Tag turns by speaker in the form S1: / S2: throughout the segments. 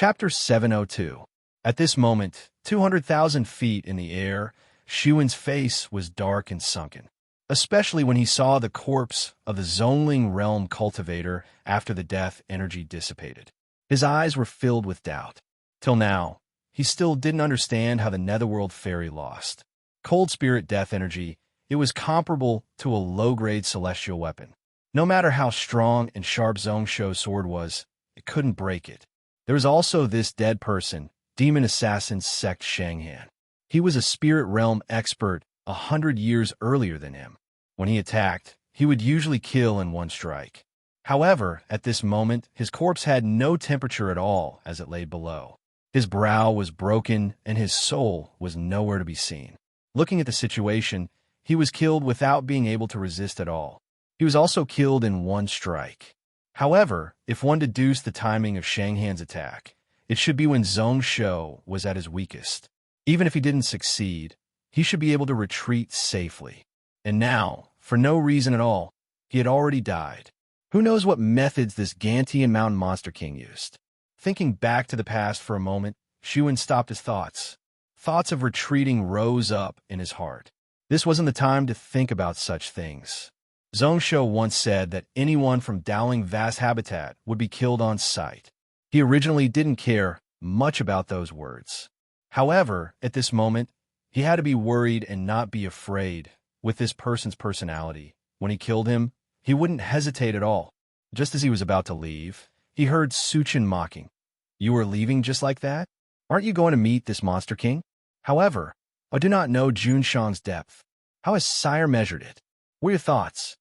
S1: Chapter 702. At this moment, 200,000 feet in the air, Shuan's face was dark and sunken, especially when he saw the corpse of the Zongling realm cultivator after the death energy dissipated. His eyes were filled with doubt. Till now, he still didn't understand how the Netherworld fairy lost. Cold spirit death energy, it was comparable to a low-grade celestial weapon. No matter how strong and sharp Zhongsho's sword was, it couldn't break it. There was also this dead person, demon assassin sect Shanghan. He was a spirit realm expert 100 years earlier than him. When he attacked, he would usually kill in one strike. However, at this moment, his corpse had no temperature at all as it lay below. His brow was broken and his soul was nowhere to be seen. Looking at the situation, he was killed without being able to resist at all. He was also killed in one strike. However, if one deduced the timing of Shanghan's attack, it should be when Zhongsho was at his weakest. Even if he didn't succeed, he should be able to retreat safely. And now, for no reason at all, he had already died. Who knows what methods this Gantian mountain monster king used? Thinking back to the past for a moment, Shuan stopped his thoughts. Thoughts of retreating rose up in his heart. This wasn't the time to think about such things. Zhongsho once said that anyone from Dowling Vast Habitat would be killed on sight. He originally didn't care much about those words. However, at this moment, he had to be worried and not be afraid. With this person's personality, when he killed him, he wouldn't hesitate at all. Just as he was about to leave, he heard Suchin mocking. "You are leaving just like that? Aren't you going to meet this monster king?" However, I do not know Junshan's depth. How has Sire measured it? What are your thoughts?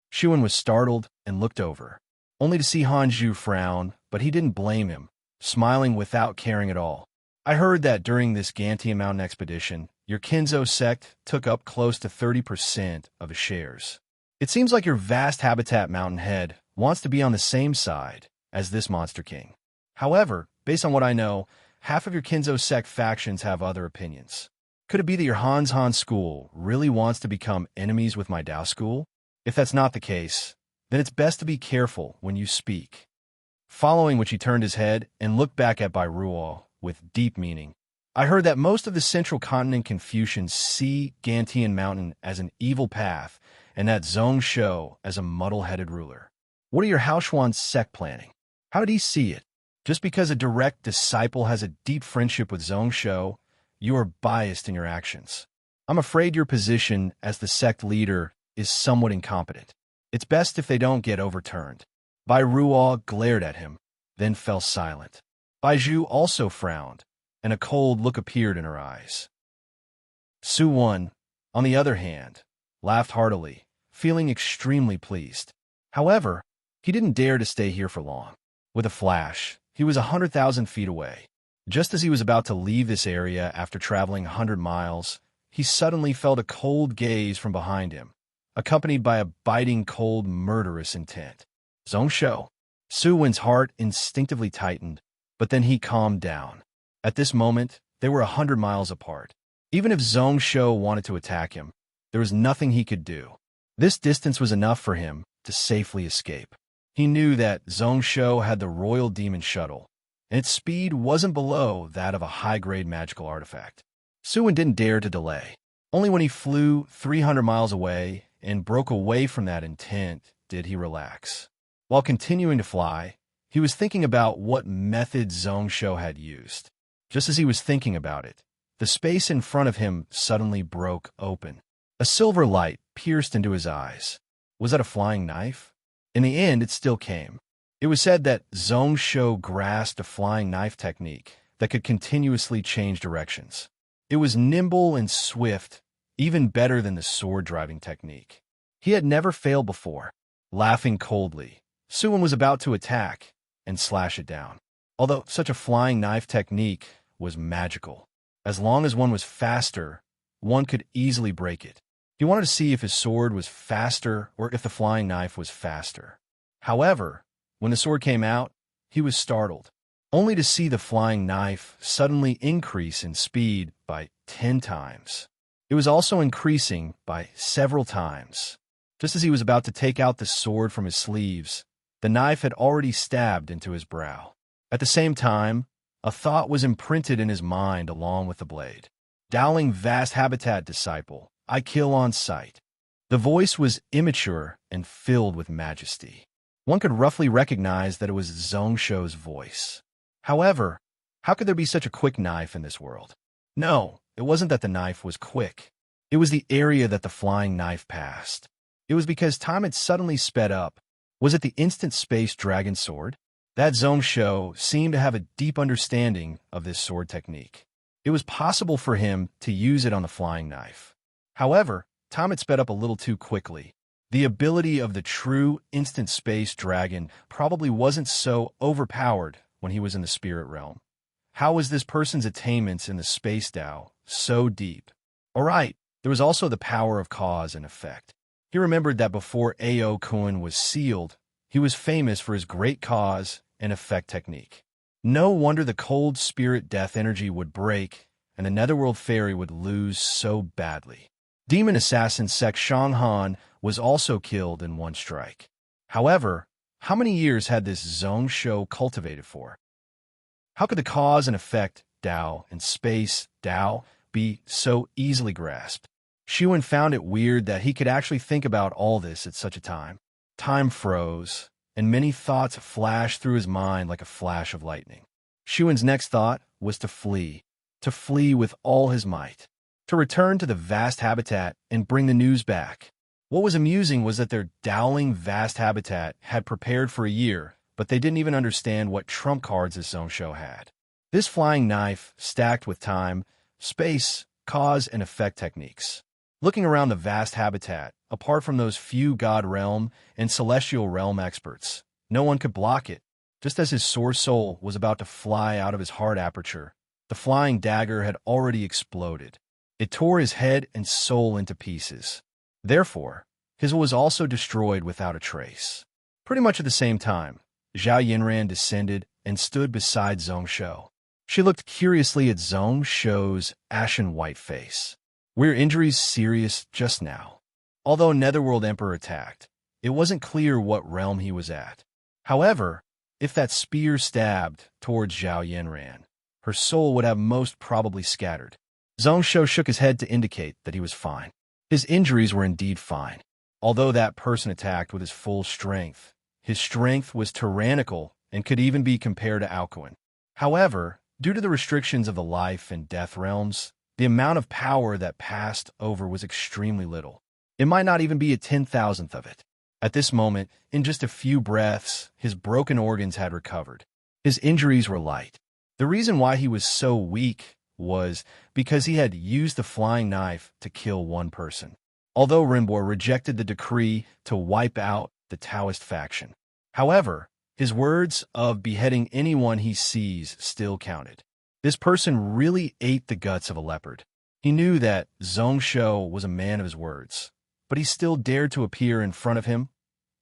S1: Shuan was startled and looked over, only to see Hanzhu frown, but he didn't blame him, smiling without caring at all. "I heard that during this Gantian mountain expedition, your Kinzo sect took up close to 30% of his shares. It seems like your Vast Habitat mountain head wants to be on the same side as this monster king. However, based on what I know, half of your Kinzo sect factions have other opinions. Could it be that your Han school really wants to become enemies with my Dao school? If that's not the case, then it's best to be careful when you speak." Following which he turned his head and looked back at Bai Ruo with deep meaning. "I heard that most of the central continent Confucians see Gantian Mountain as an evil path and that Zhongsho as a muddle-headed ruler. What are your Haoshuan sect planning? How did he see it? Just because a direct disciple has a deep friendship with Zhongsho, you are biased in your actions. I'm afraid your position as the sect leader is somewhat incompetent. It's best if they don't get overturned." Bai Ruo glared at him, then fell silent. Bai Zhu also frowned, and a cold look appeared in her eyes. Su Wen, on the other hand, laughed heartily, feeling extremely pleased. However, he didn't dare to stay here for long. With a flash, he was 100,000 feet away. Just as he was about to leave this area after traveling 100 miles, he suddenly felt a cold gaze from behind him, accompanied by a biting, cold, murderous intent. Zhongsho. Su Wen's heart instinctively tightened, but then he calmed down. At this moment, they were 100 miles apart. Even if Zhongsho wanted to attack him, there was nothing he could do. This distance was enough for him to safely escape. He knew that Zhongsho had the Royal Demon Shuttle, and its speed wasn't below that of a high-grade magical artifact. Su Wen didn't dare to delay. Only when he flew 300 miles away and broke away from that intent did he relax. While continuing to fly, he was thinking about what method Zhongsho had used. Just as he was thinking about it, the space in front of him suddenly broke open. A silver light pierced into his eyes. Was that a flying knife? In the end, it still came. It was said that Zhongsho grasped a flying knife technique that could continuously change directions. It was nimble and swift, even better than the sword-driving technique. He had never failed before. Laughing coldly, Su Wen was about to attack and slash it down. Although such a flying knife technique was magical. As long as one was faster, one could easily break it. He wanted to see if his sword was faster or if the flying knife was faster. However, when the sword came out, he was startled, only to see the flying knife suddenly increase in speed by 10 times. It was also increasing by several times. Just as he was about to take out the sword from his sleeves, the knife had already stabbed into his brow. At the same time, A thought was imprinted in his mind along with the blade. Dowling vast habitat disciple, I kill on sight. The voice was immature and filled with majesty. One could roughly recognize that it was Zhongsho's voice. However, how could there be such a quick knife in this world? No, it wasn't that the knife was quick. It was the area that the flying knife passed. It was because time had suddenly sped up. Was it the instant space dragon sword? That Zhongsho seemed to have a deep understanding of this sword technique. It was possible for him to use it on the flying knife. However, time had sped up a little too quickly. The ability of the true instant space dragon probably wasn't so overpowered when he was in the spirit realm. How was this person's attainments in the space Tao so deep? All right, there was also the power of cause and effect. He remembered that before Ao Kuan was sealed, he was famous for his great cause and effect technique. No wonder the cold spirit death energy would break and the Netherworld Fairy would lose so badly. Demon assassin Sek Shanghan was also killed in one strike. However, how many years had this Zhongsho cultivated for? How could the cause and effect Tao and space Tao be so easily grasped? Xuan found it weird that he could actually think about all this at such a time. Time froze, and many thoughts flashed through his mind like a flash of lightning. Xuan's next thought was to flee with all his might, to return to the vast habitat and bring the news back. What was amusing was that their Dowling vast habitat had prepared for a year, but they didn't even understand what trump cards this Zhongsho had. This flying knife stacked with time, space, cause, and effect techniques. Looking around the vast habitat, apart from those few God Realm and Celestial Realm experts, no one could block it. Just as his source soul was about to fly out of his heart aperture, the flying dagger had already exploded. It tore his head and soul into pieces. Therefore, his will was also destroyed without a trace. Pretty much at the same time, Zhao Yinran descended and stood beside Zhongsho. She looked curiously at Zhongsho's ashen white face. Were injuries serious just now? Although Netherworld Emperor attacked, it wasn't clear what realm he was at. However, if that spear stabbed towards Zhao Yinran, her soul would have most probably scattered. Zhongsho shook his head to indicate that he was fine. His injuries were indeed fine. Although that person attacked with his full strength, his strength was tyrannical and could even be compared to Alcuin. However, due to the restrictions of the life and death realms, the amount of power that passed over was extremely little. It might not even be a 10,000th of it. At this moment, in just a few breaths, his broken organs had recovered. His injuries were light. The reason why he was so weak was because he had used the flying knife to kill one person. Although Rinbor rejected the decree to wipe out the Taoist faction. However, his words of beheading anyone he sees still counted. This person really ate the guts of a leopard. He knew that Zhongsho was a man of his words, but he still dared to appear in front of him.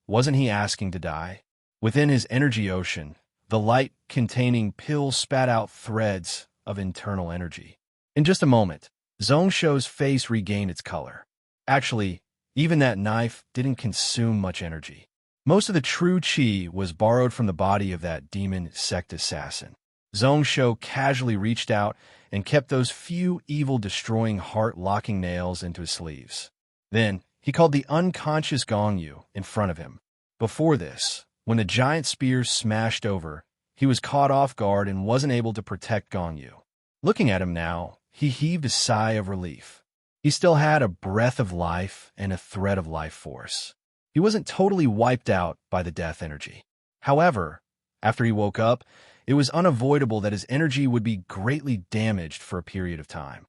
S1: Wasn't he asking to die? Within his energy ocean, the light-containing pill spat out threads of internal energy. In just a moment, Zhongsho's face regained its color. Actually, even that knife didn't consume much energy. Most of the true chi was borrowed from the body of that demon sect assassin. Zhongsho casually reached out and kept those few evil-destroying heart-locking nails into his sleeves. Then, he called the unconscious Gongyu in front of him. Before this, when the giant spear smashed over, he was caught off guard and wasn't able to protect Gongyu. Looking at him now, he heaved a sigh of relief. He still had a breath of life and a thread of life force. He wasn't totally wiped out by the death energy. However, after he woke up, it was unavoidable that his energy would be greatly damaged for a period of time.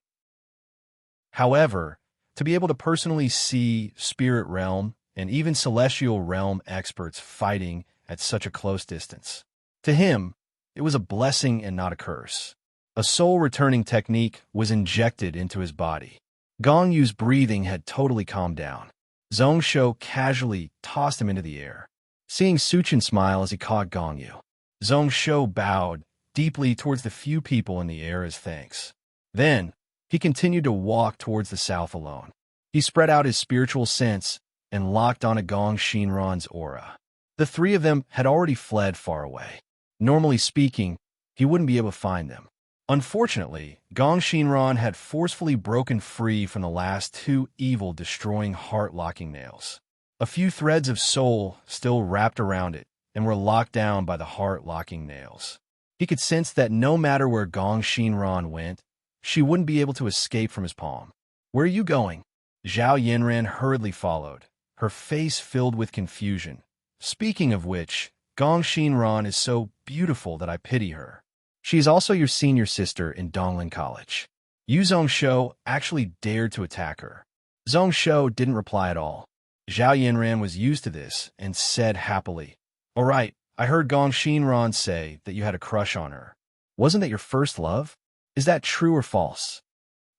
S1: However, to be able to personally see Spirit Realm and even Celestial Realm experts fighting at such a close distance, to him, it was a blessing and not a curse. A soul-returning technique was injected into his body. Gongyu's breathing had totally calmed down. Zhongsho casually tossed him into the air. Seeing Suchin smile as he caught Gongyu, Zhongsho bowed deeply towards the few people in the air as thanks. Then, he continued to walk towards the south alone. He spread out his spiritual sense and locked on a Gong Shinran's aura. The three of them had already fled far away. Normally speaking, he wouldn't be able to find them. Unfortunately, Gong Shinran had forcefully broken free from the last two evil, destroying heart-locking nails. A few threads of soul still wrapped around it and were locked down by the heart-locking nails. He could sense that no matter where Gong Shinran went, she wouldn't be able to escape from his palm. "Where are you going?" Zhao Yinran hurriedly followed, her face filled with confusion. "Speaking of which, Gong Shinran is so beautiful that I pity her. She is also your senior sister in Donglin College." Yu Zhongshou actually dared to attack her. Zhongshou didn't reply at all. Zhao Yinran was used to this and said happily, "All right, I heard Gong Shinran say that you had a crush on her. Wasn't that your first love? Is that true or false?"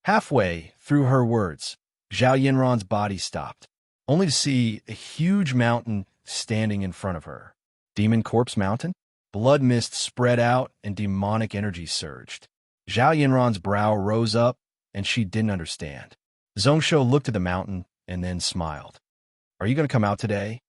S1: Halfway through her words, Zhao Yinran's body stopped, only to see a huge mountain standing in front of her. Demon Corpse Mountain? Blood mist spread out and demonic energy surged. Zhao Yinran's brow rose up, and she didn't understand. Zhongshou looked at the mountain and then smiled. "Are you going to come out today?"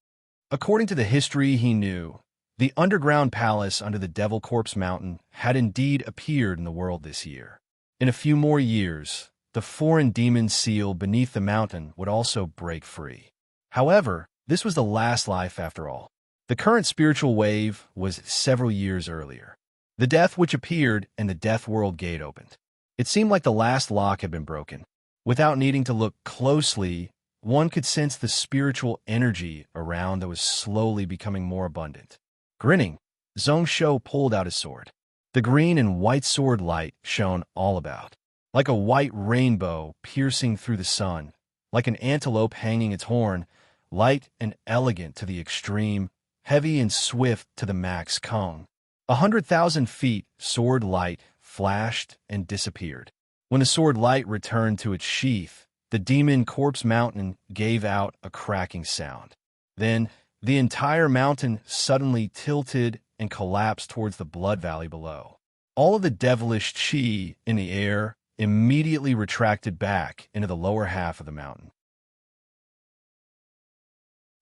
S1: According to the history he knew, the underground palace under the Devil Corpse Mountain had indeed appeared in the world this year. In a few more years, the foreign demon seal beneath the mountain would also break free. However, this was the last life after all. The current spiritual wave was several years earlier. The death which appeared and the death world gate opened. It seemed like the last lock had been broken. Without needing to look closely, one could sense the spiritual energy around that was slowly becoming more abundant. Grinning, Zhongshou pulled out his sword. The green and white sword light shone all about, like a white rainbow piercing through the sun, like an antelope hanging its horn, light and elegant to the extreme, heavy and swift to the max Kong. 100,000 feet, sword light flashed and disappeared. When the sword light returned to its sheath, the demon corpse mountain gave out a cracking sound. Then, the entire mountain suddenly tilted and collapsed towards the blood valley below. All of the devilish chi in the air immediately retracted back into the lower half of the mountain.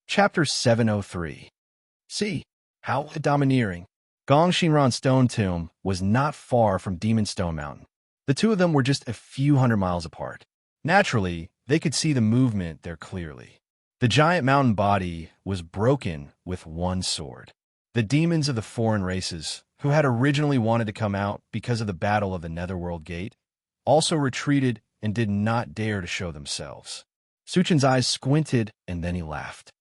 S1: Chapter 703. See, how domineering. Gong Shinran Stone Tomb was not far from Demon Stone Mountain. The two of them were just a few hundred miles apart. Naturally, they could see the movement there clearly. The giant mountain body was broken with one sword. The demons of the foreign races, who had originally wanted to come out because of the battle of the Netherworld Gate, also retreated and did not dare to show themselves. Suchin's eyes squinted, and then he laughed.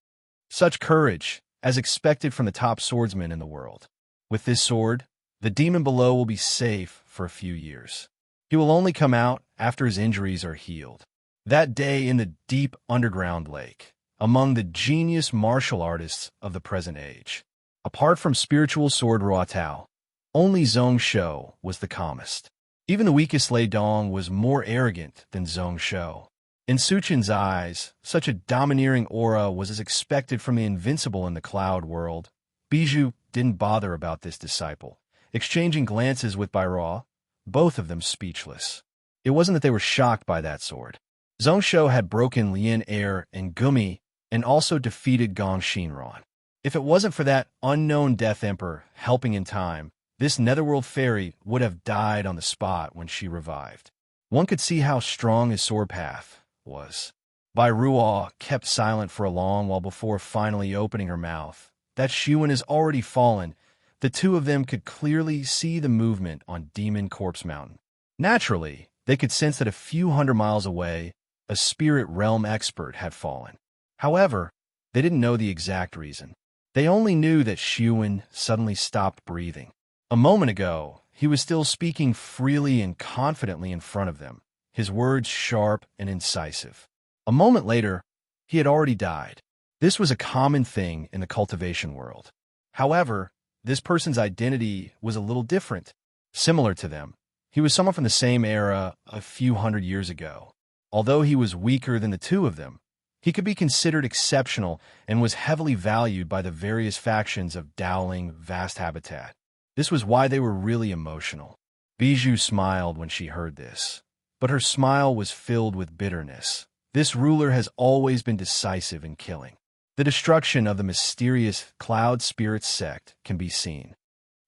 S1: Such courage, as expected from the top swordsman in the world. With this sword, the demon below will be safe for a few years. He will only come out after his injuries are healed. That day in the deep underground lake, among the genius martial artists of the present age. Apart from spiritual sword Ruotao, only Zhongshou was the calmest. Even the weakest Lei Dong was more arrogant than Zhongshou. In Suchin's eyes, such a domineering aura was as expected from the invincible in the cloud world. Bijou didn't bother about this disciple, exchanging glances with Baira, both of them speechless. It wasn't that they were shocked by that sword. Zhongshou had broken Lian Air and Gumi and also defeated Gong Shinran. If it wasn't for that unknown Death Emperor helping in time, this Netherworld fairy would have died on the spot when she revived. One could see how strong his sword path was. Bai Ruo kept silent for a long while before finally opening her mouth. That Shuan has already fallen. The two of them could clearly see the movement on Demon Corpse Mountain. Naturally, they could sense that a few hundred miles away, a spirit realm expert had fallen. However, they didn't know the exact reason. They only knew that Shuan suddenly stopped breathing. A moment ago, he was still speaking freely and confidently in front of them, his words sharp and incisive. A moment later, he had already died. This was a common thing in the cultivation world. However, this person's identity was a little different. Similar to them, he was someone from the same era a few hundred years ago. Although he was weaker than the two of them, he could be considered exceptional and was heavily valued by the various factions of Dowling Vast Habitat. This was why they were really emotional. Bijou smiled when she heard this, but her smile was filled with bitterness. This ruler has always been decisive in killing. The destruction of the mysterious Cloud Spirit sect can be seen.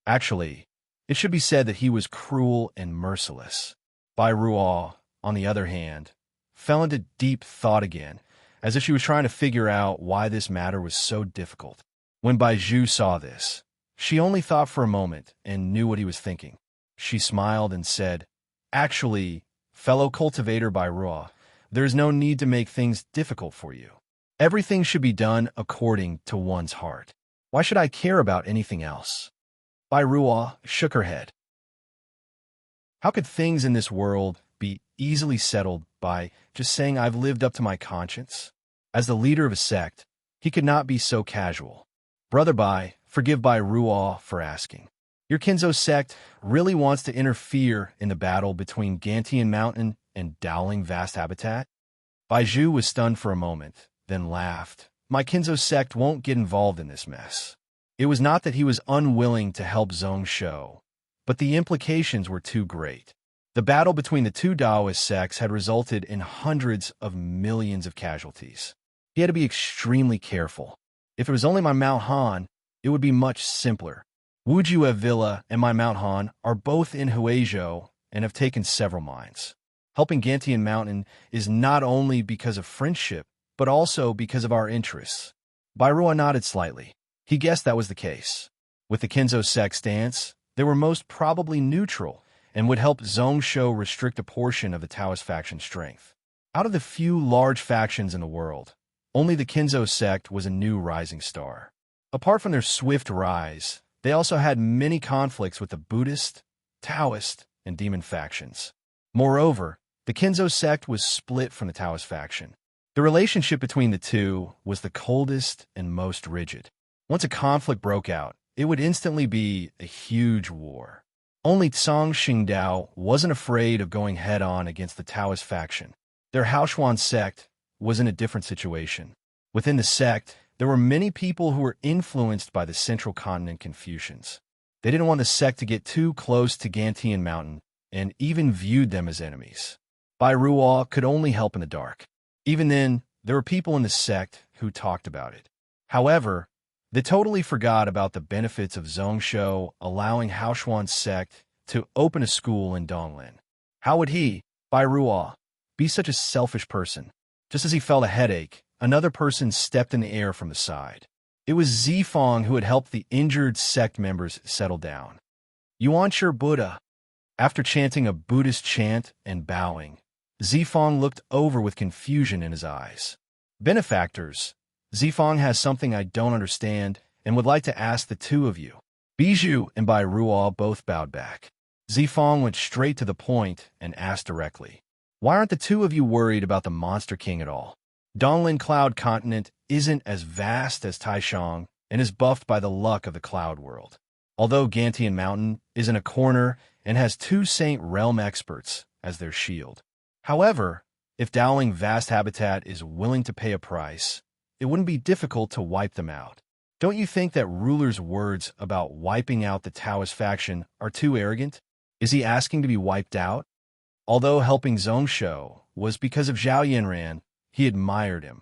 S1: Actually, It should be said that he was cruel and merciless. Bai Ruo, on the other hand, fell into deep thought again, as if she was trying to figure out why this matter was so difficult. When Bai Zhu saw this, she only thought for a moment and knew what he was thinking. She smiled and said, "Actually, fellow cultivator Bai Ruo, there is no need to make things difficult for you. Everything should be done according to one's heart. Why should I care about anything else?" Bai Ruo shook her head. How could things in this world be easily settled by just saying I've lived up to my conscience? As the leader of a sect, he could not be so casual. Brother Bai, forgive Bai Ruo for asking. Your Kinzo sect really wants to interfere in the battle between Gantian Mountain and Dowling Vast Habitat? Bai Zhu was stunned for a moment, then laughed. My Kinzo sect won't get involved in this mess. It was not that he was unwilling to help Zhong Shou, but the implications were too great. The battle between the two Daoist sects had resulted in hundreds of millions of casualties. He had to be extremely careful. If it was only my Mount Han, it would be much simpler. Wujue Villa and my Mount Han are both in Huizhou and have taken several mines. Helping Gantian Mountain is not only because of friendship, but also because of our interests. Bai Ruo nodded slightly. He guessed that was the case. With the Kinzo sect's stance, they were most probably neutral and would help Zhong Shou restrict a portion of the Taoist faction strength. Out of the few large factions in the world, only the Kinzo sect was a new rising star. Apart from their swift rise, they also had many conflicts with the Buddhist, Taoist, and demon factions. Moreover, the Kinzo sect was split from the Taoist faction. The relationship between the two was the coldest and most rigid. Once a conflict broke out, it would instantly be a huge war. Only Tsang Xingdao wasn't afraid of going head-on against the Taoist faction. Their Haoshuan sect was in a different situation. Within the sect, there were many people who were influenced by the Central Continent Confucians. They didn't want the sect to get too close to Gantian Mountain and even viewed them as enemies. Bai Ruo could only help in the dark. Even then, there were people in the sect who talked about it. However, they totally forgot about the benefits of Zhong Shou allowing Haoshuan's sect to open a school in Donglin. How would he, Bai Ruo, be such a selfish person? Just as he felt a headache, another person stepped in the air from the side. It was Zifang who had helped the injured sect members settle down. Yuanshi Buddha. After chanting a Buddhist chant and bowing, Zifang looked over with confusion in his eyes. Benefactors, Zifang has something I don't understand and would like to ask the two of you. Bijou and Bai Ruo both bowed back. Zifang went straight to the point and asked directly, why aren't the two of you worried about the Monster King at all? Donglin Cloud Continent isn't as vast as Taishang and is buffed by the luck of the Cloud World. Although Gantian Mountain is in a corner and has two Saint Realm experts as their shield. However, if Dowling Vast Habitat is willing to pay a price, it wouldn't be difficult to wipe them out. Don't you think that ruler's words about wiping out the Taoist faction are too arrogant? Is he asking to be wiped out? Although helping Zhong Shou was because of Zhao Yanran, he admired him.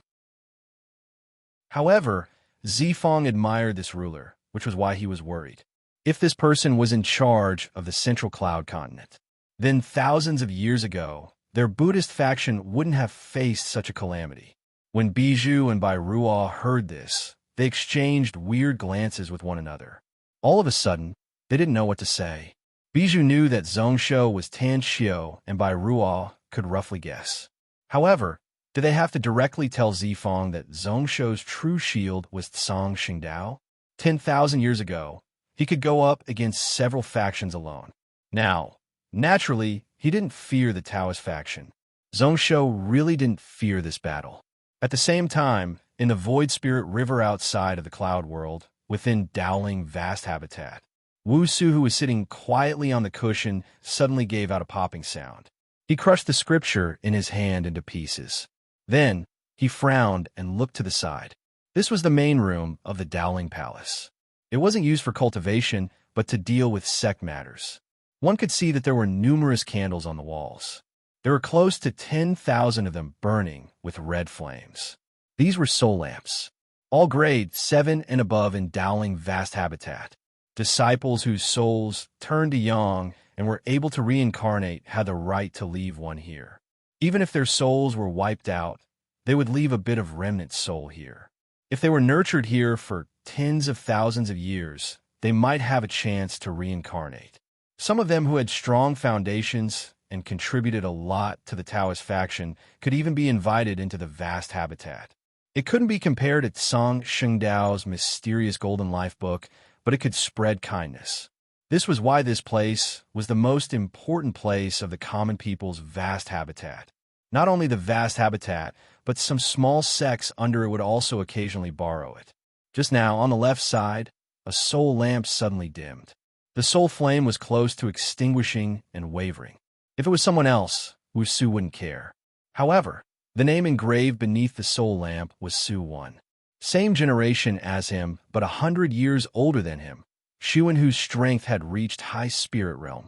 S1: However, Zifang admired this ruler, which was why he was worried. If this person was in charge of the Central Cloud Continent, then thousands of years ago, their Buddhist faction wouldn't have faced such a calamity. When Bijou and Bai Ruo heard this, they exchanged weird glances with one another. All of a sudden, they didn't know what to say. Bijou knew that Zhong Shou was Tan Xiu and Bai Ruo could roughly guess. However, did they have to directly tell Zifang that Zhong Shou's true shield was Tsang Xingdao? 10,000 years ago, he could go up against several factions alone. Now, naturally, he didn't fear the Taoist faction. Zhong Shou really didn't fear this battle. At the same time, in the Void Spirit River outside of the Cloud World, within Dowling Vast Habitat, Wu Su, who was sitting quietly on the cushion, suddenly gave out a popping sound. He crushed the scripture in his hand into pieces. Then, he frowned and looked to the side. This was the main room of the Dowling Palace. It wasn't used for cultivation, but to deal with sect matters. One could see that there were numerous candles on the walls. There were close to 10,000 of them burning with red flames. These were soul lamps, all grade 7 and above in Dowling Vast Habitat. Disciples whose souls turned to Yang and were able to reincarnate had the right to leave one here. Even if their souls were wiped out, they would leave a bit of remnant soul here. If they were nurtured here for tens of thousands of years, they might have a chance to reincarnate. Some of them who had strong foundations and contributed a lot to the Taoist faction could even be invited into the vast habitat. It couldn't be compared to Song Shengdao's mysterious golden life book, but it could spread kindness. This was why this place was the most important place of the common people's vast habitat. Not only the vast habitat, but some small sects under it would also occasionally borrow it. Just now, on the left side, a soul lamp suddenly dimmed. The soul flame was close to extinguishing and wavering. If it was someone else, Wu Su wouldn't care. However, the name engraved beneath the soul lamp was Su Wan. Same generation as him, but 100 years older than him. Xuan, whose strength had reached high spirit realm.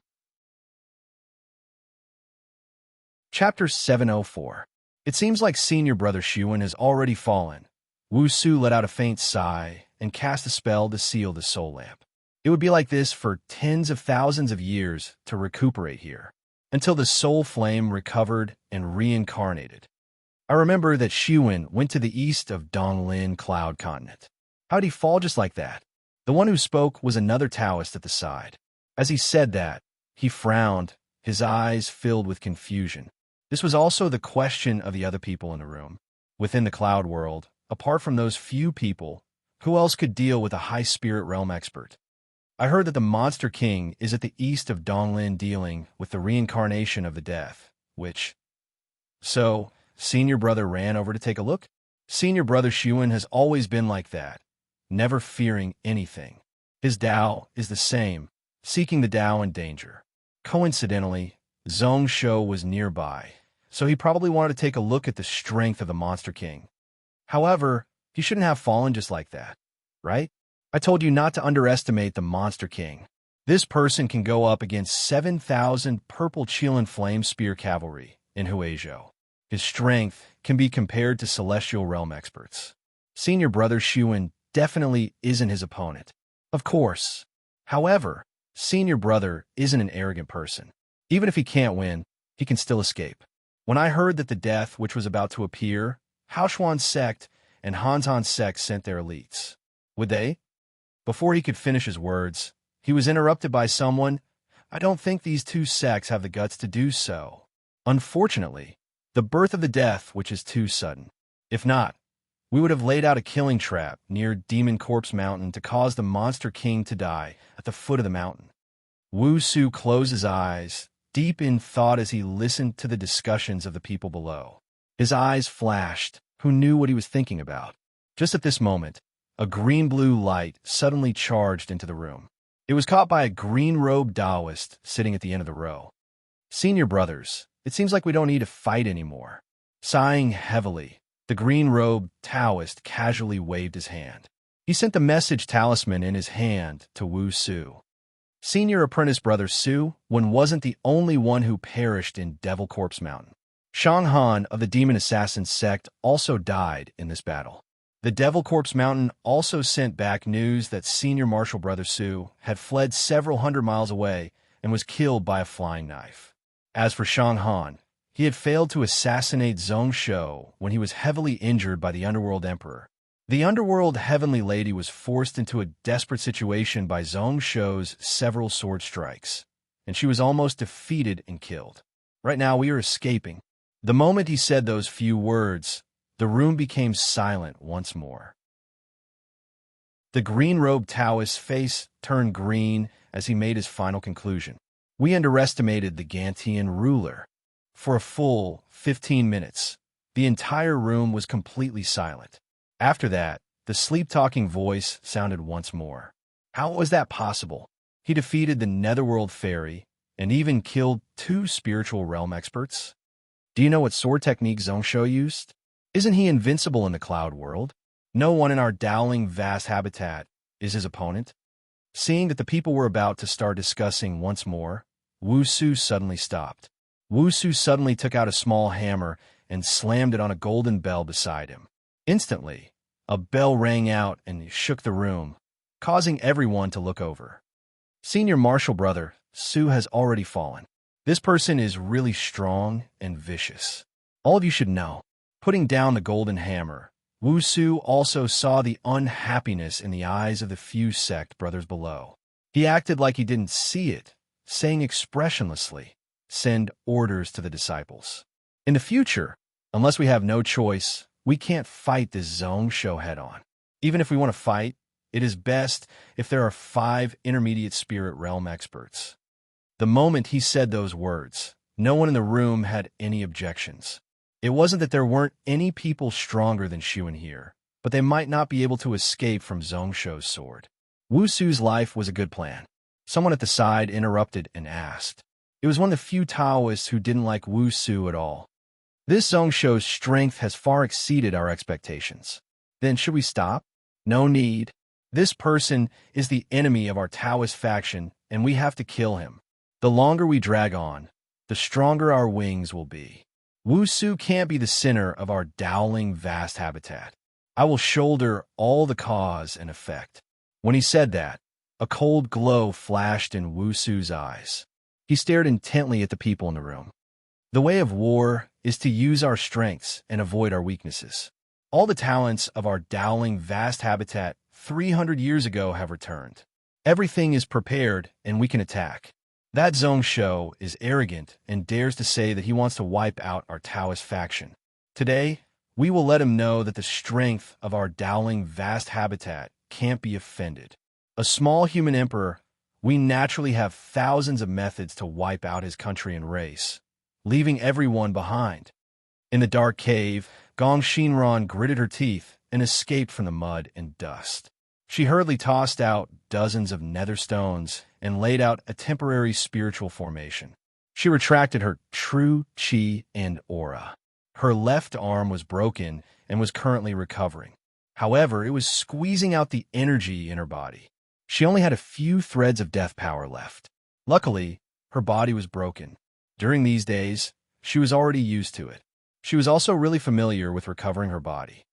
S1: Chapter 704. It seems like senior brother Xuan has already fallen. Wu Su let out a faint sigh and cast a spell to seal the soul lamp. It would be like this for tens of thousands of years to recuperate here, until the soul flame recovered and reincarnated. I remember that Xuan went to the east of Donglin Cloud Continent. How'd he fall just like that? The one who spoke was another Taoist at the side. As he said that, he frowned, his eyes filled with confusion. This was also the question of the other people in the room. Within the cloud world, apart from those few people, who else could deal with a high spirit realm expert? I heard that the Monster King is at the east of Donglin dealing with the reincarnation of the death, which... So, senior brother ran over to take a look? Senior brother Xuan has always been like that, never fearing anything. His Tao is the same, seeking the Tao in danger. Coincidentally, Zhong Shou was nearby, so he probably wanted to take a look at the strength of the Monster King. However, he shouldn't have fallen just like that, right? I told you not to underestimate the Monster King. This person can go up against 7,000 purple Qilin Flame Spear Cavalry in Huizhou. His strength can be compared to Celestial Realm experts. Senior brother Xuan definitely isn't his opponent. Of course. However, senior brother isn't an arrogant person. Even if he can't win, he can still escape. When I heard that the death which was about to appear, Haoshuan sect and Hanzhan sect sent their elites. Would they? Before he could finish his words, he was interrupted by someone. I don't think these two sects have the guts to do so. Unfortunately, the birth of the death which is too sudden. If not, we would have laid out a killing trap near Demon Corpse Mountain to cause the Monster King to die at the foot of the mountain. Wu Su closed his eyes, deep in thought as he listened to the discussions of the people below. His eyes flashed. Who knew what he was thinking about? Just at this moment, a green-blue light suddenly charged into the room. It was caught by a green-robed Taoist sitting at the end of the row. Senior brothers, it seems like we don't need to fight anymore. Sighing heavily, the green-robed Taoist casually waved his hand. He sent the message talisman in his hand to Wu Su. Senior apprentice brother Su wasn't the only one who perished in Devil Corpse Mountain. Shang Han of the Demon Assassin sect also died in this battle. The Devil Corpse Mountain also sent back news that senior martial brother Su had fled several hundred miles away and was killed by a flying knife. As for Shang Han, he had failed to assassinate Zhong Shou when he was heavily injured by the Underworld Emperor. The Underworld Heavenly Lady was forced into a desperate situation by Zhong Shou's several sword strikes, and she was almost defeated and killed. Right now we are escaping. The moment he said those few words, the room became silent once more. The green-robed Taoist's face turned green as he made his final conclusion. We underestimated the Gantian ruler. For a full 15 minutes, the entire room was completely silent. After that, the sleep-talking voice sounded once more. How was that possible? He defeated the Netherworld Fairy and even killed 2 spiritual realm experts? Do you know what sword technique Zhongshou used? Isn't he invincible in the cloud world? No one in our dowling vast habitat is his opponent. Seeing that the people were about to start discussing once more, Wu Su suddenly stopped. Wu Su suddenly took out a small hammer and slammed it on a golden bell beside him. Instantly, a bell rang out and shook the room. causing everyone to look over. Senior martial brother, Su has already fallen. This person is really strong and vicious. All of you should know. Putting down the golden hammer, Wu Su also saw the unhappiness in the eyes of the few sect brothers below. He acted like he didn't see it, saying expressionlessly, "Send orders to the disciples. In the future, unless we have no choice, we can't fight this Zong show head-on. Even if we want to fight, it is best if there are 5 intermediate spirit realm experts." The moment he said those words, no one in the room had any objections. It wasn't that there weren't any people stronger than Xuan here, but they might not be able to escape from Zhongsho's sword. Wu Su's life was a good plan. Someone at the side interrupted and asked. It was one of the few Taoists who didn't like Wu Su at all. This Zhongsho's strength has far exceeded our expectations. Then should we stop? No need. This person is the enemy of our Taoist faction, and we have to kill him. The longer we drag on, the stronger our wings will be. Wu Su can't be the center of our dowling vast habitat. I will shoulder all the cause and effect. When he said that, a cold glow flashed in Wu Su's eyes. He stared intently at the people in the room. The way of war is to use our strengths and avoid our weaknesses. All the talents of our dowling vast habitat 300 years ago have returned. Everything is prepared and we can attack. That Zhongsho is arrogant and dares to say that he wants to wipe out our Taoist faction. Today, we will let him know that the strength of our dowling vast habitat can't be offended. A small human emperor, we naturally have thousands of methods to wipe out his country and race, leaving everyone behind. In the dark cave, Gong Shinran gritted her teeth and escaped from the mud and dust. She hurriedly tossed out dozens of nether stones and laid out a temporary spiritual formation. She retracted her true chi and aura. Her left arm was broken and was currently recovering. However, it was squeezing out the energy in her body. She only had a few threads of death power left. Luckily, her body was broken. During these days, she was already used to it. She was also really familiar with recovering her body.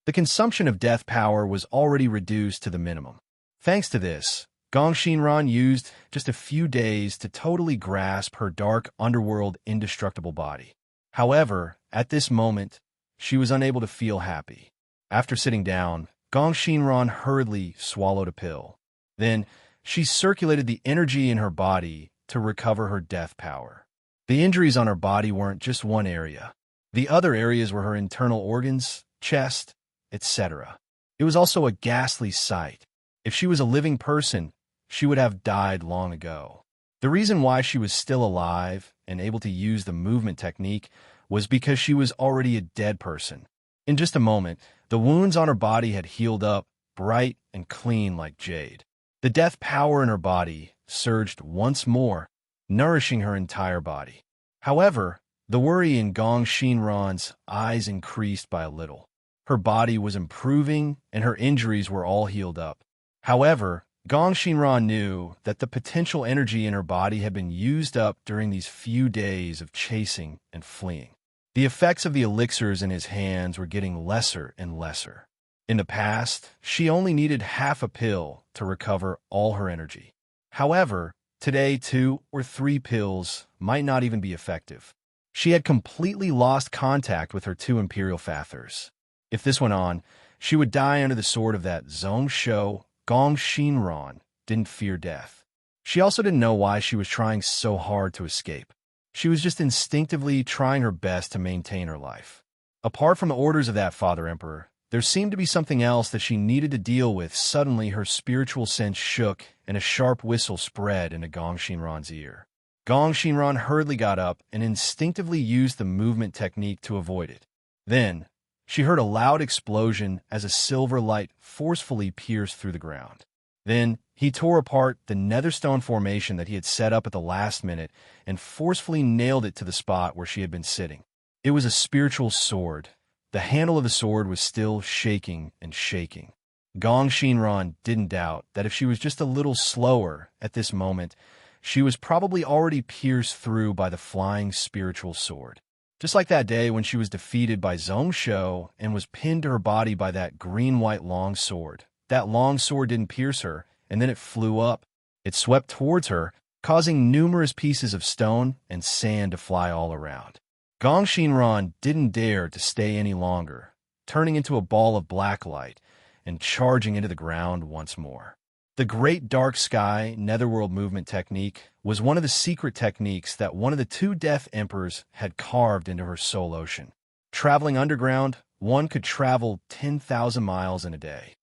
S1: The consumption of death power was already reduced to the minimum. Thanks to this, Gong Shinran used just a few days to totally grasp her dark underworld indestructible body. However, at this moment, she was unable to feel happy. After sitting down, Gong Shinran hurriedly swallowed a pill. Then, she circulated the energy in her body to recover her death power. The injuries on her body weren't just one area. The other areas were her internal organs, chest, etc. It was also a ghastly sight. If she was a living person, she would have died long ago. The reason why she was still alive and able to use the movement technique was because she was already a dead person. In just a moment, the wounds on her body had healed up, bright and clean like jade. The death power in her body surged once more, nourishing her entire body. However, the worry in Gong Shinran's eyes increased by a little. Her body was improving and her injuries were all healed up. However, Gong Shinran knew that the potential energy in her body had been used up during these few days of chasing and fleeing. The effects of the elixirs in his hands were getting lesser and lesser. In the past, she only needed half a pill to recover all her energy. However, today 2 or 3 pills might not even be effective. She had completely lost contact with her 2 Imperial Fathers. If this went on, she would die under the sword of that Zhongsho. Gong Shinran didn't fear death. She also didn't know why she was trying so hard to escape. She was just instinctively trying her best to maintain her life. Apart from the orders of that Father Emperor, there seemed to be something else that she needed to deal with. Suddenly, her spiritual sense shook, and a sharp whistle spread into Gong Shinran's ear. Gong Shinran hurriedly got up and instinctively used the movement technique to avoid it. Then, she heard a loud explosion as a silver light forcefully pierced through the ground. Then, he tore apart the netherstone formation that he had set up at the last minute and forcefully nailed it to the spot where she had been sitting. It was a spiritual sword. The handle of the sword was still shaking and shaking. Gong Shinran didn't doubt that if she was just a little slower at this moment, she was probably already pierced through by the flying spiritual sword. Just like that day when she was defeated by Zhongsho and was pinned to her body by that green-white long sword, that long sword didn't pierce her, and then it flew up. It swept towards her, causing numerous pieces of stone and sand to fly all around. Gong Shinran didn't dare to stay any longer, turning into a ball of black light and charging into the ground once more. The Great Dark Sky Netherworld Movement technique was one of the secret techniques that one of the two Death Emperors had carved into her soul ocean. Traveling underground, one could travel 10,000 miles in a day.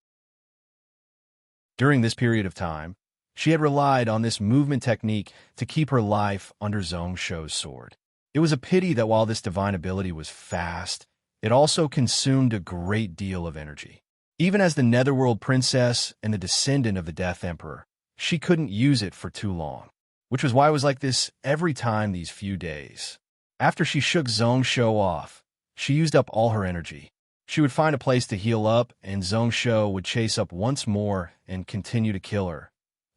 S1: During this period of time, she had relied on this movement technique to keep her life under Zhongsho's sword. It was a pity that while this divine ability was fast, it also consumed a great deal of energy. Even as the Netherworld princess and the descendant of the Death Emperor, she couldn't use it for too long, which was why it was like this every time these few days. After she shook Zhongsho off, she used up all her energy. She would find a place to heal up, and Zhongsho would chase up once more and continue to kill her.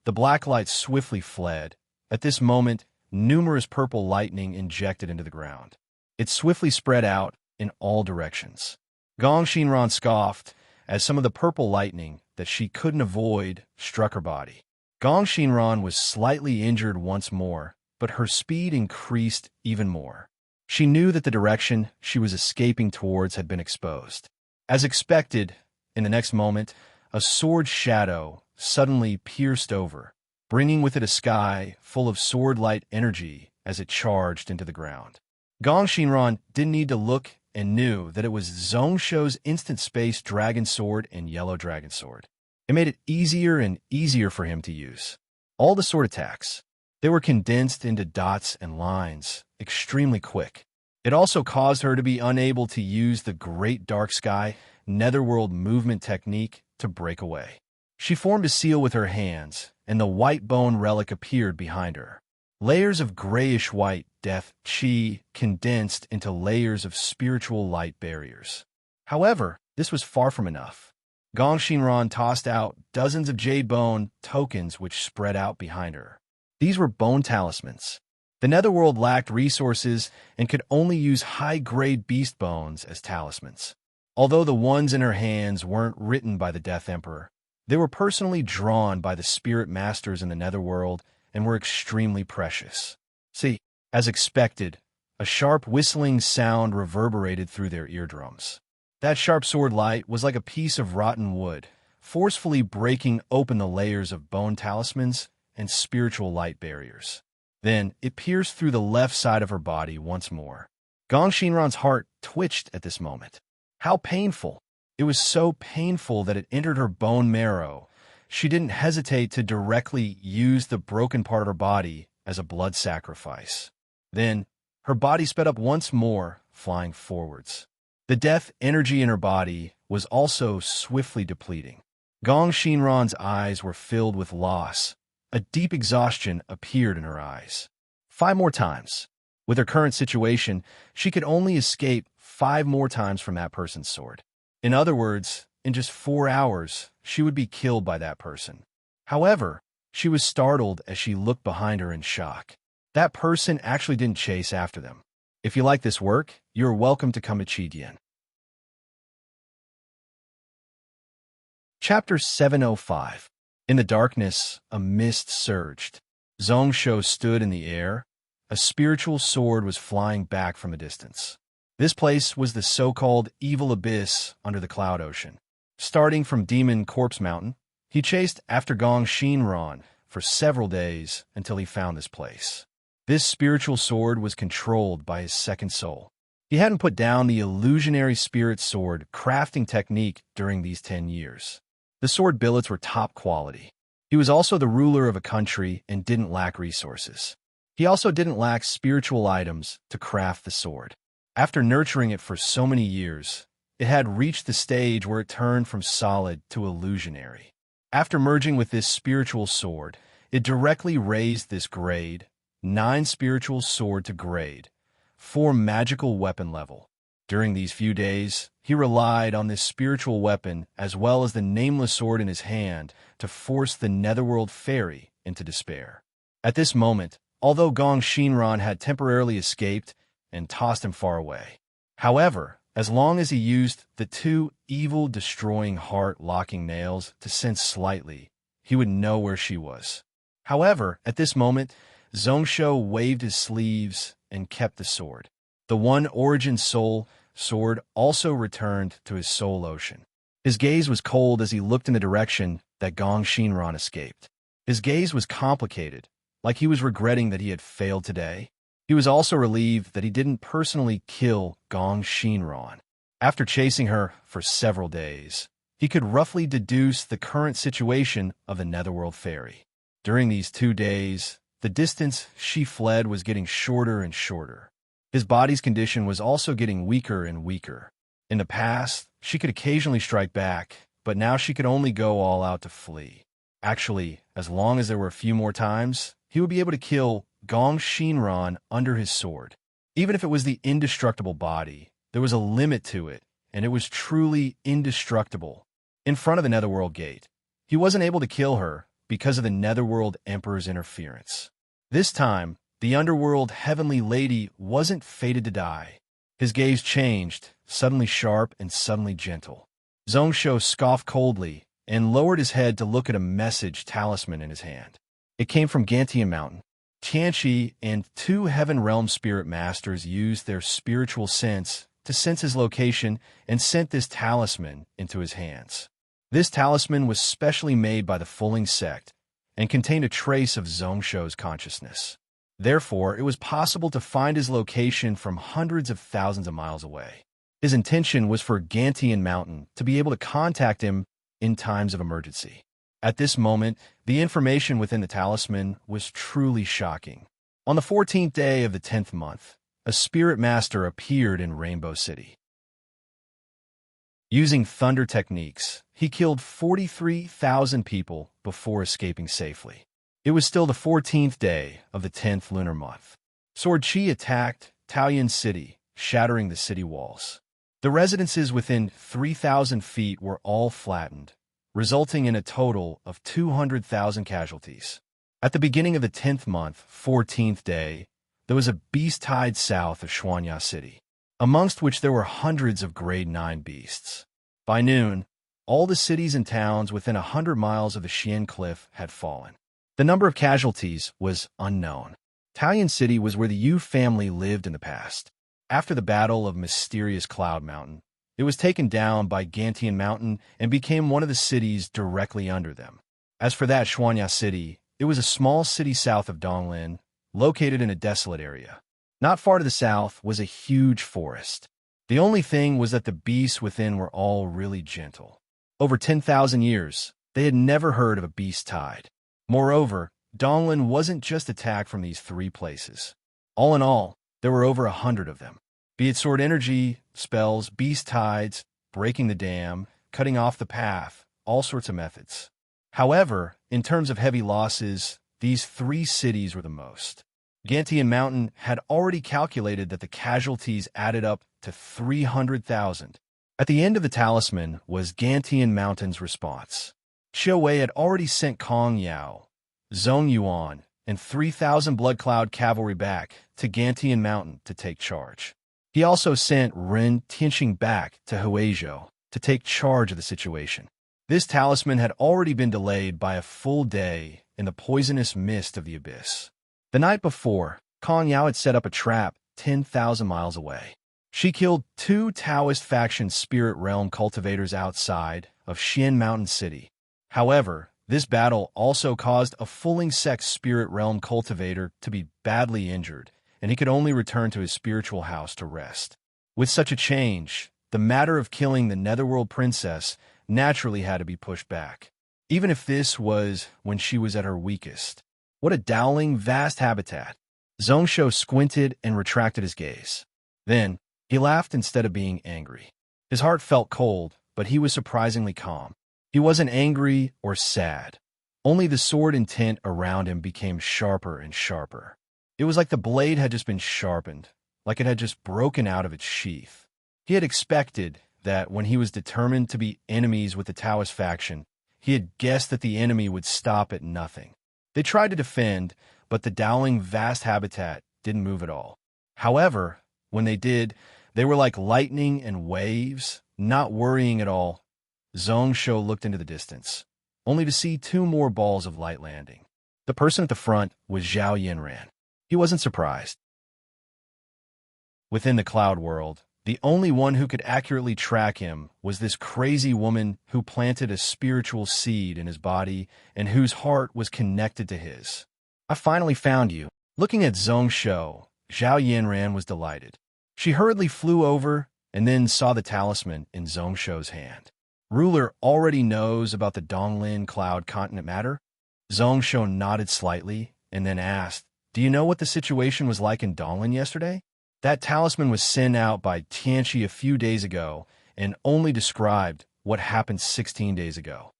S1: The black light swiftly fled. At this moment, numerous purple lightning injected into the ground. It swiftly spread out in all directions. Gong Shinran scoffed as some of the purple lightning that she couldn't avoid struck her body. Gong Shinran was slightly injured once more, but her speed increased even more. She knew that the direction she was escaping towards had been exposed. As expected, in the next moment, a sword shadow suddenly pierced over, bringing with it a sky full of sword-light energy as it charged into the ground. Gong Shinran didn't need to look and knew that it was Zhongsho's instant space dragon sword and yellow dragon sword. It made it easier and easier for him to use. All the sword attacks, they were condensed into dots and lines, extremely quick. It also caused her to be unable to use the Great Dark Sky Netherworld movement technique to break away. She formed a seal with her hands, and the white bone relic appeared behind her. Layers of grayish-white death chi condensed into layers of spiritual light barriers. However, this was far from enough. Gong Shinran tossed out dozens of jade bone tokens which spread out behind her. These were bone talismans. The Netherworld lacked resources and could only use high-grade beast bones as talismans. Although the ones in her hands weren't written by the Death Emperor, they were personally drawn by the spirit masters in the Netherworld and were extremely precious. See, as expected, a sharp whistling sound reverberated through their eardrums. That sharp sword light was like a piece of rotten wood, forcefully breaking open the layers of bone talismans and spiritual light barriers. Then it pierced through the left side of her body once more. Gong Shinran's heart twitched at this moment. How painful! It was so painful that it entered her bone marrow. She didn't hesitate to directly use the broken part of her body as a blood sacrifice. Then, her body sped up once more, flying forwards. The death energy in her body was also swiftly depleting. Gong Shinran's eyes were filled with loss. A deep exhaustion appeared in her eyes. 5 more times. With her current situation, she could only escape 5 more times from that person's sword. In other words, in just 4 hours, she would be killed by that person. However, she was startled as she looked behind her in shock. That person actually didn't chase after them. If you like this work, you're welcome to come to Chidian. Chapter 705. In the darkness, a mist surged. Zhongsho stood in the air. A spiritual sword was flying back from a distance. This place was the so-called evil abyss under the cloud ocean. Starting from Demon Corpse Mountain, he chased after Gong Shinran for several days until he found this place. This spiritual sword was controlled by his second soul. He hadn't put down the illusionary spirit sword crafting technique during these 10 years. The sword billets were top quality. He was also the ruler of a country and didn't lack resources. He also didn't lack spiritual items to craft the sword. After nurturing it for so many years, it had reached the stage where it turned from solid to illusionary. After merging with this spiritual sword, it directly raised this grade, 9 spiritual sword to grade, 4 magical weapon level. During these few days, he relied on this spiritual weapon as well as the nameless sword in his hand to force the Netherworld fairy into despair. At this moment, although Gong Shinran had temporarily escaped and tossed him far away. However, As long as he used the two evil, destroying, heart-locking nails to sense slightly, he would know where she was. However, at this moment, Zhongsho waved his sleeves and kept the sword. The one origin soul sword also returned to his soul ocean. His gaze was cold as he looked in the direction that Gong Shinran escaped. His gaze was complicated, like he was regretting that he had failed today. He was also relieved that he didn't personally kill Gong Shinran. After chasing her for several days, he could roughly deduce the current situation of the Netherworld Ferry. During these 2 days, the distance she fled was getting shorter and shorter. His body's condition was also getting weaker and weaker. In the past, she could occasionally strike back, but now she could only go all out to flee. Actually, as long as there were a few more times, he would be able to kill Gong Shinran under his sword. Even if it was the indestructible body, there was a limit to it, and it was truly indestructible. In front of the Netherworld Gate, he wasn't able to kill her because of the Netherworld Emperor's interference. This time, the Underworld Heavenly Lady wasn't fated to die. His gaze changed, suddenly sharp and suddenly gentle. Zhongsho scoffed coldly and lowered his head to look at a message talisman in his hand. It came from Gantian Mountain. Tianqi and 2 Heaven Realm Spirit Masters used their spiritual sense to sense his location and sent this talisman into his hands. This talisman was specially made by the Fulling sect and contained a trace of Zhongsho's consciousness. Therefore, it was possible to find his location from hundreds of thousands of miles away. His intention was for Gantian Mountain to be able to contact him in times of emergency. At this moment, the information within the talisman was truly shocking. On the 14th day of the 10th month, a spirit master appeared in Rainbow City. Using thunder techniques, he killed 43,000 people before escaping safely. It was still the 14th day of the 10th lunar month. Sword Chi attacked Taoyuan City, shattering the city walls. The residences within 3,000 feet were all flattened, resulting in a total of 200,000 casualties. At the beginning of the 10th month, 14th day, there was a beast tide south of Xuanya City, amongst which there were hundreds of grade 9 beasts. By noon, all the cities and towns within 100 miles of the Xian Cliff had fallen. The number of casualties was unknown. Taoyuan City was where the Yu family lived in the past. After the Battle of Mysterious Cloud Mountain, it was taken down by Gantian Mountain and became one of the cities directly under them. As for that Xuanya City, it was a small city south of Donglin, located in a desolate area. Not far to the south was a huge forest. The only thing was that the beasts within were all really gentle. Over 10,000 years, they had never heard of a beast tide. Moreover, Donglin wasn't just attacked from these 3 places. All in all, there were over 100 of them. Be it sword energy, spells, beast tides, breaking the dam, cutting off the path, all sorts of methods. However, in terms of heavy losses, these 3 cities were the most. Gantian Mountain had already calculated that the casualties added up to 300,000. At the end of the talisman was Gantian Mountain's response. Xiao Wei had already sent Kong Yao, Zhong Yuan, and 3,000 Blood Cloud cavalry back to Gantian Mountain to take charge. He also sent Ren Tianxing back to Huizhou to take charge of the situation. This talisman had already been delayed by a full day in the poisonous mist of the abyss. The night before, Kong Yao had set up a trap 10,000 miles away. She killed 2 Taoist faction spirit realm cultivators outside of Xian Mountain City. However, this battle also caused a Fulling sect spirit realm cultivator to be badly injured, and he could only return to his spiritual house to rest. With such a change, the matter of killing the Netherworld princess naturally had to be pushed back, even if this was when she was at her weakest. What a dowling, vast habitat! Zhongsho squinted and retracted his gaze. Then, he laughed instead of being angry. His heart felt cold, but he was surprisingly calm. He wasn't angry or sad. Only the sword intent around him became sharper and sharper. It was like the blade had just been sharpened, like it had just broken out of its sheath. He had expected that when he was determined to be enemies with the Taoist faction, he had guessed that the enemy would stop at nothing. They tried to defend, but the dowling vast habitat didn't move at all. However, when they did, They were like lightning and waves, not worrying at all. Zhong Shou looked into the distance, only to see two more balls of light landing. The person at the front was Zhao Yinran. He wasn't surprised. Within the cloud world, the only one who could accurately track him was this crazy woman who planted a spiritual seed in his body and whose heart was connected to his. I finally found you. Looking at Zhong Shou, Zhao Yinran was delighted. She hurriedly flew over and then saw the talisman in Zhong Shou's hand. Ruler already knows about the Donglin cloud continent matter? Zhong Shou nodded slightly and then asked, "Do you know what the situation was like in Donglin yesterday?" That talisman was sent out by Tianqi a few days ago and only described what happened 16 days ago.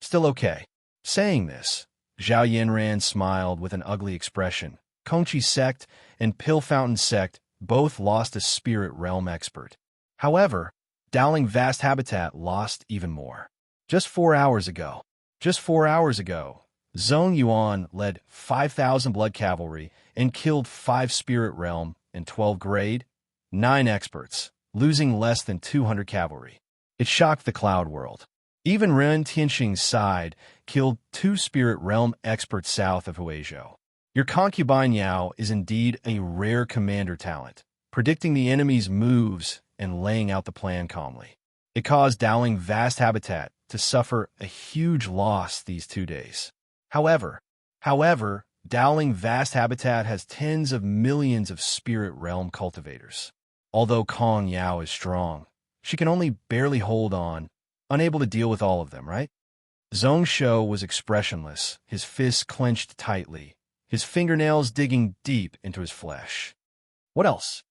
S1: Still okay. Saying this, Zhao Yinran smiled with an ugly expression. Kongqi sect and Pill Fountain sect both lost a spirit realm expert. However, Dowling Vast Habitat lost even more. Just 4 hours ago, Zhong Yuan led 5,000 blood cavalry and killed 5 spirit realm and 12 grade, 9 experts, losing less than 200 cavalry. It shocked the cloud world. Even Ren Tianxing's side killed 2 spirit realm experts south of Huizhou. Your concubine Yao is indeed a rare commander talent, predicting the enemy's moves and laying out the plan calmly. It caused Dowling Vast Habitat to suffer a huge loss these 2 days. However, Dowling Vast Habitat has tens of millions of spirit realm cultivators. Although Kong Yao is strong, she can only barely hold on, unable to deal with all of them, right? Zhong Shou was expressionless, his fists clenched tightly, his fingernails digging deep into his flesh. What else?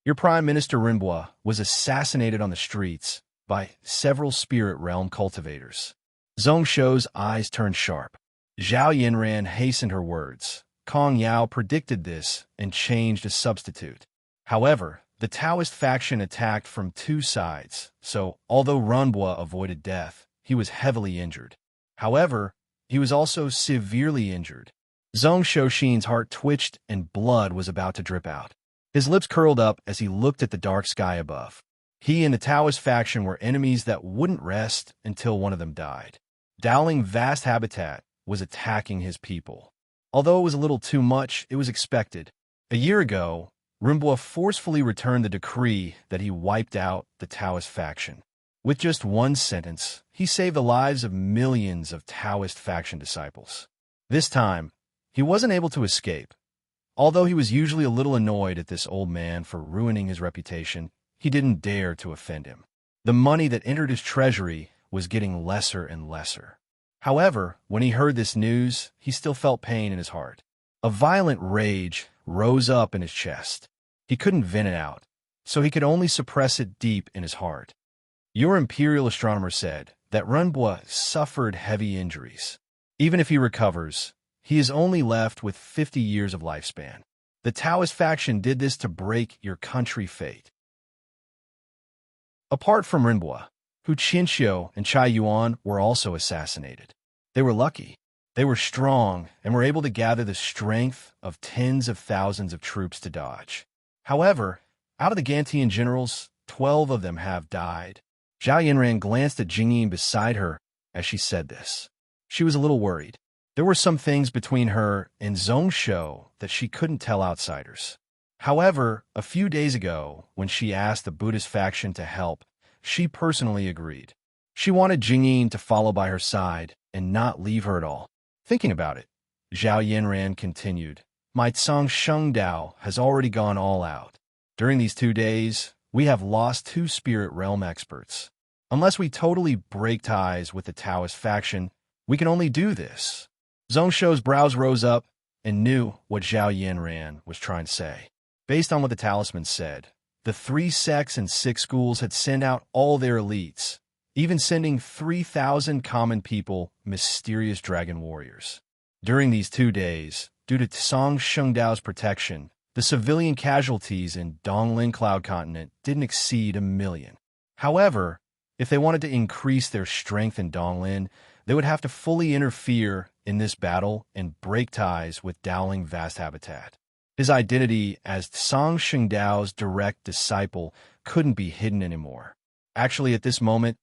S1: Your Prime Minister Rinbua was assassinated on the streets by several spirit realm cultivators. Zhong Shou's eyes turned sharp. Zhao Yinran hastened her words. Kong Yao predicted this and changed a substitute. However, the Taoist faction attacked from 2 sides, so although Runbua avoided death, he was heavily injured. However, he was also severely injured. Zhong Shouxin's heart twitched and blood was about to drip out. His lips curled up as he looked at the dark sky above. He and the Taoist faction were enemies that wouldn't rest until one of them died. Dowling Vast Habitat was attacking his people. Although it was a little too much, it was expected. A year ago, Rinbua forcefully returned the decree that he wiped out the Taoist faction. With just one sentence, he saved the lives of millions of Taoist faction disciples. This time, he wasn't able to escape. Although he was usually a little annoyed at this old man for ruining his reputation, he didn't dare to offend him. The money that entered his treasury was getting lesser and lesser. However, when he heard this news, he still felt pain in his heart. A violent rage rose up in his chest. He couldn't vent it out, so he could only suppress it deep in his heart. Your Imperial Astronomer said that Runbua suffered heavy injuries. Even if he recovers, he is only left with 50 years of lifespan. The Taoist faction did this to break your country fate. Apart from Rinbua, Hu Qinxiu and Chai Yuan were also assassinated. They were lucky. They were strong and were able to gather the strength of tens of thousands of troops to dodge. However, out of the Gantian generals, 12 of them have died. Zhao Yinran glanced at Jingyin beside her as she said this. She was a little worried. There were some things between her and Zhong Shou that she couldn't tell outsiders. However, a few days ago, when she asked the Buddhist faction to help, she personally agreed. She wanted Jingyin to follow by her side and not leave her at all. Thinking about it, Zhao Yinran continued, my Tsang Shengdao has already gone all out. During these 2 days, we have lost 2 spirit realm experts. Unless we totally break ties with the Taoist faction, we can only do this. Zhong Shou's brows rose up and knew what Zhao Yinran was trying to say. Based on what the talisman said, the 3 sects and 6 schools had sent out all their elites, even sending 3,000 common people, mysterious dragon warriors. During these 2 days, due to Tsang Shengdao's protection, the civilian casualties in Donglin Cloud Continent didn't exceed 1 million. However, if they wanted to increase their strength in Donglin, they would have to fully interfere in this battle and break ties with Dowling Vast Habitat. His identity as Song Shengdao's direct disciple couldn't be hidden anymore. Actually, at this moment,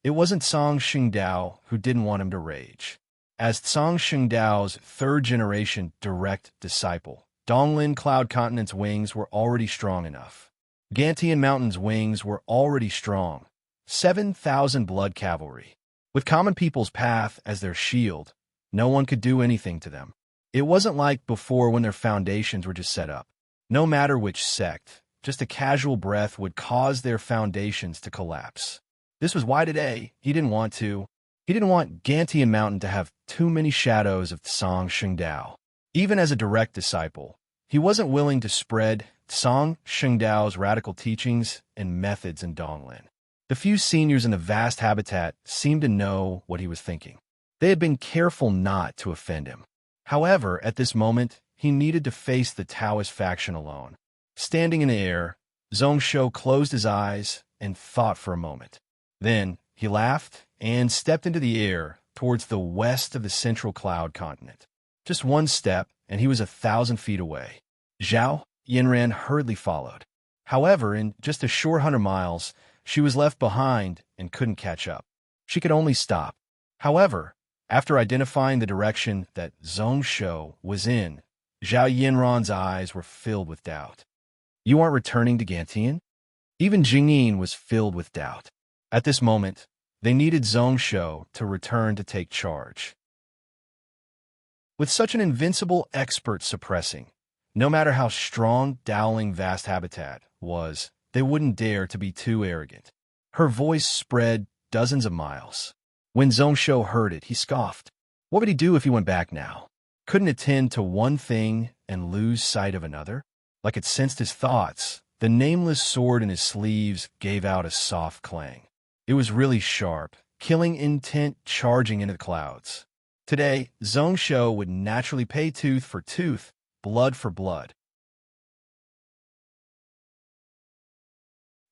S1: it wasn't Song Shengdao who didn't want him to rage. As Song Shengdao's third-generation direct disciple, Donglin Cloud Continent's wings were already strong enough. Gantian Mountain's wings were already strong. 7,000 blood cavalry. With common people's path as their shield, no one could do anything to them. It wasn't like before when their foundations were just set up. No matter which sect, just a casual breath would cause their foundations to collapse. This was why today he didn't want Gantian Mountain to have too many shadows of Song Shengdao. Even as a direct disciple, he wasn't willing to spread Song Shengdao's radical teachings and methods in Donglin. The few seniors in the vast habitat seemed to know what he was thinking. They had been careful not to offend him. However, at this moment, he needed to face the Taoist faction alone. Standing in the air, Zhongsho closed his eyes and thought for a moment. Then he laughed and stepped into the air towards the west of the central cloud continent. Just one step, and he was 1,000 feet away. Zhao Yanran hurriedly followed. However, in just a short 100 miles, she was left behind and couldn't catch up. She could only stop. However, after identifying the direction that Zhongsho was in, Zhao Yanran's eyes were filled with doubt. You aren't returning to Gantian? Even Jingyin was filled with doubt. At this moment, they needed Zhongsho to return to take charge. With such an invincible expert suppressing, no matter how strong Dowling Vast Habitat was, they wouldn't dare to be too arrogant. Her voice spread dozens of miles. When Zhongsho heard it, he scoffed. What would he do if he went back now? Couldn't attend to one thing and lose sight of another? Like it sensed his thoughts, the nameless sword in his sleeves gave out a soft clang. It was really sharp, killing intent charging into the clouds. Today, Zhongsho would naturally pay tooth for tooth, blood for blood.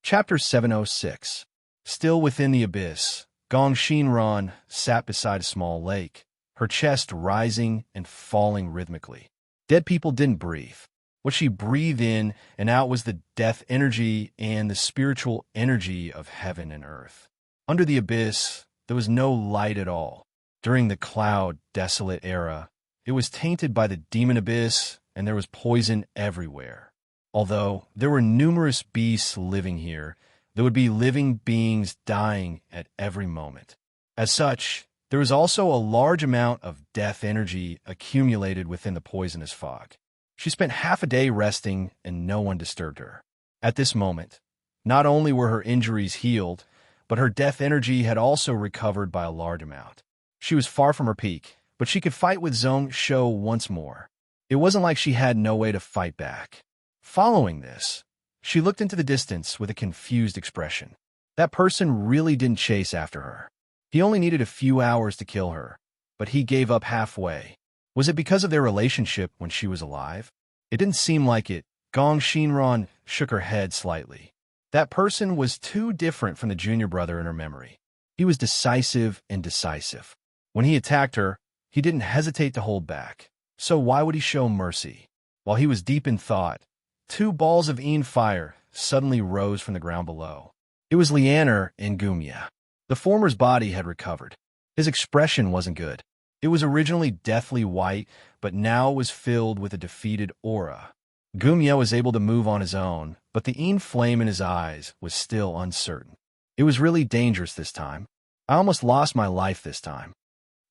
S1: Chapter 706. Still within the abyss, Gong Shinran sat beside a small lake, her chest rising and falling rhythmically. Dead people didn't breathe. What she breathed in and out was the death energy and the spiritual energy of heaven and earth. Under the abyss, there was no light at all. During the cloud desolate era, it was tainted by the demon abyss, and there was poison everywhere. Although there were numerous beasts living here, there would be living beings dying at every moment. As such, there was also a large amount of death energy accumulated within the poisonous fog. She spent half a day resting, and no one disturbed her. At this moment, not only were her injuries healed, but her death energy had also recovered by a large amount. She was far from her peak, but she could fight with Zhongsho once more. It wasn't like she had no way to fight back. Following this, she looked into the distance with a confused expression. That person really didn't chase after her. He only needed a few hours to kill her, but he gave up halfway. Was it because of their relationship when she was alive? It didn't seem like it. Gong Shinran shook her head slightly. That person was too different from the junior brother in her memory. He was decisive and decisive. When he attacked her, he didn't hesitate to hold back. So why would he show mercy? While he was deep in thought, 2 balls of Een fire suddenly rose from the ground below. It was Lianer and Gumya. The former's body had recovered. His expression wasn't good. It was originally deathly white, but now was filled with a defeated aura. Gumya was able to move on his own, but the Een flame in his eyes was still uncertain. It was really dangerous this time. I almost lost my life this time.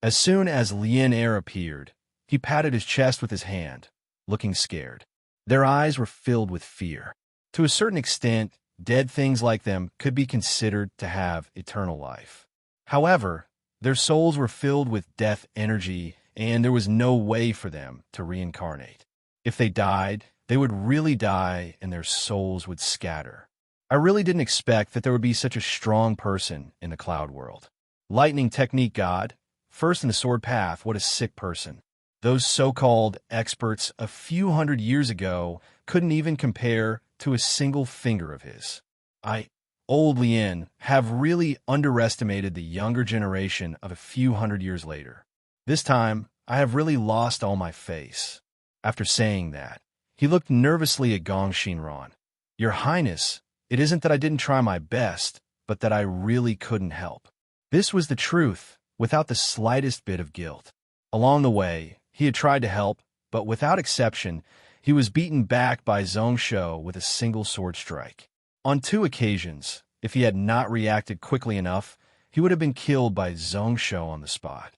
S1: As soon as Lien Air appeared, he patted his chest with his hand, looking scared. Their eyes were filled with fear. To a certain extent, dead things like them could be considered to have eternal life. However, their souls were filled with death energy, and there was no way for them to reincarnate. If they died, they would really die and their souls would scatter. I really didn't expect that there would be such a strong person in the cloud world. Lightning technique god, first in the sword path, what a sick person. Those so-called experts a few hundred years ago couldn't even compare to a single finger of his. Old Lien, have really underestimated the younger generation of a few hundred years later. This time, I have really lost all my face. After saying that, He looked nervously at Gong Shinran. "Your Highness, it isn't that I didn't try my best, but that I really couldn't help." This was the truth, without the slightest bit of guilt. Along the way, he had tried to help, but without exception, he was beaten back by Zhongsho with a single sword strike. On 2 occasions, if he had not reacted quickly enough, he would have been killed by Zhongsho on the spot.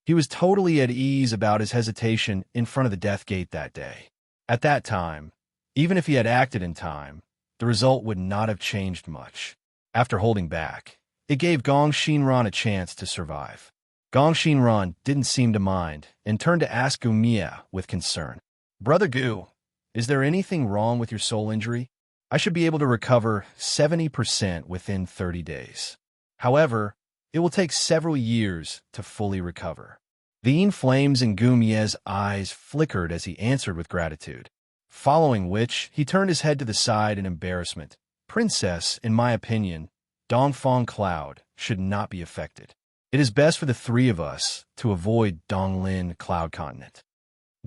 S1: He was totally at ease about his hesitation in front of the death gate that day. At that time, even if he had acted in time, the result would not have changed much. After holding back, it gave Gong Shinran a chance to survive. Gong Shinran didn't seem to mind and turned to ask Gu Mia with concern. "Brother Gu, is there anything wrong with your soul injury? I should be able to recover 70% within 30 days. However, it will take several years to fully recover." The yin flames in Gu Mia's eyes flickered as he answered with gratitude, following which he turned his head to the side in embarrassment. "Princess, in my opinion, Dongfang Cloud should not be affected. It is best for the 3 of us to avoid Donglin Cloud Continent."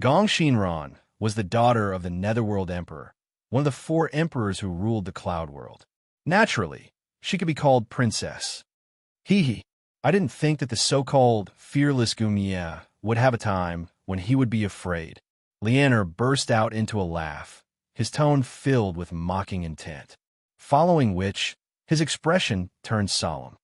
S1: Gong Shinran was the daughter of the Netherworld Emperor, one of the 4 emperors who ruled the Cloud World. Naturally, she could be called Princess. Hee. I didn't think that the so-called fearless Gu Mia would have a time when he would be afraid. Lianer burst out into a laugh, his tone filled with mocking intent, following which his expression turned solemn.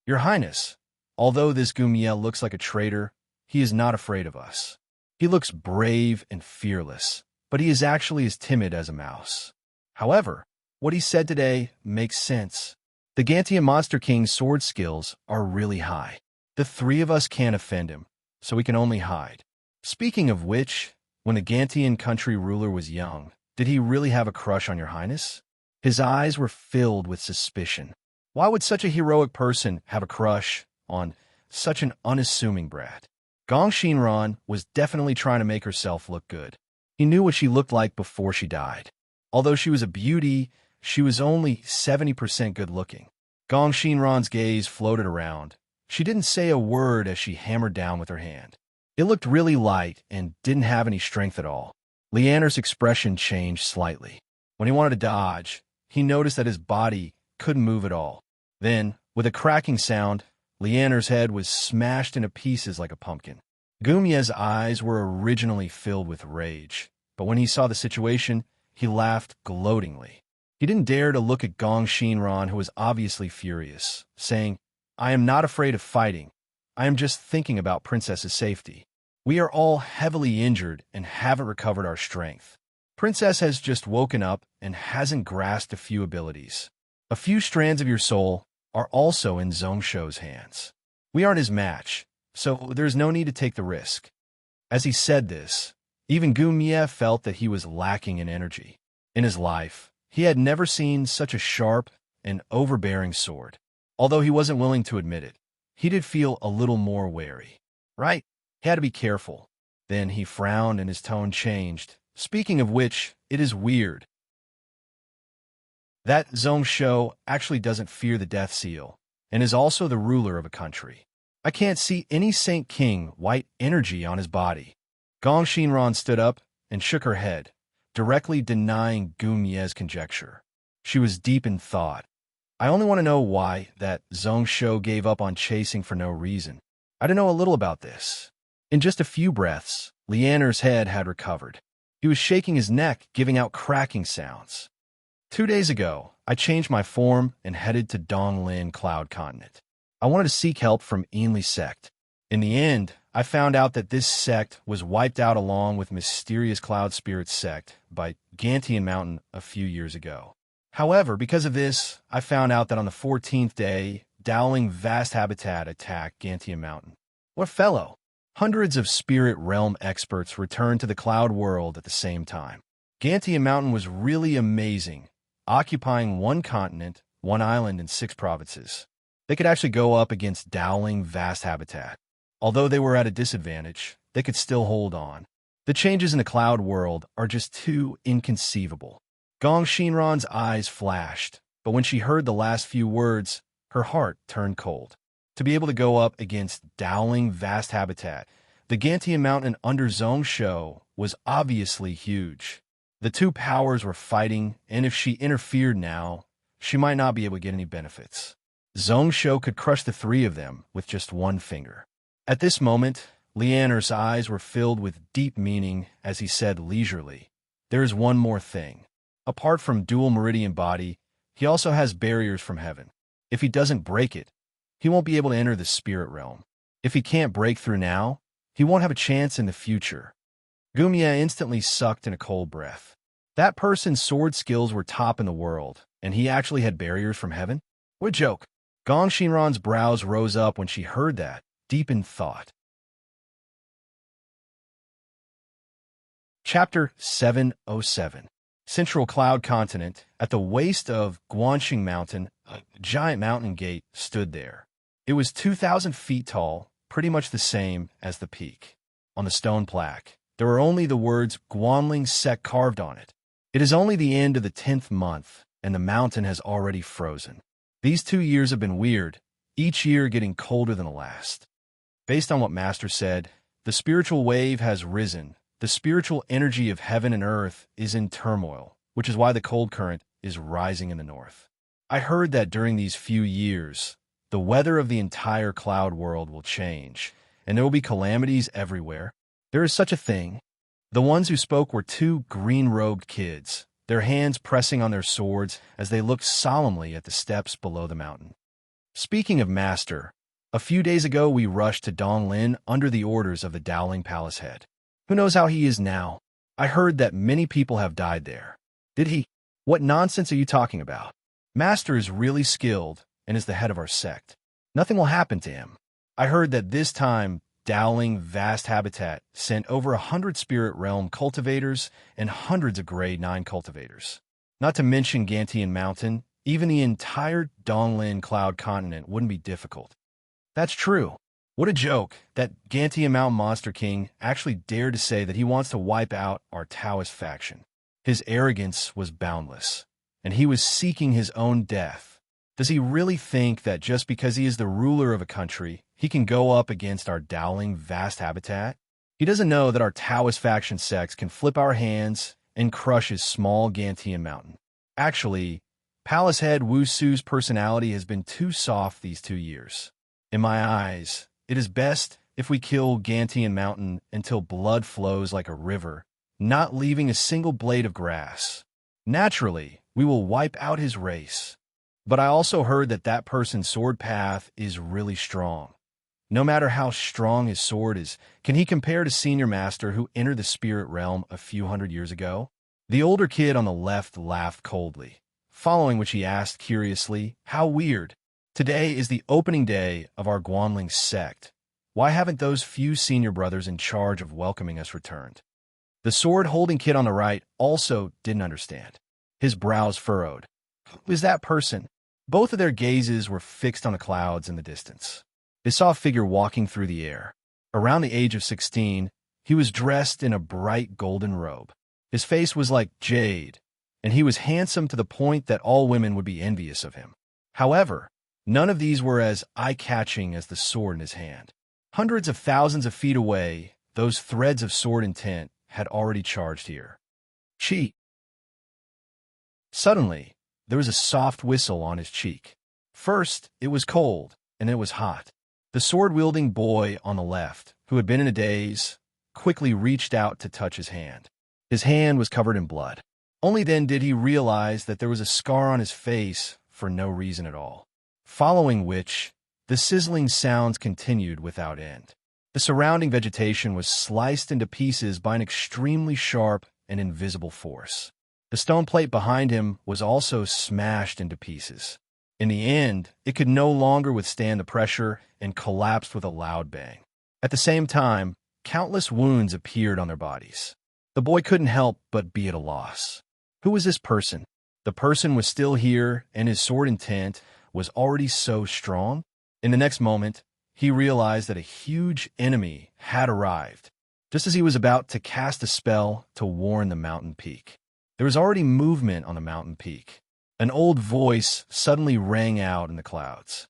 S1: "Your Highness, although this Gu Mia looks like a traitor, he is not afraid of us. He looks brave and fearless, but he is actually as timid as a mouse. However, what he said today makes sense. The Gantian Monster King's sword skills are really high. The 3 of us can't offend him, so we can only hide. Speaking of which, when the Gantian country ruler was young, did he really have a crush on your Highness?" His eyes were filled with suspicion. Why would such a heroic person have a crush on such an unassuming brat? Gong Shinran was definitely trying to make herself look good. He knew what she looked like before she died. Although she was a beauty, she was only 70% good-looking. Gong Shinran's gaze floated around. She didn't say a word as she hammered down with her hand. It looked really light and didn't have any strength at all. Lianer's expression changed slightly. When he wanted to dodge, he noticed that his body couldn't move at all. Then, with a cracking sound, Lianer's head was smashed into pieces like a pumpkin. Gu Mia's eyes were originally filled with rage, but when he saw the situation, he laughed gloatingly. He didn't dare to look at Gong Shinran, who was obviously furious, saying, "I am not afraid of fighting. I am just thinking about Princess's safety. We are all heavily injured and haven't recovered our strength. Princess has just woken up and hasn't grasped a few abilities. A few strands of your soul are also in Zhongsho's hands. We aren't his match, so there's no need to take the risk." As he said this, even Gu Mia felt that he was lacking in energy. In his life, he had never seen such a sharp and overbearing sword. Although he wasn't willing to admit it, he did feel a little more wary. Right? He had to be careful. Then he frowned and his tone changed. "Speaking of which, it is weird that Zhongsho actually doesn't fear the Death Seal, and is also the ruler of a country. I can't see any Saint King white energy on his body." Gong Shinran stood up and shook her head, directly denying Gu Mia's conjecture. She was deep in thought. "I only want to know why that Zhongsho gave up on chasing for no reason. I don't know a little about this." In just a few breaths, Lianer's head had recovered. He was shaking his neck, giving out cracking sounds. 2 days ago, I changed my form and headed to Donglin Cloud Continent. I wanted to seek help from Ainli sect. In the end, I found out that this sect was wiped out along with mysterious Cloud Spirit sect by Gantian Mountain a few years ago. However, because of this, I found out that on the 14th day, Dowling Vast Habitat attacked Gantian Mountain. What fellow? Hundreds of spirit realm experts returned to the Cloud World at the same time. Gantian Mountain was really amazing, occupying 1 continent, 1 island, and 6 provinces. They could actually go up against Dowling Vast Habitat. Although they were at a disadvantage, they could still hold on. The changes in the Cloud World are just too inconceivable. Gong Shinran's eyes flashed, but when she heard the last few words, her heart turned cold. To be able to go up against Dowling Vast Habitat The Gantian mountain under Zhongsho was obviously huge. The two powers were fighting, and if she interfered now, she might not be able to get any benefits. Zhongsho could crush the three of them with just one finger. At this moment, Leander's eyes were filled with deep meaning as he said leisurely, "There is one more thing. Apart from dual meridian body, he also has barriers from heaven. If he doesn't break it, he won't be able to enter the spirit realm. If he can't break through now, he won't have a chance in the future." Gumya instantly sucked in a cold breath. That person's sword skills were top in the world, and he actually had barriers from heaven? What a joke. Gong Shinran's brows rose up when she heard that, deep in thought. Chapter 707. Central Cloud Continent. At the waist of Guanxing Mountain, a giant mountain gate stood there. It was 2,000 feet tall, pretty much the same as the peak. On the stone plaque, there were only the words Guanling Sect carved on it. It is only the end of the 10th month, and the mountain has already frozen. These 2 years have been weird, each year getting colder than the last. Based on what Master said, the spiritual wave has risen. The spiritual energy of heaven and earth is in turmoil, which is why the cold current is rising in the north. I heard that during these few years, the weather of the entire cloud world will change, and there will be calamities everywhere. There is such a thing. The ones who spoke were two green-robed kids, their hands pressing on their swords as they looked solemnly at the steps below the mountain. Speaking of Master, a few days ago we rushed to Donglin under the orders of the Dowling Palace head. Who knows how he is now? I heard that many people have died there. Did he? What nonsense are you talking about? Master is really skilled and is the head of our sect. Nothing will happen to him. I heard that this time Dowling Vast Habitat sent over 100 Spirit Realm cultivators and hundreds of Grade 9 cultivators. Not to mention Gantian Mountain, even the entire Donglin Cloud Continent wouldn't be difficult. That's true. What a joke that Gantian Mountain Monster King actually dared to say that he wants to wipe out our Taoist faction. His arrogance was boundless, and he was seeking his own death. Does he really think that just because he is the ruler of a country, he can go up against our Dowling Vast Habitat? He doesn't know that our Taoist faction sects can flip our hands and crush his small Gantian Mountain. Actually, Palace Head Wu Su's personality has been too soft these 2 years. In my eyes, it is best if we kill Gantian Mountain until blood flows like a river, not leaving a single blade of grass. Naturally, we will wipe out his race. But I also heard that that person's sword path is really strong. No matter how strong his sword is, can he compare to Senior Master who entered the spirit realm a few hundred years ago? The older kid on the left laughed coldly, following which he asked curiously, "How weird. Today is the opening day of our Guanling sect. Why haven't those few senior brothers in charge of welcoming us returned?" The sword-holding kid on the right also didn't understand. His brows furrowed. Who is that person? Both of their gazes were fixed on the clouds in the distance. They saw a figure walking through the air. Around the age of 16, he was dressed in a bright golden robe. His face was like jade, and he was handsome to the point that all women would be envious of him. However, none of these were as eye-catching as the sword in his hand. Hundreds of thousands of feet away, those threads of sword intent had already charged here. Chi! Suddenly, there was a soft whistle on his cheek. First, it was cold, and it was hot. The sword-wielding boy on the left, who had been in a daze, quickly reached out to touch his hand. His hand was covered in blood. Only then did he realize that there was a scar on his face for no reason at all. Following which, the sizzling sounds continued without end. The surrounding vegetation was sliced into pieces by an extremely sharp and invisible force. The stone plate behind him was also smashed into pieces. In the end, it could no longer withstand the pressure and collapsed with a loud bang. At the same time, countless wounds appeared on their bodies. The boy couldn't help but be at a loss. Who was this person? The person was still here, and his sword intent was already so strong. In the next moment, he realized that a huge enemy had arrived, just as he was about to cast a spell to warn the mountain peak. There was already movement on the mountain peak. An old voice suddenly rang out in the clouds.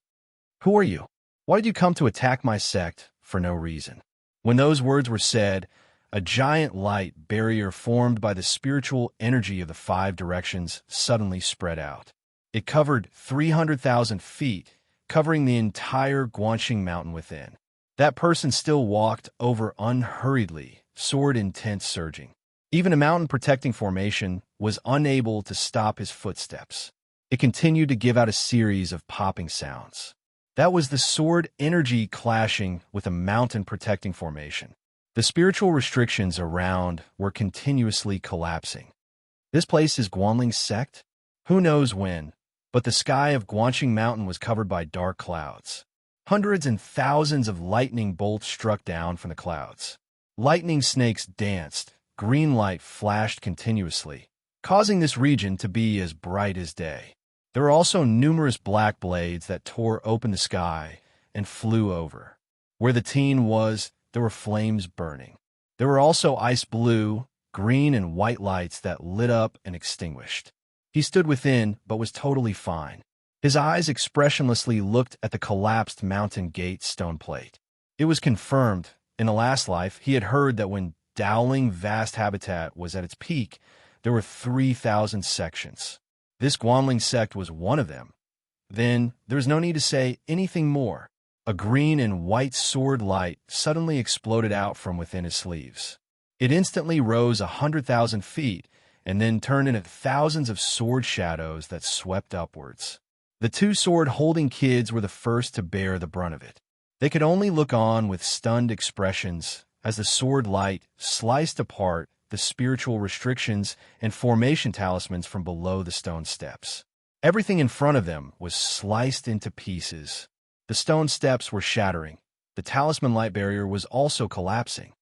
S1: "Who are you? Why did you come to attack my sect for no reason?" When those words were said, a giant light barrier formed by the spiritual energy of the five directions suddenly spread out. It covered 300,000 feet, covering the entire Guanxing mountain within. That person still walked over unhurriedly, sword intent surging. Even a mountain-protecting formation was unable to stop his footsteps. It continued to give out a series of popping sounds. That was the sword energy clashing with a mountain-protecting formation. The spiritual restrictions around were continuously collapsing. This place is Guanling's sect? Who knows when, but the sky of Guanxing Mountain was covered by dark clouds. Hundreds and thousands of lightning bolts struck down from the clouds. Lightning snakes danced, green light flashed continuously, causing this region to be as bright as day. There were also numerous black blades that tore open the sky and flew over. Where the teen was, there were flames burning. There were also ice blue, green, and white lights that lit up and extinguished. He stood within, but was totally fine. His eyes expressionlessly looked at the collapsed mountain gate stone plate. It was confirmed. In the last life, he had heard that when Dowling vast habitat was at its peak, there were 3,000 sections. This Guanling sect was one of them. Then, there was no need to say anything more. A green and white sword light suddenly exploded out from within his sleeves. It instantly rose 100,000 feet, and then turned into thousands of sword shadows that swept upwards. The two sword-holding kids were the first to bear the brunt of it. They could only look on with stunned expressions as the sword light sliced apart the spiritual restrictions and formation talismans from below the stone steps. Everything in front of them was sliced into pieces. The stone steps were shattering. The talisman light barrier was also collapsing.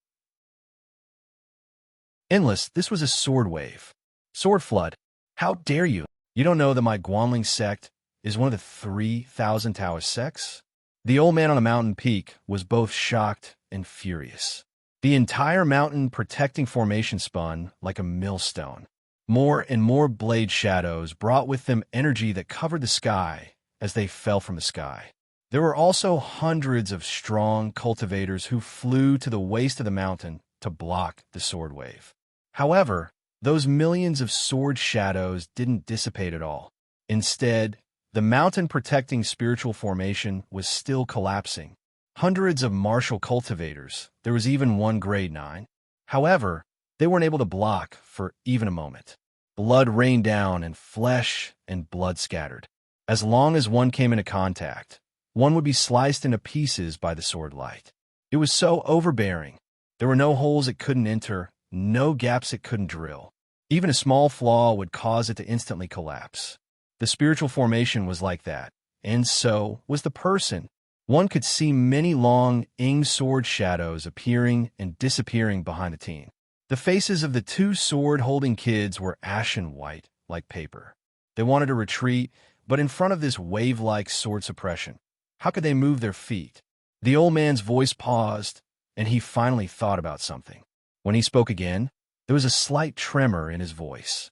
S1: Endless, this was a sword wave. Sword flood. How dare you? You don't know that my Guanling sect is one of the 3,000 Taoist sects? The old man on the mountain peak was both shocked and furious. The entire mountain protecting formation spun like a millstone. More and more blade shadows brought with them energy that covered the sky as they fell from the sky. There were also hundreds of strong cultivators who flew to the waist of the mountain to block the sword wave. However, those millions of sword shadows didn't dissipate at all. Instead, the mountain-protecting spiritual formation was still collapsing. Hundreds of martial cultivators, there was even one grade 9. However, they weren't able to block for even a moment. Blood rained down and flesh and blood scattered. As long as one came into contact, one would be sliced into pieces by the sword light. It was so overbearing. There were no holes it couldn't enter, no gaps it couldn't drill. Even a small flaw would cause it to instantly collapse. The spiritual formation was like that, and so was the person. One could see many long, sword shadows appearing and disappearing behind the teen. The faces of the two sword-holding kids were ashen white, like paper. They wanted to retreat, but in front of this wave-like sword suppression, how could they move their feet? The old man's voice paused, and he finally thought about something. When he spoke again, there was a slight tremor in his voice.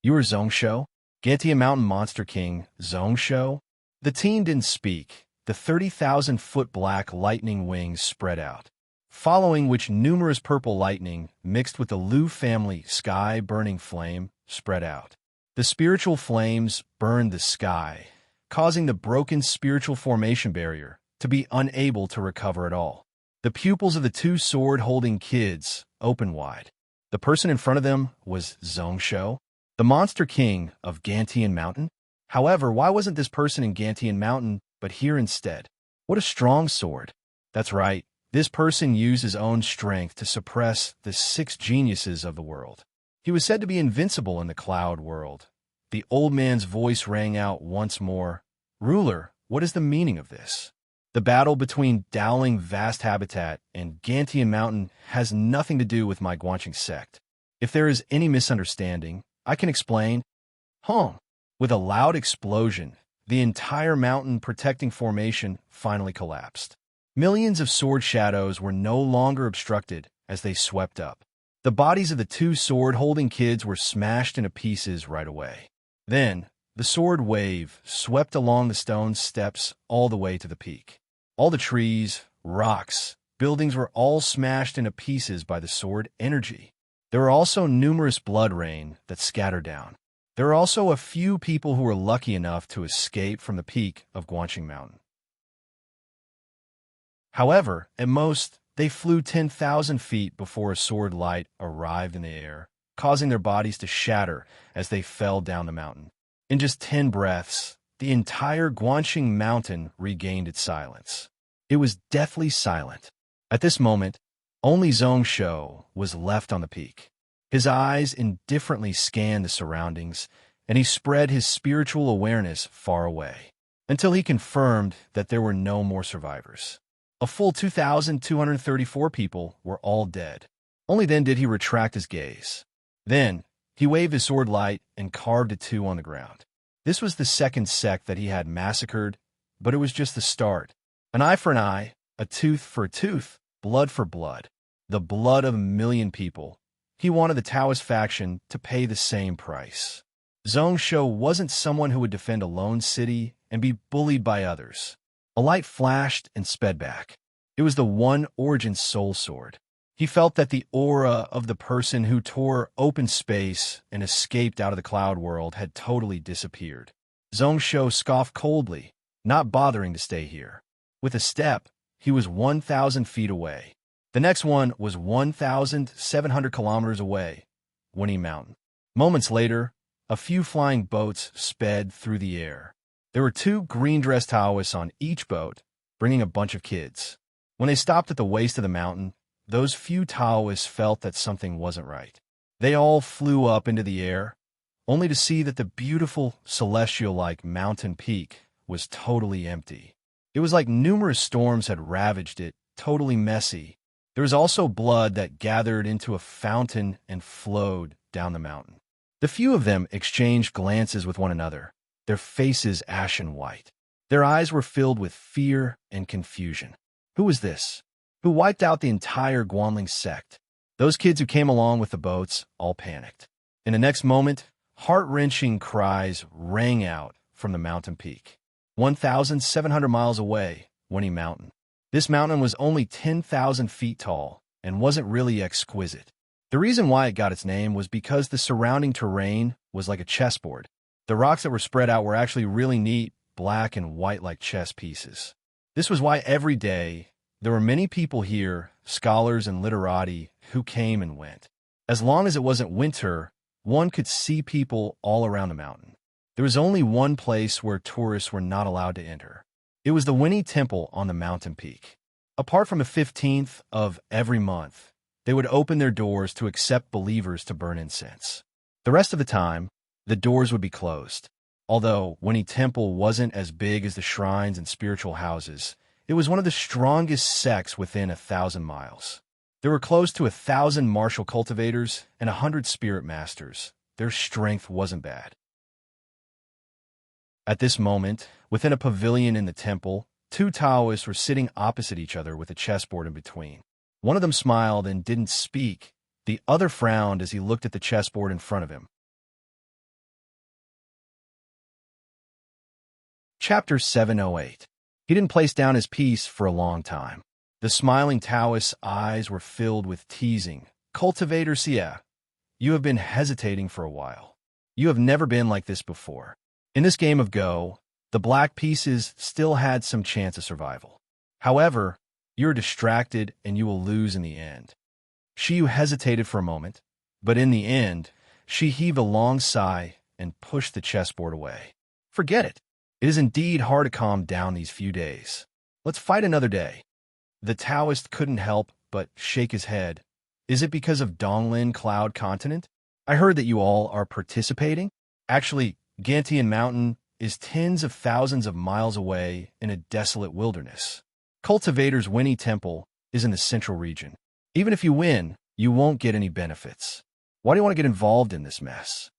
S1: "You are Zhongsho? Gantian Mountain Monster King, Zhongsho?" The teen didn't speak. The 30,000-foot black lightning wings spread out, following which numerous purple lightning, mixed with the Lu family sky-burning flame, spread out. The spiritual flames burned the sky, causing the broken spiritual formation barrier to be unable to recover at all. The pupils of the two sword-holding kids opened wide. The person in front of them was Zhongsho, the Monster King of Gantian Mountain. However, why wasn't this person in Gantian Mountain but here instead? What a strong sword. That's right, this person used his own strength to suppress the 6 geniuses of the world. He was said to be invincible in the cloud world. The old man's voice rang out once more. "Ruler, what is the meaning of this? The battle between Dowling Vast Habitat and Gantian Mountain has nothing to do with my Guanxing sect. If there is any misunderstanding, I can explain." With a loud explosion, the entire mountain-protecting formation finally collapsed. Millions of sword shadows were no longer obstructed as they swept up. The bodies of the two sword-holding kids were smashed into pieces right away. Then, the sword wave swept along the stone steps all the way to the peak. All the trees, rocks, Buildings were all smashed into pieces by the sword energy. There were also numerous blood rain that scattered down. There were also a few people who were lucky enough to escape from the peak of Guanqing Mountain. However, at most, they flew 10,000 feet before a sword light arrived in the air, causing their bodies to shatter as they fell down the mountain. In just 10 breaths, the entire Guanqing Mountain regained its silence. It was deathly silent. At this moment, only Zhongshu was left on the peak. His eyes indifferently scanned the surroundings, and he spread his spiritual awareness far away, until he confirmed that there were no more survivors. A full 2,234 people were all dead. Only then did he retract his gaze. Then, he waved his sword light and carved a 2 on the ground. This was the second sect that he had massacred, but it was just the start. An eye for an eye, a tooth for a tooth, blood for blood. The blood of a million people. He wanted the Taoist faction to pay the same price. Zhongshu wasn't someone who would defend a lone city and be bullied by others. A light flashed and sped back. It was the One Origin Soul Sword. He felt that the aura of the person who tore open space and escaped out of the cloud world had totally disappeared. Zhongshu scoffed coldly, not bothering to stay here. With a step, he was 1,000 feet away. The next one was 1,700 kilometers away, Winnie Mountain. Moments later, a few flying boats sped through the air. There were 2 green-dressed Taoists on each boat, bringing a bunch of kids. When they stopped at the waist of the mountain, those few Taoists felt that something wasn't right. They all flew up into the air, only to see that the beautiful, celestial-like mountain peak was totally empty. It was like numerous storms had ravaged it, totally messy. There was also blood that gathered into a fountain and flowed down the mountain. The few of them exchanged glances with one another, their faces ashen white. Their eyes were filled with fear and confusion. Who was this? Who wiped out the entire Guanling sect? Those kids who came along with the boats all panicked. In the next moment, heart-wrenching cries rang out from the mountain peak. 1,700 miles away, Winnie Mountain. This mountain was only 10,000 feet tall and wasn't really exquisite. The reason why it got its name was because the surrounding terrain was like a chessboard. The rocks that were spread out were actually really neat, black and white like chess pieces. This was why every day there were many people here, scholars and literati, who came and went. As long as it wasn't winter, one could see people all around the mountain. There was only one place where tourists were not allowed to enter. It was the Winnie Temple on the mountain peak. Apart from the 15th of every month, they would open their doors to accept believers to burn incense. The rest of the time, the doors would be closed. Although Winnie Temple wasn't as big as the shrines and spiritual houses, it was one of the strongest sects within 1,000 miles. There were close to 1,000 martial cultivators and 100 spirit masters. Their strength wasn't bad. At this moment, within a pavilion in the temple, 2 Taoists were sitting opposite each other with a chessboard in between. One of them smiled and didn't speak. The other frowned as he looked at the chessboard in front of him. Chapter 708. He didn't place down his piece for a long time. The smiling Taoist's eyes were filled with teasing. Cultivator Xie, you have been hesitating for a while. You have never been like this before. In this game of Go, the black pieces still had some chance of survival. However, you're distracted and you will lose in the end. Shiyu hesitated for a moment, but in the end, she heaved a long sigh and pushed the chessboard away. Forget it. It is indeed hard to calm down these few days. Let's fight another day. The Taoist couldn't help but shake his head. Is it because of Donglin Cloud Continent? I heard that you all are participating. Actually, Gantian Mountain is tens of thousands of miles away in a desolate wilderness. Cultivator's Winnie Temple is in the central region. Even if you win, you won't get any benefits. Why do you want to get involved in this mess?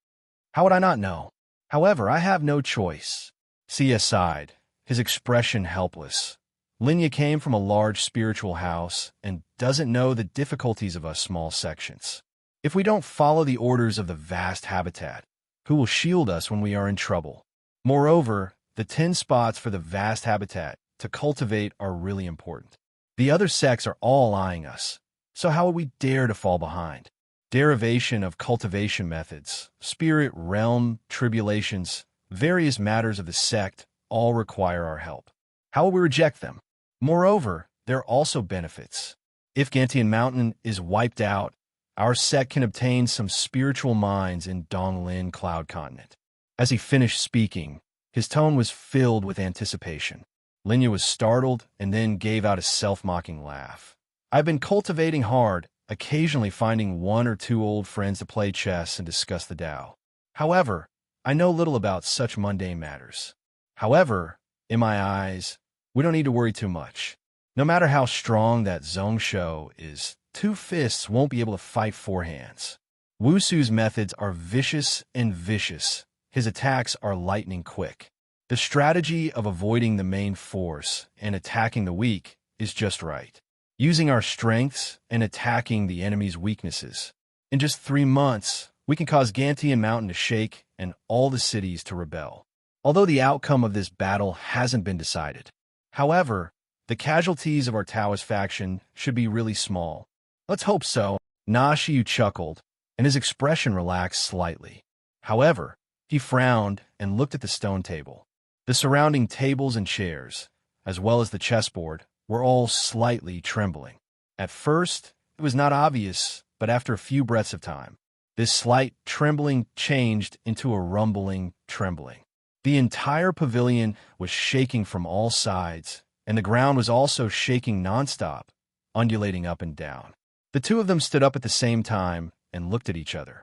S1: How would I not know? However, I have no choice. Xie sighed, his expression helpless. Linya came from a large spiritual house and doesn't know the difficulties of us small sections. If we don't follow the orders of the vast habitat, who will shield us when we are in trouble? Moreover, the 10 spots for the vast habitat to cultivate are really important. The other sects are all eyeing us, so how would we dare to fall behind? Derivation of cultivation methods, spirit realm tribulations, various matters of the sect all require our help. How will we reject them? Moreover, there are also benefits. If Gantian Mountain is wiped out, our sect can obtain some spiritual mines in Donglin Cloud Continent. As he finished speaking, his tone was filled with anticipation. Linya was startled and then gave out a self-mocking laugh. I've been cultivating hard, occasionally finding one or two old friends to play chess and discuss the Tao. However, I know little about such mundane matters. However, in my eyes, we don't need to worry too much. No matter how strong that Zhongsho is, two fists won't be able to fight four hands. Wusu's methods are vicious and vicious. His attacks are lightning quick. The strategy of avoiding the main force and attacking the weak is just right. Using our strengths and attacking the enemy's weaknesses. In just 3 months, we can cause Gantian Mountain to shake and all the cities to rebel. Although the outcome of this battle hasn't been decided. However, the casualties of our Taoist faction should be really small. Let's hope so. Na Shiyu chuckled, and his expression relaxed slightly. However, he frowned and looked at the stone table. The surrounding tables and chairs, as well as the chessboard, were all slightly trembling. At first, it was not obvious, but after a few breaths of time, this slight trembling changed into a rumbling trembling. The entire pavilion was shaking from all sides, and the ground was also shaking nonstop, undulating up and down. The two of them stood up at the same time and looked at each other.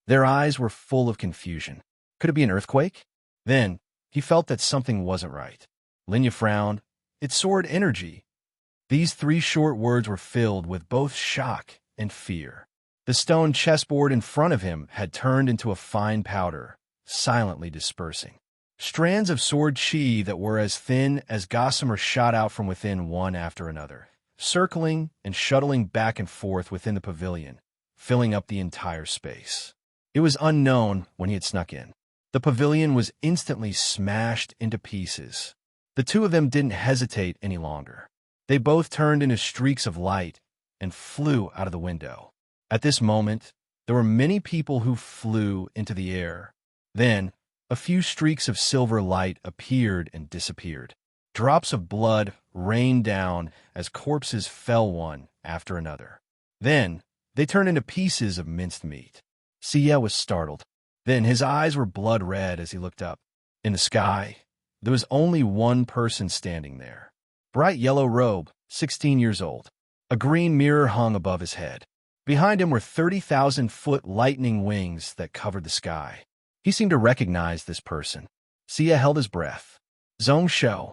S1: Their eyes were full of confusion. Could it be an earthquake? Then, he felt that something wasn't right. Linya frowned. It's sword energy. These 3 short words were filled with both shock and fear. The stone chessboard in front of him had turned into a fine powder, silently dispersing. Strands of sword chi that were as thin as gossamer shot out from within one after another, circling and shuttling back and forth within the pavilion, filling up the entire space. It was unknown when he had snuck in. The pavilion was instantly smashed into pieces. The two of them didn't hesitate any longer. They both turned into streaks of light and flew out of the window. At this moment, there were many people who flew into the air. Then, a few streaks of silver light appeared and disappeared. Drops of blood rained down as corpses fell one after another. Then, they turned into pieces of minced meat. Sia was startled. Then his eyes were blood red as he looked up. In the sky, there was only one person standing there. Bright yellow robe, 16 years old. A green mirror hung above his head. Behind him were 30,000-foot lightning wings that covered the sky. He seemed to recognize this person. Sia held his breath. Zhongsho.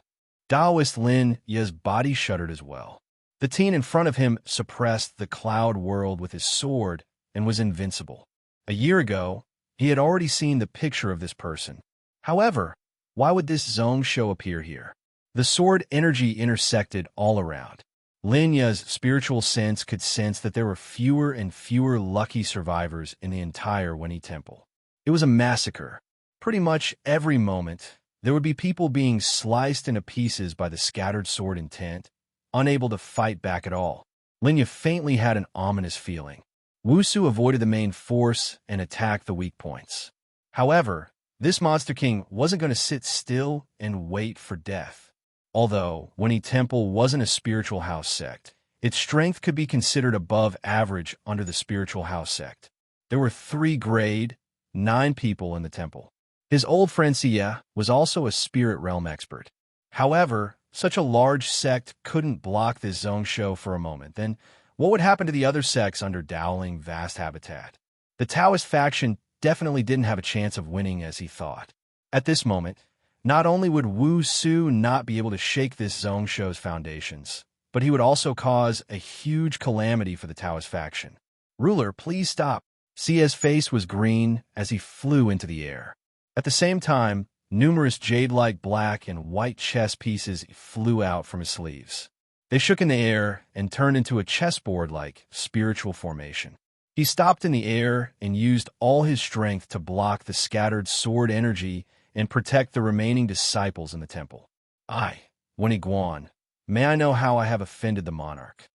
S1: Taoist Lin Ya's body shuddered as well. The teen in front of him suppressed the cloud world with his sword and was invincible. A year ago, he had already seen the picture of this person. However, why would this Zhongsho appear here? The sword energy intersected all around. Lin Ya's spiritual sense could sense that there were fewer and fewer lucky survivors in the entire Weni Temple. It was a massacre. Pretty much every moment, there would be people being sliced into pieces by the scattered sword intent, unable to fight back at all. Linya faintly had an ominous feeling. Wusu avoided the main force and attacked the weak points. However, this Monster King wasn't going to sit still and wait for death. Although, Weni Temple wasn't a spiritual house sect, its strength could be considered above average under the spiritual house sect. There were 3 grade, 9 people in the temple. His old friend Sia was also a spirit realm expert. However, such a large sect couldn't block this Zhongsho for a moment. Then, what would happen to the other sects under Dowling Vast Habitat? The Taoist faction definitely didn't have a chance of winning as he thought. At this moment, not only would Wu Su not be able to shake this Zhongsho's foundations, but he would also cause a huge calamity for the Taoist faction. Ruler, please stop. Sia's face was green as he flew into the air. At the same time, numerous jade-like black and white chess pieces flew out from his sleeves. They shook in the air and turned into a chessboard-like spiritual formation. He stopped in the air and used all his strength to block the scattered sword energy and protect the remaining disciples in the temple. Weni Guan, May I know how I have offended the monarch?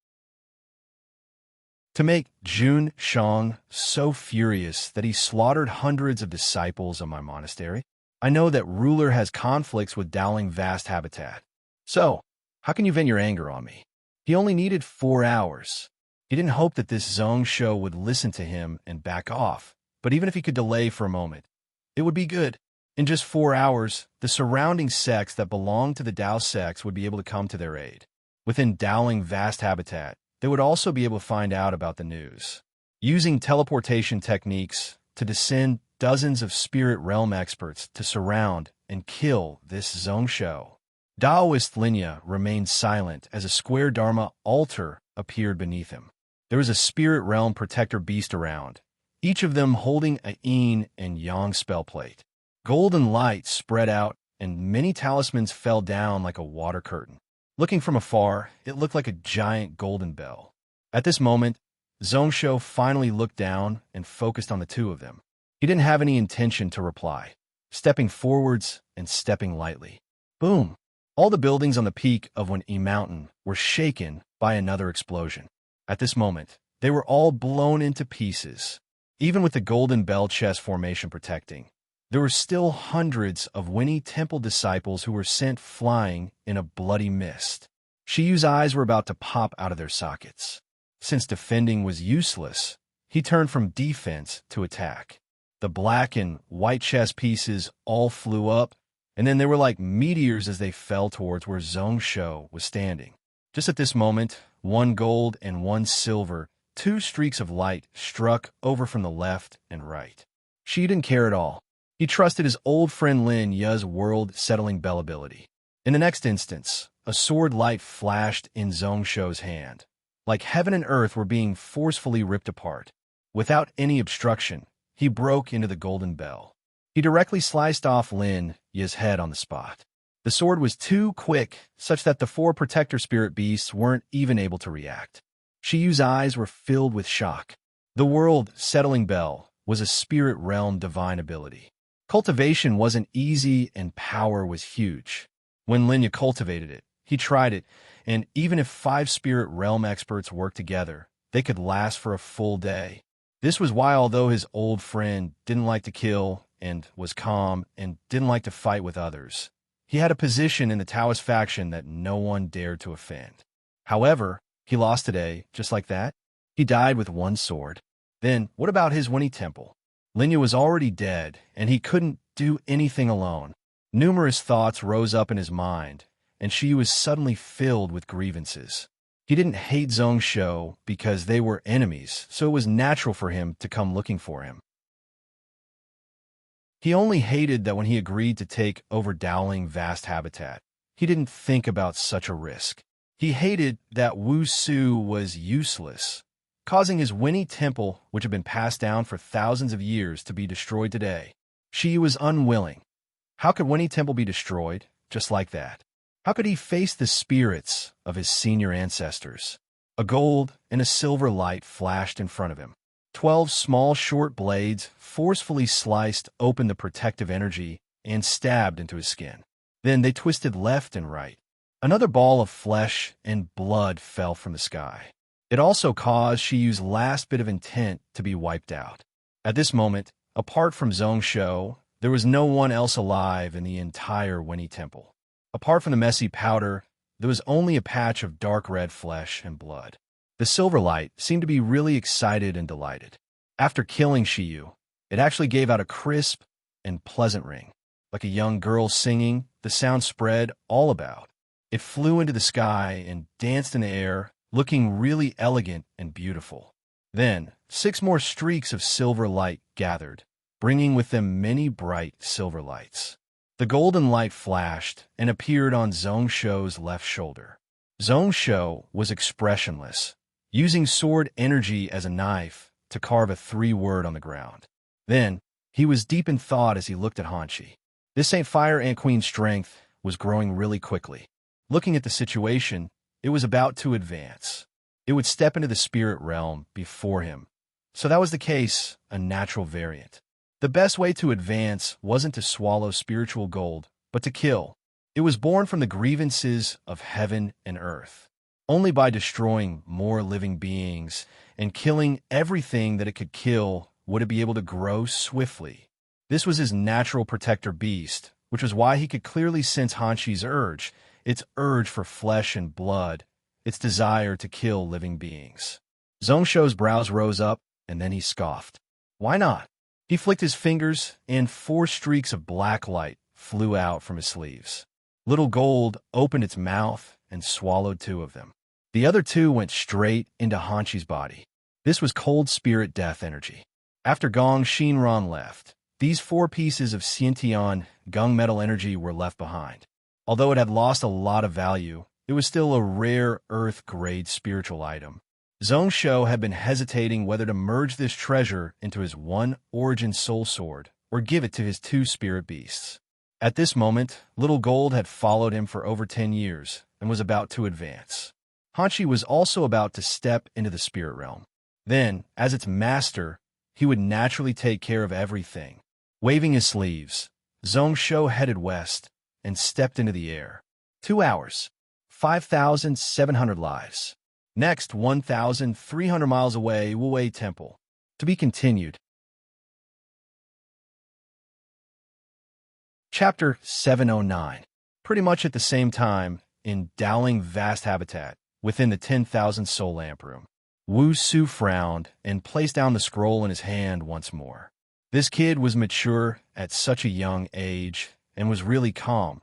S1: To make Jun Shang so furious that he slaughtered hundreds of disciples of my monastery? I know that ruler has conflicts with Dowling vast habitat. So, how can you vent your anger on me? He only needed 4 hours. He didn't hope that this Zhong Shou would listen to him and back off, but even if he could delay for a moment, it would be good. In just 4 hours, the surrounding sects that belonged to the Dao sects would be able to come to their aid. Within Dowling vast habitat, they would also be able to find out about the news. Using teleportation techniques to descend dozens of spirit realm experts to surround and kill this Zhong Shou. Daoist Linya remained silent as a square Dharma altar appeared beneath him. There was a spirit realm protector beast around, each of them holding a yin and yang spell plate. Golden light spread out, and many talismans fell down like a water curtain. Looking from afar, it looked like a giant golden bell. At this moment, Zhong Shou finally looked down and focused on the two of them. He didn't have any intention to reply, stepping forwards and stepping lightly. Boom! All the buildings on the peak of Wen-Yi Mountain were shaken by another explosion. At this moment, they were all blown into pieces. Even with the golden bell chest formation protecting, there were still hundreds of Wen-Yi Temple disciples who were sent flying in a bloody mist. Shiyu's eyes were about to pop out of their sockets. Since defending was useless, he turned from defense to attack. The black and white chess pieces all flew up, and then they were like meteors as they fell towards where Zhong Shou was standing. Just at this moment, 1 gold and 1 silver, 2 streaks of light struck over from the left and right. Shi didn't care at all. He trusted his old friend Lin Ye's world-settling bell ability. In the next instance, a sword light flashed in Zhong Shou's hand. Like heaven and earth were being forcefully ripped apart. Without any obstruction, he broke into the golden bell. He directly sliced off Lin Ye's head on the spot. The sword was too quick, such that the 4 protector spirit beasts weren't even able to react. Shiyu's eyes were filled with shock. The world-settling bell was a spirit realm divine ability. Cultivation wasn't easy and power was huge. When Linya cultivated it, he tried it, and even if 5 spirit realm experts worked together, they could last for a full day. This was why, although his old friend didn't like to kill and was calm and didn't like to fight with others, he had a position in the Taoist faction that no one dared to offend. However, he lost today, just like that. He died with 1 sword. Then, what about his Wen-Yi Temple? Linya was already dead, and he couldn't do anything alone. Numerous thoughts rose up in his mind, and she was suddenly filled with grievances. He didn't hate Zhong Shou because they were enemies, so it was natural for him to come looking for him. He only hated that when he agreed to take over Dowling vast habitat, he didn't think about such a risk. He hated that Wu Su was useless, causing his Wen-Yi Temple, which had been passed down for thousands of years, to be destroyed today. She was unwilling. How could Wen-Yi Temple be destroyed just like that? How could he face the spirits of his senior ancestors? A gold and a silver light flashed in front of him. 12 small short blades forcefully sliced open the protective energy and stabbed into his skin. Then they twisted left and right. Another ball of flesh and blood fell from the sky. It also caused Shiyu's last bit of intent to be wiped out. At this moment, apart from Zhong Shou, there was no one else alive in the entire Wen-Yi Temple. Apart from the messy powder, there was only a patch of dark red flesh and blood. The silver light seemed to be really excited and delighted. After killing Shiyu, it actually gave out a crisp and pleasant ring. Like a young girl singing, the sound spread all about. It flew into the sky and danced in the air, looking really elegant and beautiful. Then, 6 more streaks of silver light gathered, bringing with them many bright silver lights. The golden light flashed and appeared on Zhong Shou's left shoulder. Zhong Shou was expressionless, using sword energy as a knife to carve a 3-word on the ground. Then, he was deep in thought as he looked at Hanshi. This Saint Fire Ant Queen's strength was growing really quickly. Looking at the situation, it was about to advance. It would step into the spirit realm before him. So that was the case, a natural variant. The best way to advance wasn't to swallow spiritual gold, but to kill. It It was born from the grievances of heaven and earth. Only by destroying more living beings and killing everything that it could kill would it be able to grow swiftly. This was his natural protector beast, which was why he could clearly sense Hanshi's urge, its urge for flesh and blood, its desire to kill living beings. Zhongsho's brows rose up, and then he scoffed. Why not? He flicked his fingers, and 4 streaks of black light flew out from his sleeves. Little Gold opened its mouth and swallowed 2 of them. The other 2 went straight into Hanshi's body. This was cold spirit death energy. After Gong Shinran left, these 4 pieces of Xiantian gunmetal energy were left behind. Although it had lost a lot of value, it was still a rare Earth-grade spiritual item. Zhongsho had been hesitating whether to merge this treasure into his 1 origin soul sword or give it to his 2 spirit beasts. At this moment, Little Gold had followed him for over 10 years and was about to advance. Hanshi was also about to step into the spirit realm. Then, as its master, he would naturally take care of everything. Waving his sleeves, Zhongsho headed west and stepped into the air. 2 hours, 5,700 lives. Next, 1,300 miles away, Wuwei Temple. To be continued. Chapter 709. Pretty much at the same time, in Dowling Vast Habitat, within the 10,000 Soul Lamp Room, Wu Su frowned and placed down the scroll in his hand once more. This kid was mature at such a young age and was really calm.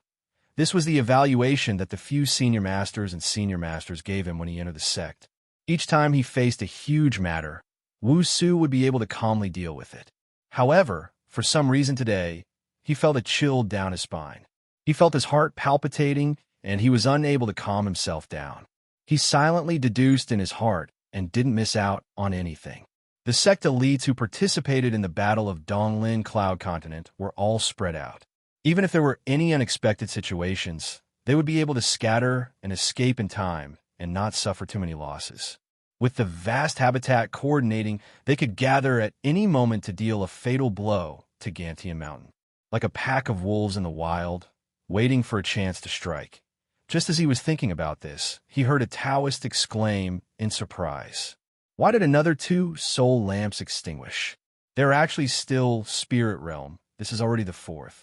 S1: This was the evaluation that the few senior masters and senior masters gave him when he entered the sect. Each time he faced a huge matter, Wu Su would be able to calmly deal with it. However, for some reason today, he felt a chill down his spine. He felt his heart palpitating, and he was unable to calm himself down. He silently deduced in his heart and didn't miss out on anything. The sect elites who participated in the Battle of Donglin Cloud Continent were all spread out. Even if there were any unexpected situations, they would be able to scatter and escape in time and not suffer too many losses. With the vast habitat coordinating, they could gather at any moment to deal a fatal blow to Gantian Mountain. Like a pack of wolves in the wild, waiting for a chance to strike. Just as he was thinking about this, he heard a Taoist exclaim in surprise. Why did another 2 soul lamps extinguish? They're actually still spirit realm. This is already the 4th.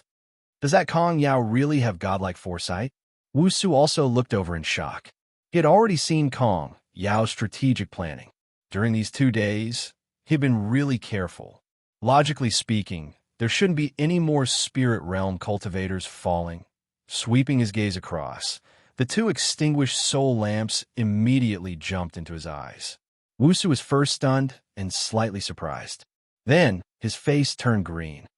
S1: Does that Kong Yao really have godlike foresight? Wu Su also looked over in shock. He had already seen Kong Yao's strategic planning. During these 2 days, he had been really careful. Logically speaking, there shouldn't be any more spirit realm cultivators falling. Sweeping his gaze across, the 2 extinguished soul lamps immediately jumped into his eyes. Wu Su was first stunned and slightly surprised. Then, his face turned green.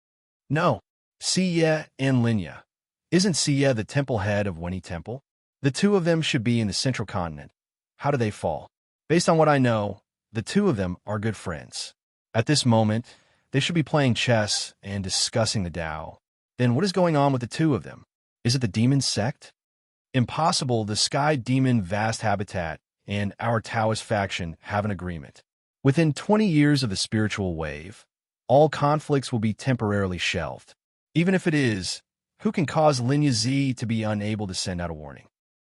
S1: No. Siye and Linya. Isn't Siye the temple head of Weni Temple? The 2 of them should be in the central continent. How do they fall? Based on what I know, the 2 of them are good friends. At this moment, they should be playing chess and discussing the Tao. Then what is going on with the 2 of them? Is it the demon sect? Impossible. The Sky Demon Vast Habitat and our Taoist faction have an agreement. Within 20 years of the spiritual wave, all conflicts will be temporarily shelved. Even if it is, who can cause Linya Z to be unable to send out a warning?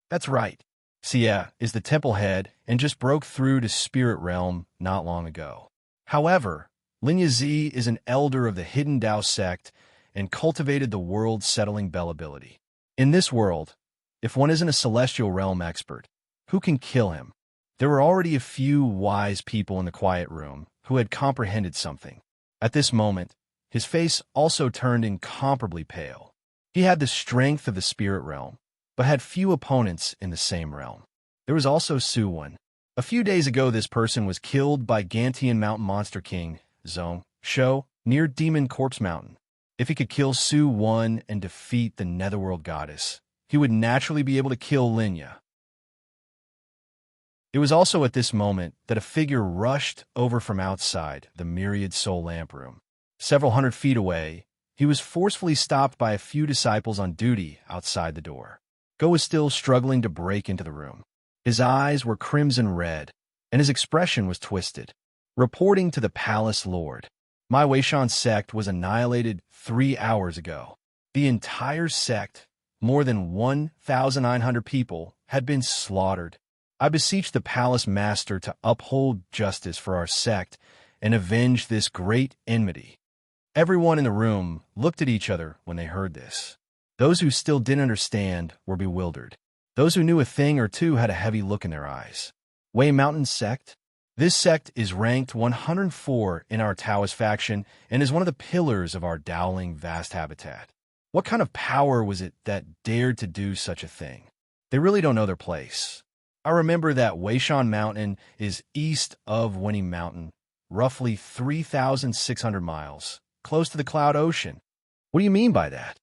S1: That's right. Xia is the temple head and just broke through to spirit realm not long ago. However, Linya Z is an elder of the Hidden Tao sect and cultivated the world-settling Bell ability. In this world, if one isn't a celestial realm expert, who can kill him? There were already a few wise people in the quiet room who had comprehended something. At this moment, his face also turned incomparably pale. He had the strength of the spirit realm, but had few opponents in the same realm. There was also Su-Wen. A few days ago, this person was killed by Gantian Mountain Monster King, Zhong Shou, near Demon Corpse Mountain. If he could kill Su-Wen and defeat the Netherworld Goddess, he would naturally be able to kill Linya. It was also at this moment that a figure rushed over from outside the myriad soul lamp room. Several hundred feet away, he was forcefully stopped by a few disciples on duty outside the door. Go was still struggling to break into the room. His eyes were crimson red, and his expression was twisted. Reporting to the palace lord, my Weishan sect was annihilated 3 hours ago. The entire sect, more than 1,900 people had been slaughtered. I beseech the palace master to uphold justice for our sect and avenge this great enmity. Everyone in the room looked at each other when they heard this. Those who still didn't understand were bewildered. Those who knew a thing or two had a heavy look in their eyes. Way Mountain Sect? This sect is ranked 104 in our Taoist faction and is one of the pillars of our Dowling vast habitat. What kind of power was it that dared to do such a thing? They really don't know their place. I remember that Weishan Mountain is east of Winnie Mountain, roughly 3,600 miles, close to the Cloud Ocean. What do you mean by that?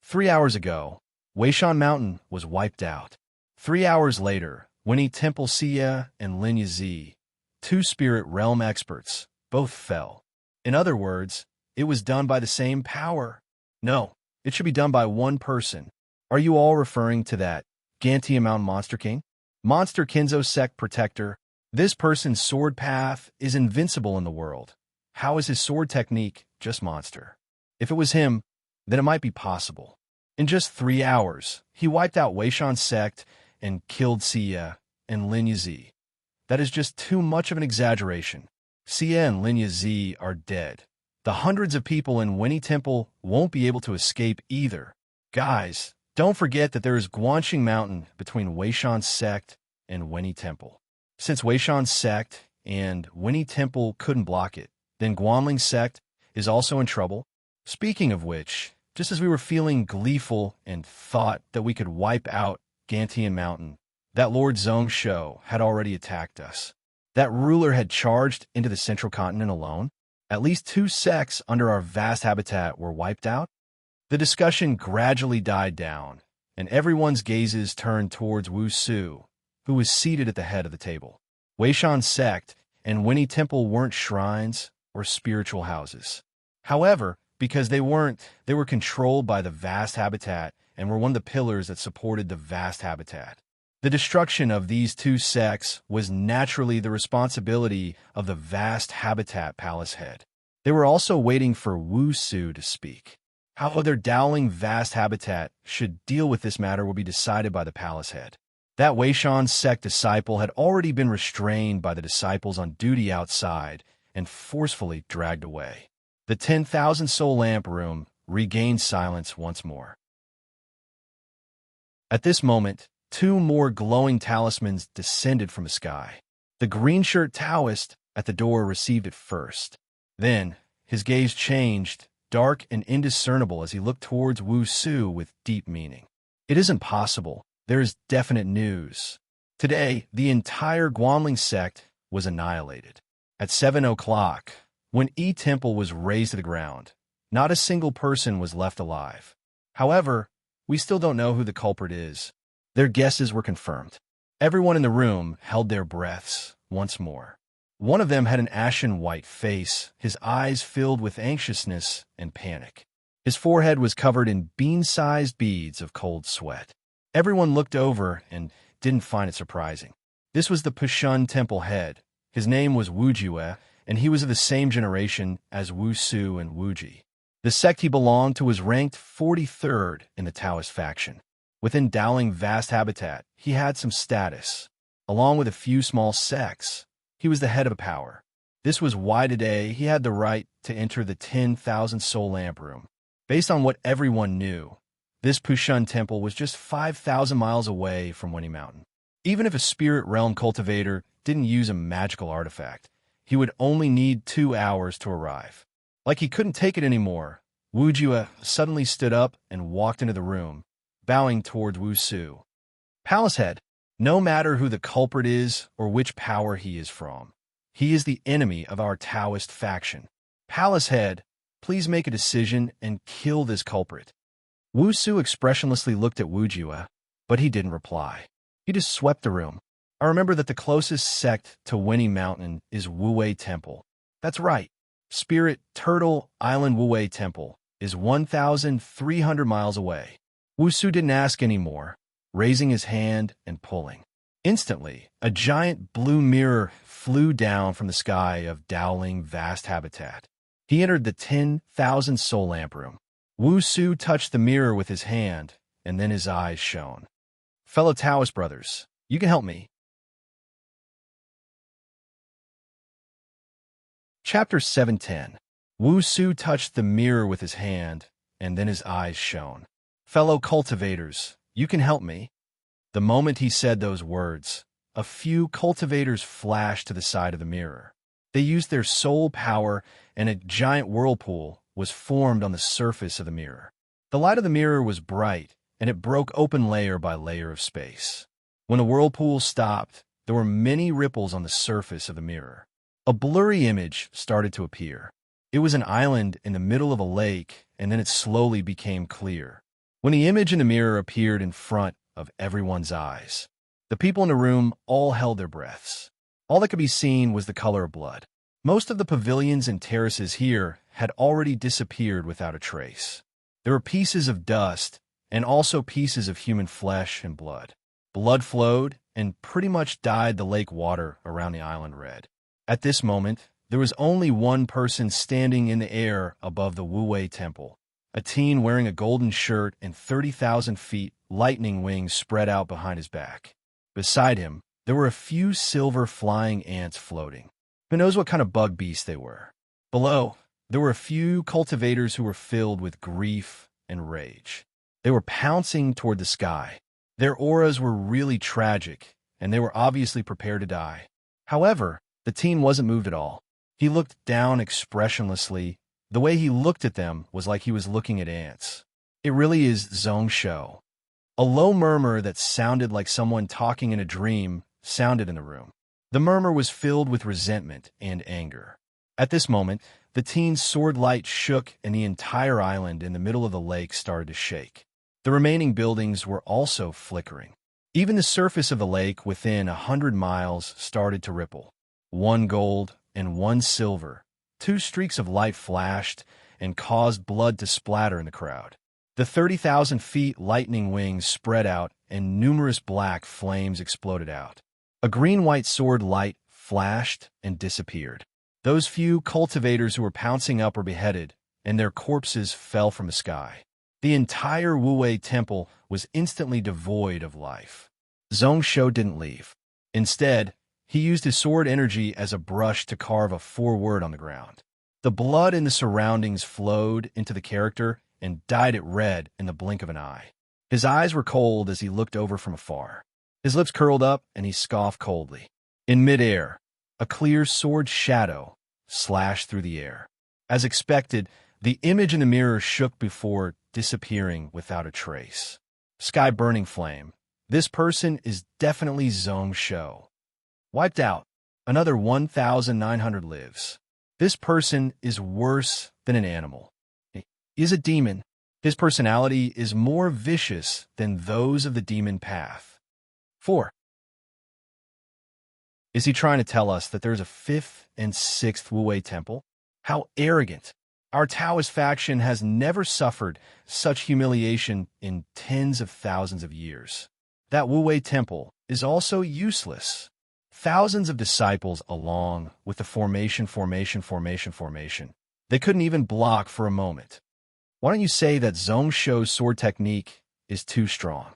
S1: 3 hours ago, Weishan Mountain was wiped out. 3 hours later, Winnie Temple Xia and Lin Yazi, two spirit realm experts, both fell. In other words, it was done by the same power. No, it should be done by one person. Are you all referring to that Gantia Mountain Monster King? Monster Kinzo Sect Protector. This person's sword path is invincible in the world. How is his sword technique just monster? If it was him, then it might be possible. In just 3 hours, he wiped out Weishan Sect and killed Xia and Lin Yazi. That is just too much of an exaggeration. Xia and Lin Yazi are dead. The hundreds of people in Winnie Temple won't be able to escape either. Guys, don't forget that there is Guanxing Mountain between Weishan Sect and Winnie Temple. Since Weishan Sect and Winnie Temple couldn't block it, then Guanling Sect is also in trouble. Speaking of which, just as we were feeling gleeful and thought that we could wipe out Gantian Mountain, that Lord Zhongsho had already attacked us. That ruler had charged into the central continent alone. At least 2 sects under our vast habitat were wiped out. The discussion gradually died down, and everyone's gazes turned towards Wu Su, who was seated at the head of the table. Weishan Sect and Winnie Temple weren't shrines or spiritual houses. However, because they were controlled by the vast habitat and were one of the pillars that supported the vast habitat. The destruction of these 2 sects was naturally the responsibility of the vast habitat palace head. They were also waiting for Wu Su to speak. How their Dowling vast habitat should deal with this matter will be decided by the palace head. That Weishan sect disciple had already been restrained by the disciples on duty outside and forcefully dragged away. The 10,000 soul lamp room regained silence once more. At this moment, 2 more glowing talismans descended from the sky. The green-shirt Taoist at the door received it first. Then, his gaze changed, dark and indiscernible as he looked towards Wu Su with deep meaning. It isn't possible. There is definite news. Today, the entire Guanling sect was annihilated. At 7 o'clock, when E Temple was razed to the ground, not a single person was left alive. However, we still don't know who the culprit is. Their guesses were confirmed. Everyone in the room held their breaths once more. One of them had an ashen white face, his eyes filled with anxiousness and panic. His forehead was covered in bean-sized beads of cold sweat. Everyone looked over and didn't find it surprising. This was the Pushun Temple head. His name was Wu Jue, and he was of the same generation as Wu Su and Wu Ji. The sect he belonged to was ranked 43rd in the Taoist faction. Within Dowling vast habitat, he had some status. Along with a few small sects, he was the head of a power. This was why today he had the right to enter the 10,000 soul lamp room. Based on what everyone knew, this Pushun temple was just 5,000 miles away from Winnie Mountain. Even if a spirit realm cultivator didn't use a magical artifact, he would only need 2 hours to arrive. Like he couldn't take it anymore, Wu Jue suddenly stood up and walked into the room, bowing towards Wu Su. Palace head, no matter who the culprit is or which power he is from, he is the enemy of our Taoist faction. Palace head, please make a decision and kill this culprit. Wu Su expressionlessly looked at Wu Jue, but he didn't reply. He just swept the room. I remember that the closest sect to Winnie Mountain is Wu Wei Temple. That's right. Spirit Turtle Island Wu Wei Temple is 1,300 miles away. Wu Su didn't ask any more, raising his hand and pulling. Instantly, a giant blue mirror flew down from the sky of Dowling vast habitat. He entered the 10,000 soul lamp room. Wu Su touched the mirror with his hand, and then his eyes shone. Fellow Taoist brothers, you can help me. Chapter 710. Wu Su touched the mirror with his hand, and then his eyes shone. Fellow cultivators, you can help me. The moment he said those words, a few cultivators flashed to the side of the mirror. They used their soul power, and a giant whirlpool was formed on the surface of the mirror. The light of the mirror was bright, and it broke open layer by layer of space. When the whirlpool stopped, there were many ripples on the surface of the mirror. A blurry image started to appear. It was an island in the middle of a lake, and then it slowly became clear. When the image in the mirror appeared in front of everyone's eyes, the people in the room all held their breaths. All that could be seen was the color of blood. Most of the pavilions and terraces here had already disappeared without a trace. There were pieces of dust and also pieces of human flesh and blood. Blood flowed and pretty much dyed the lake water around the island red. At this moment, there was only one person standing in the air above the Wu Wei Temple, a teen wearing a golden shirt and 30,000 feet lightning wings spread out behind his back. Beside him, there were a few silver flying ants floating. Who knows what kind of bug beasts they were? Below, there were a few cultivators who were filled with grief and rage. They were pouncing toward the sky. Their auras were really tragic, and they were obviously prepared to die. However, the teen wasn't moved at all. He looked down expressionlessly. The way he looked at them was like he was looking at ants. It really is Zhongshou. A low murmur that sounded like someone talking in a dream sounded in the room. The murmur was filled with resentment and anger. At this moment, the teen's sword light shook and the entire island in the middle of the lake started to shake. The remaining buildings were also flickering. Even the surface of the lake within 100 miles started to ripple. One gold and one silver. 2 streaks of light flashed and caused blood to splatter in the crowd. The 30,000 feet lightning wings spread out and numerous black flames exploded out. A green-white sword light flashed and disappeared. Those few cultivators who were pouncing up were beheaded, and their corpses fell from the sky. The entire Wu Wei Temple was instantly devoid of life. Zhongshou didn't leave. Instead, he used his sword energy as a brush to carve a 4-word on the ground. The blood in the surroundings flowed into the character and dyed it red in the blink of an eye. His eyes were cold as he looked over from afar. His lips curled up and he scoffed coldly. In midair, a clear sword shadow slashed through the air. As expected, the image in the mirror shook before disappearing without a trace. Sky burning flame. This person is definitely Zhongshou. Wiped out. Another 1,900 lives. This person is worse than an animal. He is a demon. His personality is more vicious than those of the demon path. 4. Is he trying to tell us that there's a 5th and 6th Wu Wei Temple? How arrogant. Our Taoist faction has never suffered such humiliation in tens of thousands of years. That Wu Wei Temple is also useless. Thousands of disciples along with the formation. They couldn't even block for a moment. Why don't you say that Zhongshou's sword technique is too strong?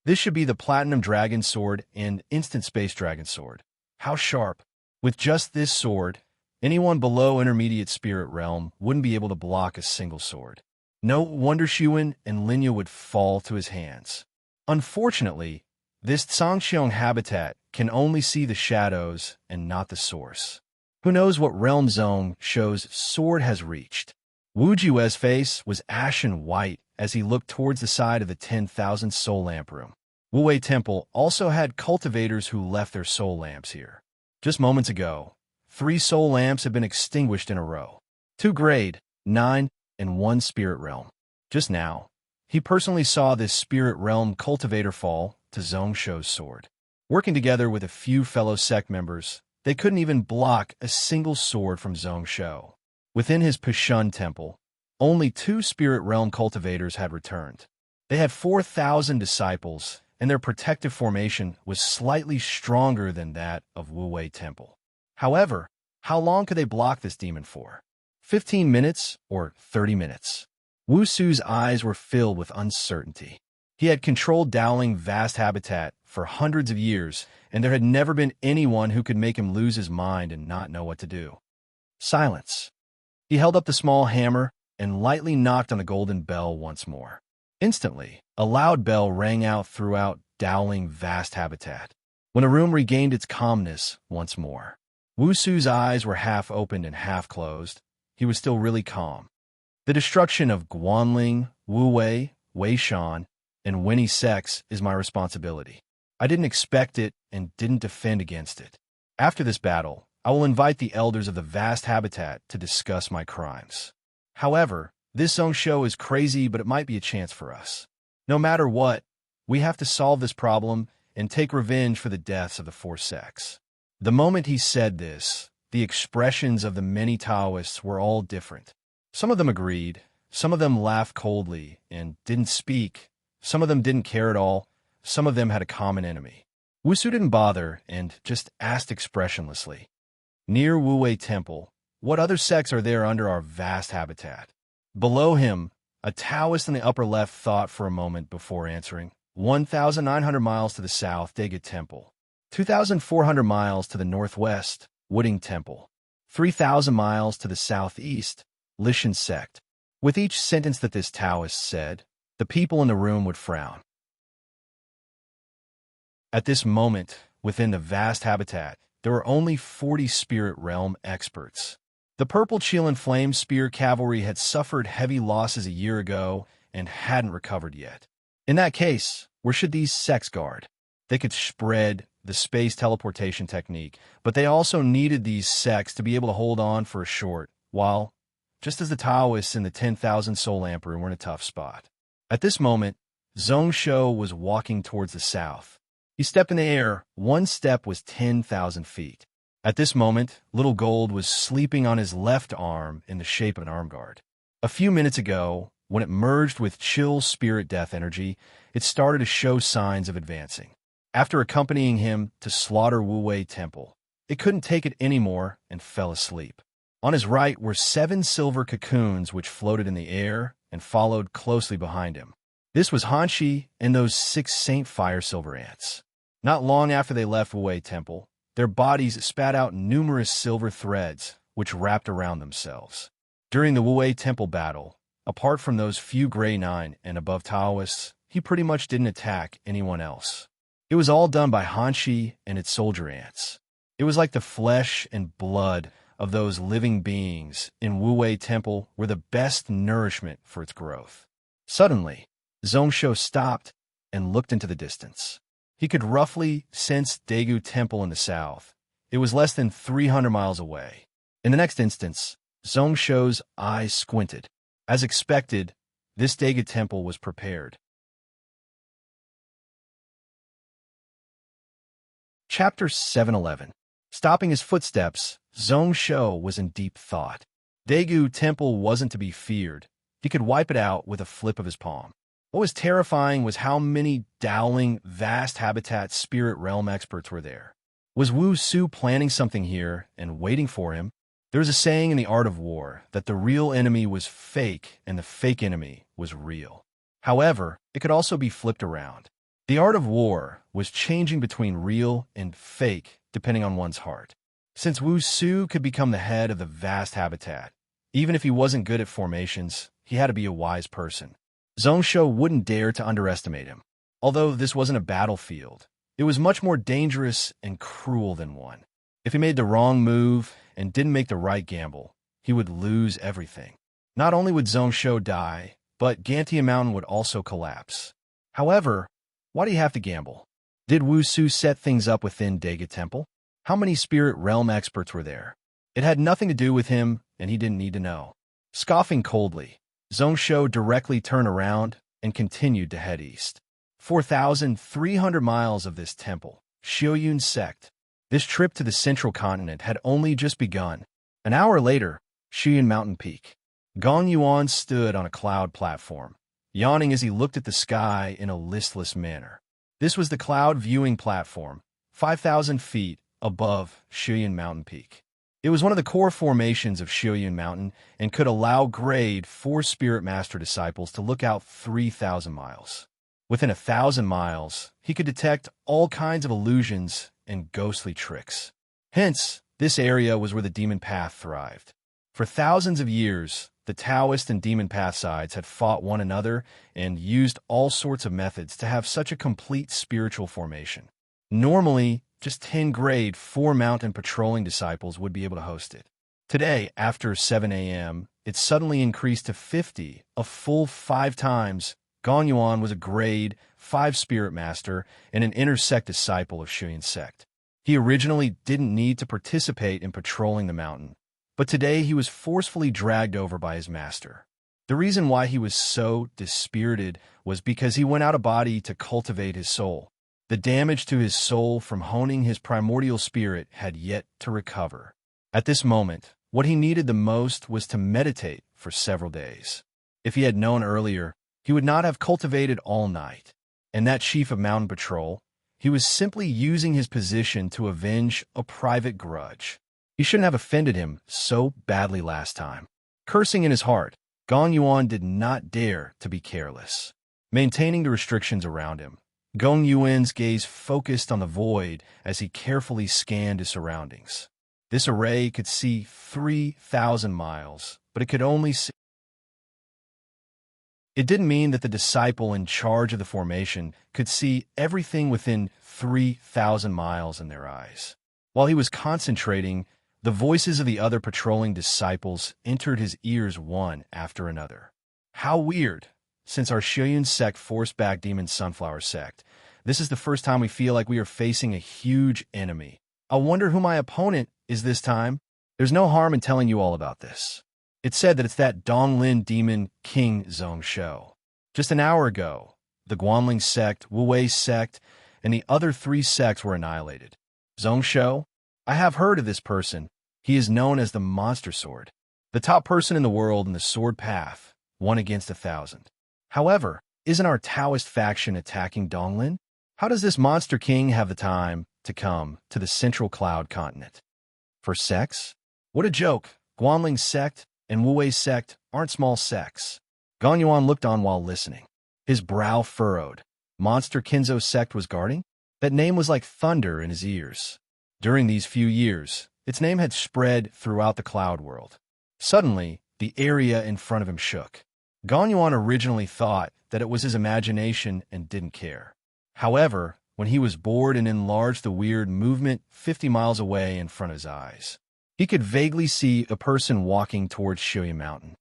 S1: This should be the Platinum Dragon Sword and Instant Space Dragon Sword. How sharp. With just this sword, anyone below Intermediate Spirit Realm wouldn't be able to block a single sword. No wonder Xuan and Linya would fall to his hands. Unfortunately, this Zhongxiong habitat can only see the shadows and not the source. Who knows what realm Zhongshou's sword has reached? Wu Jue's face was ashen white as he looked towards the side of the 10,000 soul lamp room. Wu Wei Temple also had cultivators who left their soul lamps here. Just moments ago, 3 soul lamps had been extinguished in a row. 2 grade, 9, and 1 spirit realm. Just now, he personally saw this spirit realm cultivator fall to Zhongshou's sword. Working together with a few fellow sect members, they couldn't even block a single sword from Zhongshou. Within his Pishun temple, only 2 spirit realm cultivators had returned. They had 4,000 disciples, and their protective formation was slightly stronger than that of Wu Wei Temple. However, how long could they block this demon for? 15 minutes or 30 minutes? Wu Su's eyes were filled with uncertainty. He had controlled Dowling vast habitat for hundreds of years, and there had never been anyone who could make him lose his mind and not know what to do. Silence. He held up the small hammer and lightly knocked on the golden bell once more. Instantly, a loud bell rang out throughout Dowling vast habitat. When the room regained its calmness once more, Wusu's eyes were half opened and half closed. He was still really calm. The destruction of Guanling, Wu Wei, Wei Shan, and Winnie Sex is my responsibility. I didn't expect it and didn't defend against it. After this battle, I will invite the elders of the vast habitat to discuss my crimes. However, this Zongsho is crazy, but it might be a chance for us. No matter what, we have to solve this problem and take revenge for the deaths of the four sects. The moment he said this, the expressions of the many Taoists were all different. Some of them agreed, some of them laughed coldly and didn't speak, some of them didn't care at all, some of them had a common enemy. Wusu didn't bother and just asked expressionlessly, "Near Wu Wei Temple, what other sects are there under our vast habitat?" Below him, a Taoist in the upper left thought for a moment before answering. 1,900 miles to the south, Daegu Temple. 2,400 miles to the northwest, Wooding Temple. 3,000 miles to the southeast, Lishan Sect. With each sentence that this Taoist said, the people in the room would frown. At this moment, within the vast habitat, there were only 40 spirit realm experts. The Purple Chilan Flame Spear Cavalry had suffered heavy losses a year ago and hadn't recovered yet. In that case, where should these sects guard? They could spread the space teleportation technique, but they also needed these sects to be able to hold on for a short while, just as the Taoists in the 10,000 Soul Emperor were in a tough spot. At this moment, Zongsho was walking towards the south. He stepped in the air. One step was 10,000 feet. At this moment, Little Gold was sleeping on his left arm in the shape of an arm guard. A few minutes ago, when it merged with chill spirit death energy, it started to show signs of advancing. After accompanying him to slaughter Wu Wei Temple, it couldn't take it anymore and fell asleep. On his right were 7 silver cocoons which floated in the air and followed closely behind him. This was Hanshi and those 6 Saint Fire Silver Ants. Not long after they left Wu Wei Temple, their bodies spat out numerous silver threads which wrapped around themselves. During the Wu Wei Temple battle, apart from those few Grey 9 and above Taoists, he pretty much didn't attack anyone else. It was all done by Hanshi and its soldier ants. It was like the flesh and blood of those living beings in Wu Wei Temple were the best nourishment for its growth. Suddenly, Zongsho stopped and looked into the distance. He could roughly sense Daegu Temple in the south. It was less than 300 miles away. In the next instance, Zongsho's eyes squinted. As expected, this Daegu Temple was prepared. Chapter 711. Stopping his footsteps, Zongsho was in deep thought. Daegu Temple wasn't to be feared. He could wipe it out with a flip of his palm. What was terrifying was how many Dowling vast habitat spirit realm experts were there. Was Wu Su planning something here and waiting for him? There was a saying in the art of war that the real enemy was fake and the fake enemy was real. However, it could also be flipped around. The art of war was changing between real and fake depending on one's heart. Since Wu Su could become the head of the vast habitat, even if he wasn't good at formations, he had to be a wise person. Zongsho wouldn't dare to underestimate him. Although this wasn't a battlefield, it was much more dangerous and cruel than one. If he made the wrong move and didn't make the right gamble, he would lose everything. Not only would Zongsho die, but Gantia Mountain would also collapse. However, why do you have to gamble? Did Wu Su set things up within Daegu Temple? How many spirit realm experts were there? It had nothing to do with him, and he didn't need to know. Scoffing coldly, Zongsho directly turned around and continued to head east. 4,300 miles of this temple, Xiuyun Sect. This trip to the central continent had only just begun. An hour later, Xiuyun Mountain Peak. Gong Yuan stood on a cloud platform, yawning as he looked at the sky in a listless manner. This was the cloud viewing platform, 5,000 feet above Xiuyun Mountain Peak. It was one of the core formations of Xiuyun Mountain and could allow grade 4 Spirit Master disciples to look out 3,000 miles. Within 1,000 miles, he could detect all kinds of illusions and ghostly tricks. Hence, this area was where the demon path thrived. For thousands of years, the Taoist and demon path sides had fought one another and used all sorts of methods to have such a complete spiritual formation. Normally, just 10 grade 4 mountain patrolling disciples would be able to host it. Today, after 7 a.m., it suddenly increased to 50, a full 5 times. Gong Yuan was a grade 5 spirit master and an inner sect disciple of Shuyan sect. He originally didn't need to participate in patrolling the mountain, but today he was forcefully dragged over by his master. The reason why he was so dispirited was because he went out of body to cultivate his soul. The damage to his soul from honing his primordial spirit had yet to recover. At this moment, what he needed the most was to meditate for several days. If he had known earlier, he would not have cultivated all night. And that chief of mountain patrol, he was simply using his position to avenge a private grudge. He shouldn't have offended him so badly last time. Cursing in his heart, Gong Yuan did not dare to be careless. Maintaining the restrictions around him, Gong Yuan's gaze focused on the void as he carefully scanned his surroundings. This array could see 3,000 miles, but it could only see. It didn't mean that the disciple in charge of the formation could see everything within 3,000 miles in their eyes. While he was concentrating, the voices of the other patrolling disciples entered his ears one after another. How weird! Since our Shuyan sect forced back Demon Sunflower sect, this is the first time we feel like we are facing a huge enemy. I wonder who my opponent is this time. There's no harm in telling you all about this. It's said that it's that Donglin demon King Zhongshou. Just an hour ago, the Guanling sect, Wuwei sect, and the other 3 sects were annihilated. Zhongshou? I have heard of this person. He is known as the Monster Sword, the top person in the world in the sword path, 1 against 1,000. However, isn't our Taoist faction attacking Donglin? How does this Monster King have the time to come to the Central Cloud continent? For sects? What a joke! Guanling sect and Wuwei sect aren't small sects. Gong Yuan looked on while listening. His brow furrowed. Monster Kinzo sect was guarding? That name was like thunder in his ears. During these few years, its name had spread throughout the cloud world. Suddenly, the area in front of him shook. Gong Yuan originally thought that it was his imagination and didn't care. However, when he was bored and enlarged the weird movement 50 miles away in front of his eyes, he could vaguely see a person walking towards Shuya Mountain.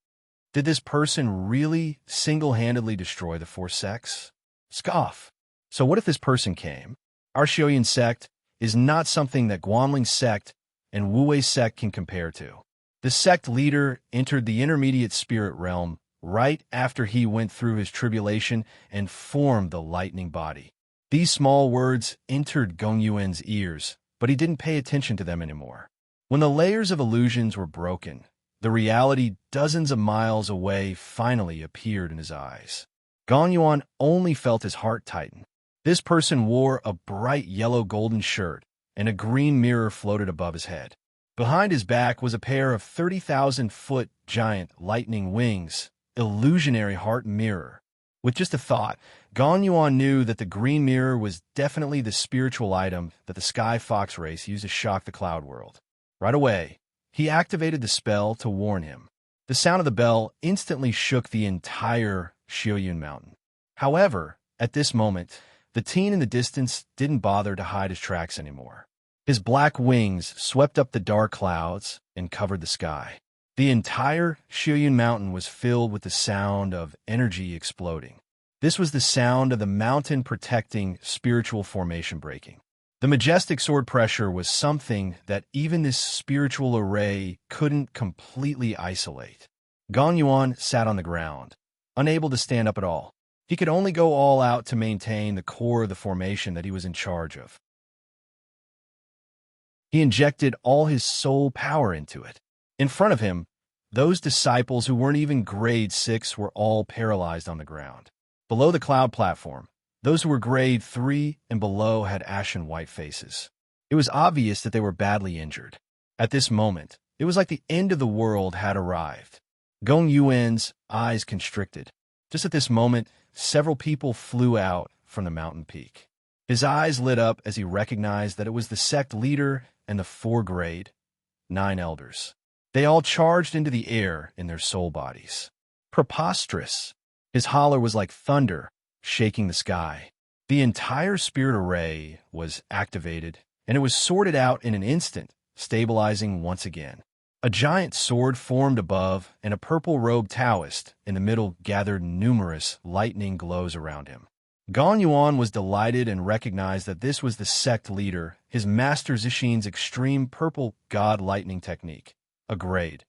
S1: Did this person really single-handedly destroy the 4 sects? Scoff. So what if this person came? Our Shuyan sect is not something that Guanling sect and Wuwei sect can compare to. The sect leader entered the intermediate spirit realm right after he went through his tribulation and formed the lightning body. These small words entered Gong Yuan's ears, but he didn't pay attention to them anymore. When the layers of illusions were broken, the reality dozens of miles away finally appeared in his eyes. Gong Yuan only felt his heart tighten. This person wore a bright yellow-golden shirt, and a green mirror floated above his head. Behind his back was a pair of 30,000-foot giant lightning wings, illusionary heart mirror. With just a thought, Gong Yuan knew that the green mirror was definitely the spiritual item that the Sky Fox race used to shock the cloud world. Right away, he activated the spell to warn him. The sound of the bell instantly shook the entire Shuyan Mountain. However, at this moment, the teen in the distance didn't bother to hide his tracks anymore. His black wings swept up the dark clouds and covered the sky. The entire Shuyan Mountain was filled with the sound of energy exploding. This was the sound of the mountain protecting spiritual formation breaking. The majestic sword pressure was something that even this spiritual array couldn't completely isolate. Gong Yuan sat on the ground, unable to stand up at all. He could only go all out to maintain the core of the formation that he was in charge of. He injected all his soul power into it. In front of him, those disciples who weren't even grade 6 were all paralyzed on the ground. Below the cloud platform, those who were grade 3 and below had ashen white faces. It was obvious that they were badly injured. At this moment, it was like the end of the world had arrived. Gong Yuan's eyes constricted. Just at this moment, several people flew out from the mountain peak. His eyes lit up as he recognized that it was the sect leader and the 4 grade, 9 elders. They all charged into the air in their soul bodies. Preposterous! His holler was like thunder, shaking the sky. The entire spirit array was activated, and it was sorted out in an instant, stabilizing once again. A giant sword formed above, and a purple-robed Taoist in the middle gathered numerous lightning glows around him. Gong Yuan was delighted and recognized that this was the sect leader, his master Zixin's extreme purple god lightning technique, a grade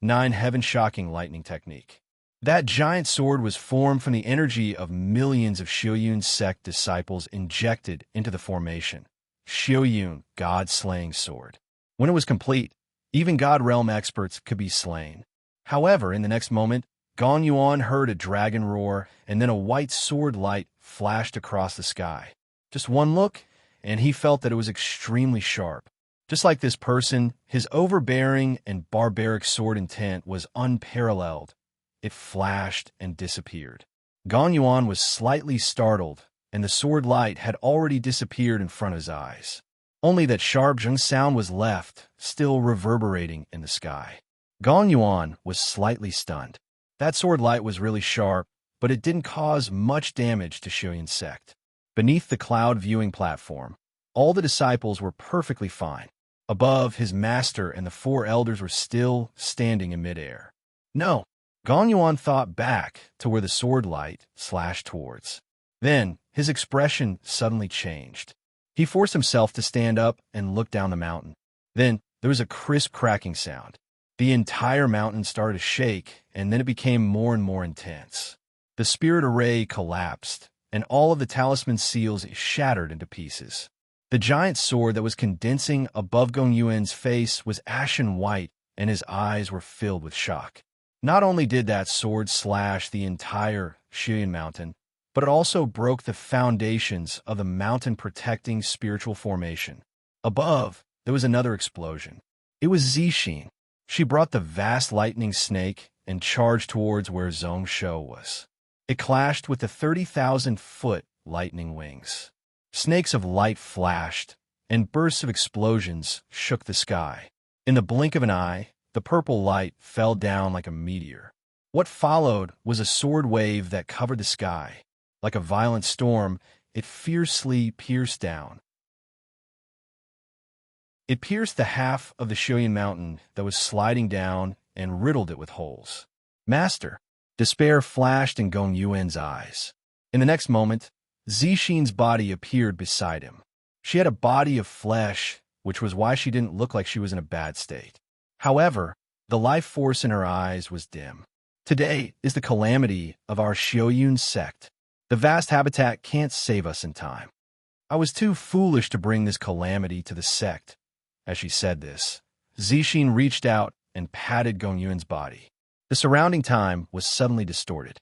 S1: 9 heaven-shocking lightning technique. That giant sword was formed from the energy of millions of Xiuyun sect disciples injected into the formation. Xiuyun, god-slaying sword. When it was complete, even God Realm experts could be slain. However, in the next moment, Gong Yuan heard a dragon roar, and then a white sword light flashed across the sky. Just one look, and he felt that it was extremely sharp. Just like this person, his overbearing and barbaric sword intent was unparalleled. It flashed and disappeared. Gong Yuan was slightly startled, and the sword light had already disappeared in front of his eyes. Only that sharp zheng sound was left, still reverberating in the sky. Gong Yuan was slightly stunned. That sword light was really sharp, but it didn't cause much damage to Xiuyun sect. Beneath the cloud viewing platform, all the disciples were perfectly fine. Above, his master and the 4 elders were still standing in midair. No, Gong Yuan thought back to where the sword light slashed towards. Then, his expression suddenly changed. He forced himself to stand up and look down the mountain. Then, there was a crisp cracking sound. The entire mountain started to shake, and then it became more and more intense. The spirit array collapsed, and all of the talisman seals shattered into pieces. The giant sword that was condensing above Gong Yuan's face was ashen white, and his eyes were filled with shock. Not only did that sword slash the entire Xiuyun mountain, but it also broke the foundations of the mountain-protecting spiritual formation. Above, there was another explosion. It was Zixin. She brought the vast lightning snake and charged towards where Zhong Shou was. It clashed with the 30,000-foot lightning wings. Snakes of light flashed, and bursts of explosions shook the sky. In the blink of an eye, the purple light fell down like a meteor. What followed was a sword wave that covered the sky. Like a violent storm, it fiercely pierced down. It pierced the half of the Xiuyun mountain that was sliding down and riddled it with holes. Master! Despair flashed in Gong Yuan's eyes. In the next moment, Zixin's body appeared beside him. She had a body of flesh, which was why she didn't look like she was in a bad state. However, the life force in her eyes was dim. Today is the calamity of our Xiuyun sect. The vast habitat can't save us in time. I was too foolish to bring this calamity to the sect. As she said this, Zixin reached out and patted Gong Yuan's body. The surrounding time was suddenly distorted.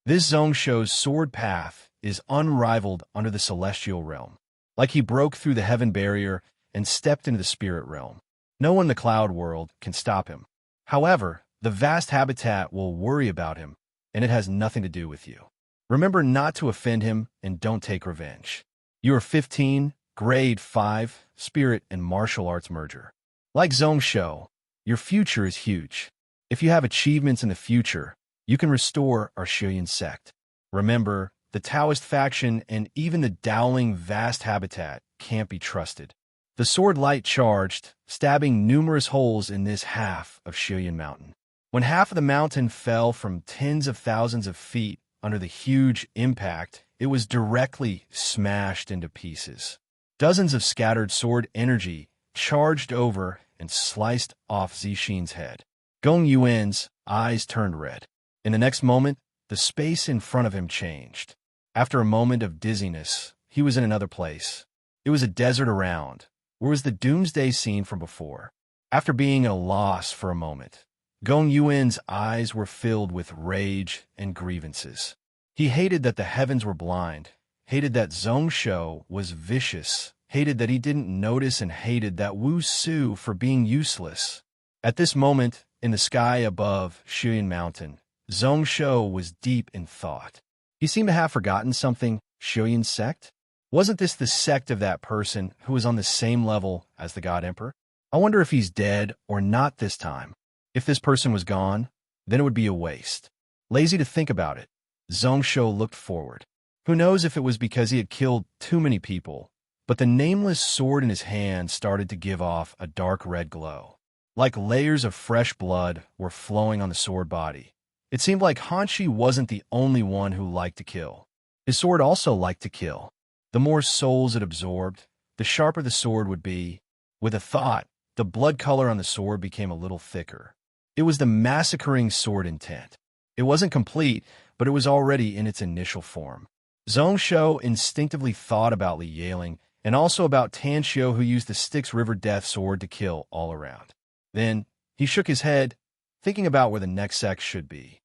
S1: This Zhong Shou's sword path is unrivaled under the celestial realm. Like he broke through the heaven barrier and stepped into the spirit realm. No one in the cloud world can stop him. However, the vast habitat will worry about him, and it has nothing to do with you. Remember not to offend him and don't take revenge. You are 15, grade 5, spirit and martial arts merger. Like Zhong Shou, your future is huge. If you have achievements in the future, you can restore our Xiuyun sect. Remember, the Taoist faction and even the Dowling vast habitat can't be trusted. The sword light charged, stabbing numerous holes in this half of Xiuyun mountain. When half of the mountain fell from tens of thousands of feet under the huge impact, it was directly smashed into pieces. Dozens of scattered sword energy charged over and sliced off Zixin's head. Gong Yuan's eyes turned red. In the next moment, the space in front of him changed. After a moment of dizziness, he was in another place. It was a desert around, where was the doomsday scene from before. After being at a loss for a moment, Gong Yuan's eyes were filled with rage and grievances. He hated that the heavens were blind, hated that Zhong Shou was vicious, hated that he didn't notice, and hated that Wu Su for being useless. At this moment, in the sky above Xiuyun Mountain, Zhongsho was deep in thought. He seemed to have forgotten something. Shoyin's sect? Wasn't this the sect of that person who was on the same level as the God Emperor? I wonder if he's dead or not this time. If this person was gone, then it would be a waste. Lazy to think about it, Zhongsho looked forward. Who knows if it was because he had killed too many people, but the nameless sword in his hand started to give off a dark red glow. Like layers of fresh blood were flowing on the sword body. It seemed like Hanshi wasn't the only one who liked to kill. His sword also liked to kill. The more souls it absorbed, the sharper the sword would be. With a thought, the blood color on the sword became a little thicker. It was the massacring sword intent. It wasn't complete, but it was already in its initial form. Zhongsho instinctively thought about Li Yaling and also about Tanshio, who used the Styx River Death Sword to kill all around. Then, he shook his head, thinking about where the next sect should be.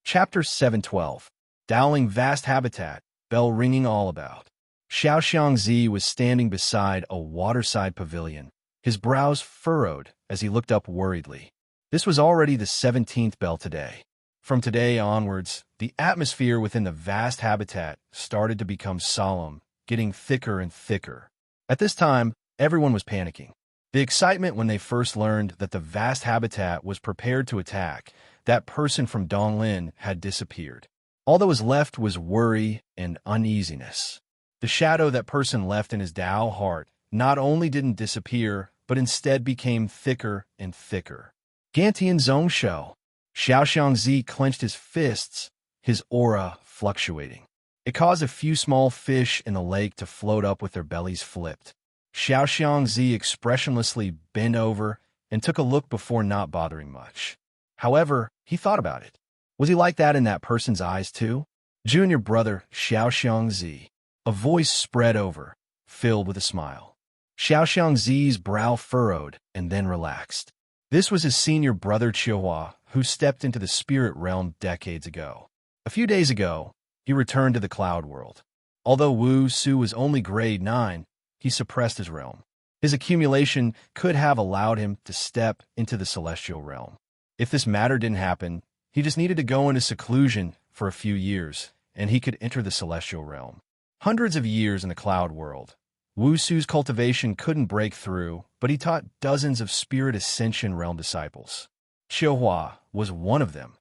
S1: Chapter 712. Dowling Vast Habitat, Bell Ringing All About. Xiaoxiangzi was standing beside a waterside pavilion, his brows furrowed as he looked up worriedly. This was already the 17th bell today. From today onwards, the atmosphere within the vast habitat started to become solemn, getting thicker and thicker. At this time, everyone was panicking. The excitement when they first learned that the vast habitat was prepared to attack, that person from Donglin had disappeared. All that was left was worry and uneasiness. The shadow that person left in his Dao heart not only didn't disappear, but instead became thicker and thicker. Gantian Zhongsho. Xiaoxiangzi clenched his fists, his aura fluctuating. It caused a few small fish in the lake to float up with their bellies flipped. Xiaoxiangzi expressionlessly bent over and took a look before not bothering much. However, he thought about it. Was he like that in that person's eyes too? Junior brother Xiaoxiangzi. A voice spread over, filled with a smile. Xiaoxiangzi's brow furrowed and then relaxed. This was his senior brother Qiuhua, who stepped into the spirit realm decades ago. A few days ago, he returned to the cloud world. Although Wu Su was only grade 9, he suppressed his realm. His accumulation could have allowed him to step into the celestial realm. If this matter didn't happen, he just needed to go into seclusion for a few years, and he could enter the celestial realm. Hundreds of years in the cloud world, Wu Su's cultivation couldn't break through, but he taught dozens of spirit ascension realm disciples. Qiuhua was one of them.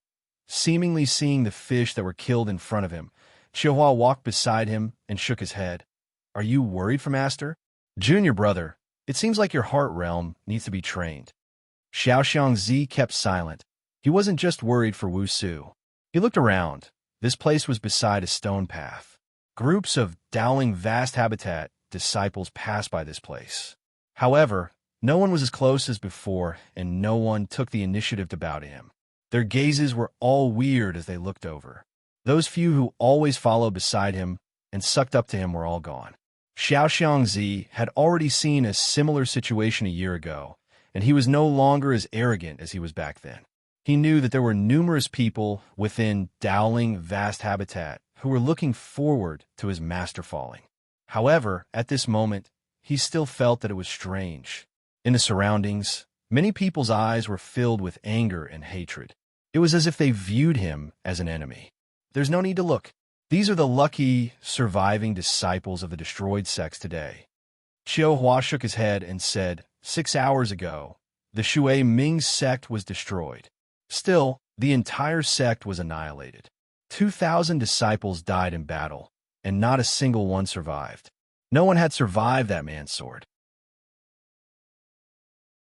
S1: Seemingly seeing the fish that were killed in front of him, Qiuhua walked beside him and shook his head. Are you worried for Master? Junior brother, it seems like your heart realm needs to be trained. Xiaoxiangzi kept silent. He wasn't just worried for Wu Su. He looked around. This place was beside a stone path. Groups of Dowling Vast Habitat disciples passed by this place. However, no one was as close as before, and no one took the initiative to bow to him. Their gazes were all weird as they looked over. Those few who always followed beside him and sucked up to him were all gone. Xiaoxiangzi had already seen a similar situation a year ago, and he was no longer as arrogant as he was back then. He knew that there were numerous people within Dowling Vast Habitat who were looking forward to his master falling. However, at this moment, he still felt that it was strange. In the surroundings, many people's eyes were filled with anger and hatred. It was as if they viewed him as an enemy. There's no need to look. These are the lucky, surviving disciples of the destroyed sects today. Qiuhua shook his head and said, 6 hours ago, the Shui Ming sect was destroyed. Still, the entire sect was annihilated. 2,000 disciples died in battle, and not a single one survived. No one had survived that man's sword.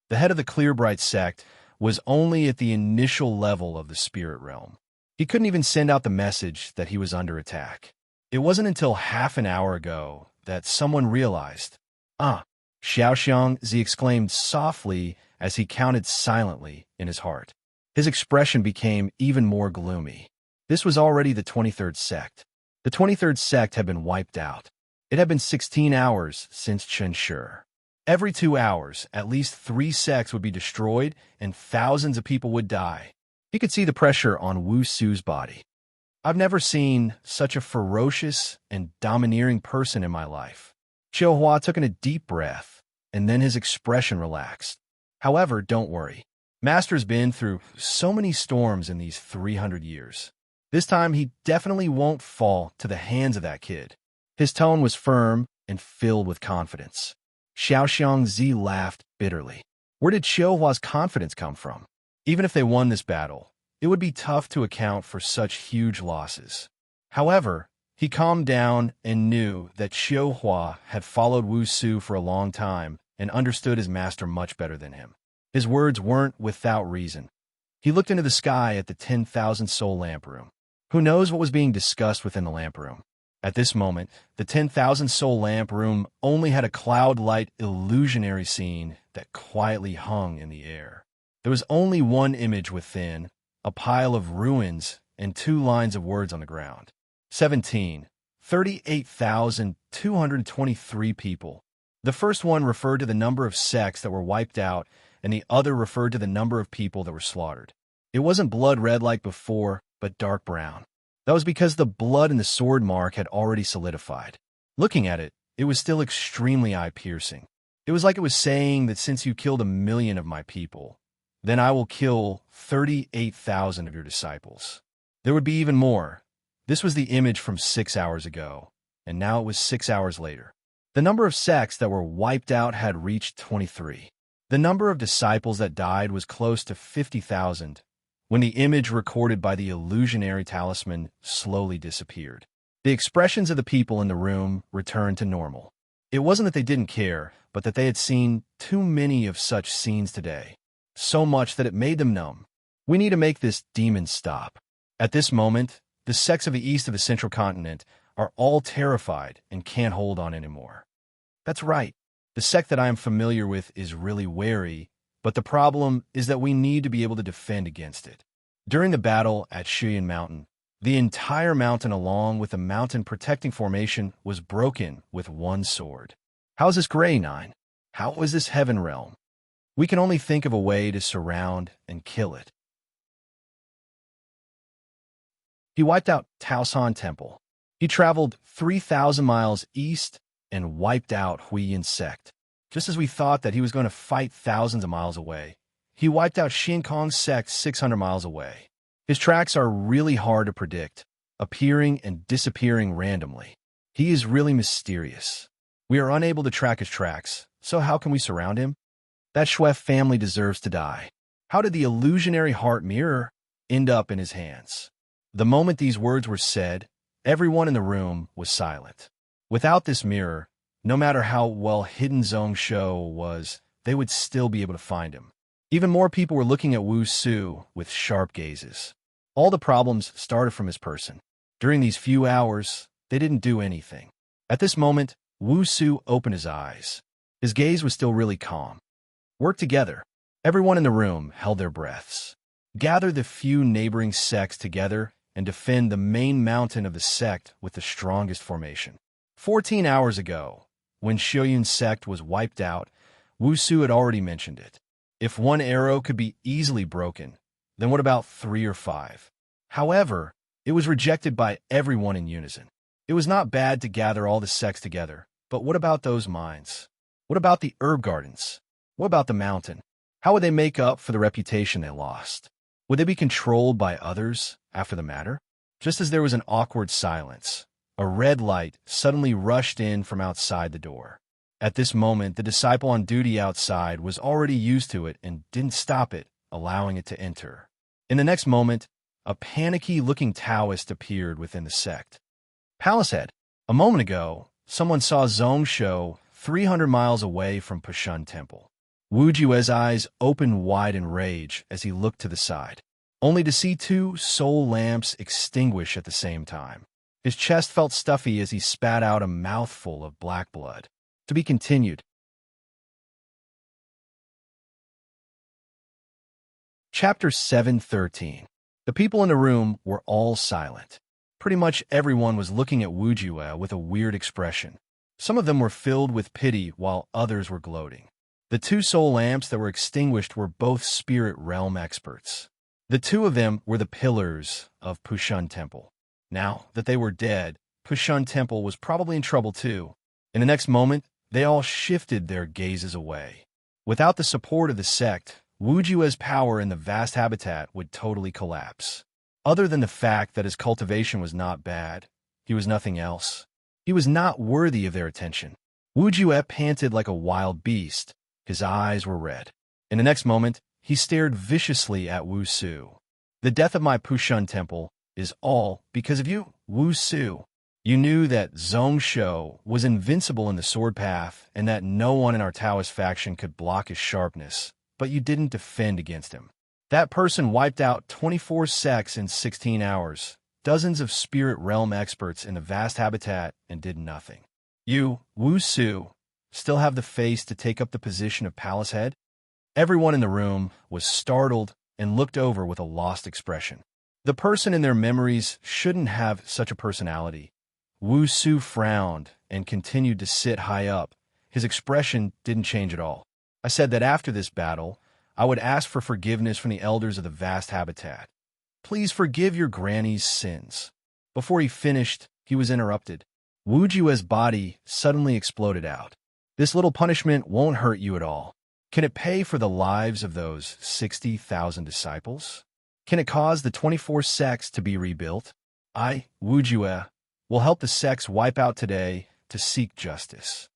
S1: The head of the Clear Bright sect was only at the initial level of the spirit realm. He couldn't even send out the message that he was under attack. It wasn't until half an hour ago that someone realized. Xiaoxiangzi exclaimed softly as he counted silently in his heart. His expression became even more gloomy. This was already the 23rd sect. The 23rd sect had been wiped out. It had been 16 hours since Chenshi. Every 2 hours, at least 3 sects would be destroyed and thousands of people would die. He could see the pressure on Wu Su's body. I've never seen such a ferocious and domineering person in my life. Qiuhua took in a deep breath, and then his expression relaxed. However, don't worry. Master's been through so many storms in these 300 years. This time, he definitely won't fall to the hands of that kid. His tone was firm and filled with confidence. Xiao Xiangzi laughed bitterly. Where did Xiuhua's confidence come from? Even if they won this battle, it would be tough to account for such huge losses. However, he calmed down and knew that Xiuhua had followed Wu Su for a long time and understood his master much better than him. His words weren't without reason. He looked into the sky at the 10,000 soul lamp room. Who knows what was being discussed within the lamp room? At this moment, the 10,000 soul lamp room only had a cloud-light illusionary scene that quietly hung in the air. There was only one image within, a pile of ruins and 2 lines of words on the ground. 17. 38,223 people. The first one referred to the number of sects that were wiped out, and the other referred to the number of people that were slaughtered. It wasn't blood red like before, but dark brown. That was because the blood in the sword mark had already solidified. Looking at it, it was still extremely eye-piercing. It was like it was saying that since you killed 1,000,000 of my people, then I will kill 38,000 of your disciples. There would be even more. This was the image from 6 hours ago, and now it was 6 hours later. The number of sects that were wiped out had reached 23. The number of disciples that died was close to 50,000, when the image recorded by the illusionary talisman slowly disappeared. The expressions of the people in the room returned to normal. It wasn't that they didn't care, but that they had seen too many of such scenes today. So much that it made them numb. We need to make this demon stop. At this moment, the sects of the east of the central continent are all terrified and can't hold on anymore. That's right. The sect that I am familiar with is really wary, but the problem is that we need to be able to defend against it. During the battle at Shiyan Mountain, the entire mountain along with the mountain protecting formation was broken with one sword. How is this Gray 9? How was this Heaven Realm? We can only think of a way to surround and kill it. He wiped out Taosan Temple. He traveled 3,000 miles east and wiped out Huiyin sect. Just as we thought that he was going to fight thousands of miles away, he wiped out Xinkong's sect 600 miles away. His tracks are really hard to predict, appearing and disappearing randomly. He is really mysterious. We are unable to track his tracks, so how can we surround him? That Shuef family deserves to die. How did the illusionary heart mirror end up in his hands? The moment these words were said, everyone in the room was silent. Without this mirror, no matter how well hidden Zhong Shou was, they would still be able to find him. Even more people were looking at Wu Su with sharp gazes. All the problems started from his person. During these few hours, they didn't do anything. At this moment, Wu Su opened his eyes. His gaze was still really calm. Work together. Everyone in the room held their breaths. Gather the few neighboring sects together and defend the main mountain of the sect with the strongest formation. 14 hours ago, when Shuyun's sect was wiped out, Wu Su had already mentioned it. If one arrow could be easily broken, then what about 3 or 5? However, it was rejected by everyone in unison. It was not bad to gather all the sects together, but what about those mines? What about the herb gardens? What about the mountain? How would they make up for the reputation they lost? Would they be controlled by others after the matter? Just as there was an awkward silence, a red light suddenly rushed in from outside the door. At this moment, the disciple on duty outside was already used to it and didn't stop it, allowing it to enter. In the next moment, a panicky-looking Taoist appeared within the sect. Palace Head, a moment ago, someone saw Zhong Shou 300 miles away from Pushun Temple. Wu Jue's eyes opened wide in rage as he looked to the side, only to see 2 soul lamps extinguish at the same time. His chest felt stuffy as he spat out a mouthful of black blood. To be continued. Chapter 7:13. The people in the room were all silent. Pretty much everyone was looking at Wu Jue with a weird expression. Some of them were filled with pity while others were gloating. The 2 soul lamps that were extinguished were both spirit realm experts. The 2 of them were the pillars of Pushun Temple. Now that they were dead, Pushun Temple was probably in trouble too. In the next moment, they all shifted their gazes away. Without the support of the sect, Wujue's power in the vast habitat would totally collapse. Other than the fact that his cultivation was not bad, he was nothing else. He was not worthy of their attention. Wujue panted like a wild beast. His eyes were red. In the next moment, he stared viciously at Wu Su. The death of my Pushun temple is all because of you, Wu Su. You knew that Zhongsho was invincible in the sword path and that no one in our Taoist faction could block his sharpness, but you didn't defend against him. That person wiped out 24 sects in 16 hours, dozens of spirit realm experts in the vast habitat, and did nothing. You, Wu Su, still have the face to take up the position of palace head? Everyone in the room was startled and looked over with a lost expression. The person in their memories shouldn't have such a personality. Wu Su frowned and continued to sit high up. His expression didn't change at all. I said that after this battle, I would ask for forgiveness from the elders of the vast habitat. Please forgive your granny's sins. Before he finished, he was interrupted. Wu Jue's body suddenly exploded out. This little punishment won't hurt you at all. Can it pay for the lives of those 60,000 disciples? Can it cause the 24 sects to be rebuilt? I, Wu Jue, will help the sects wipe out today to seek justice.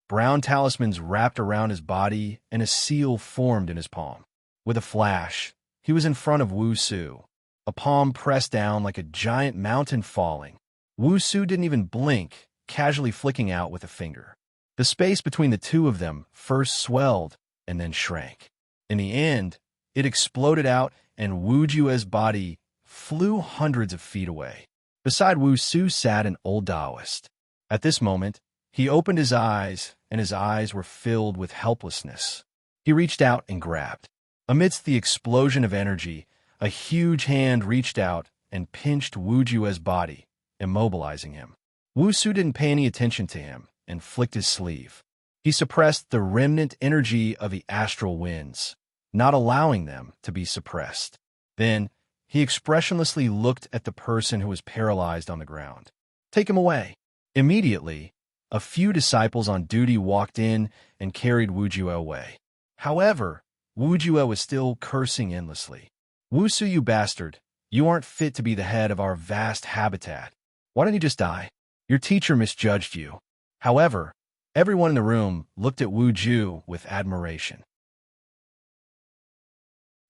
S1: Brown talismans wrapped around his body and a seal formed in his palm. With a flash, he was in front of Wu Su, a palm pressed down like a giant mountain falling. Wu Su didn't even blink, casually flicking out with a finger. The space between the two of them first swelled and then shrank. In the end, it exploded out and Wu Jue's body flew hundreds of feet away. Beside Wu Su sat an old Taoist. At this moment, he opened his eyes, and his eyes were filled with helplessness. He reached out and grabbed. Amidst the explosion of energy, a huge hand reached out and pinched Wu Jue's body, immobilizing him. Wu Su didn't pay any attention to him and flicked his sleeve. He suppressed the remnant energy of the astral winds, not allowing them to be suppressed. Then, he expressionlessly looked at the person who was paralyzed on the ground. Take him away. Immediately, a few disciples on duty walked in and carried Wu Jue away. However, Wu Jue was still cursing endlessly. Wu Su, you bastard, you aren't fit to be the head of our vast habitat. Why don't you just die? Your teacher misjudged you. However, everyone in the room looked at Wu Ju with admiration.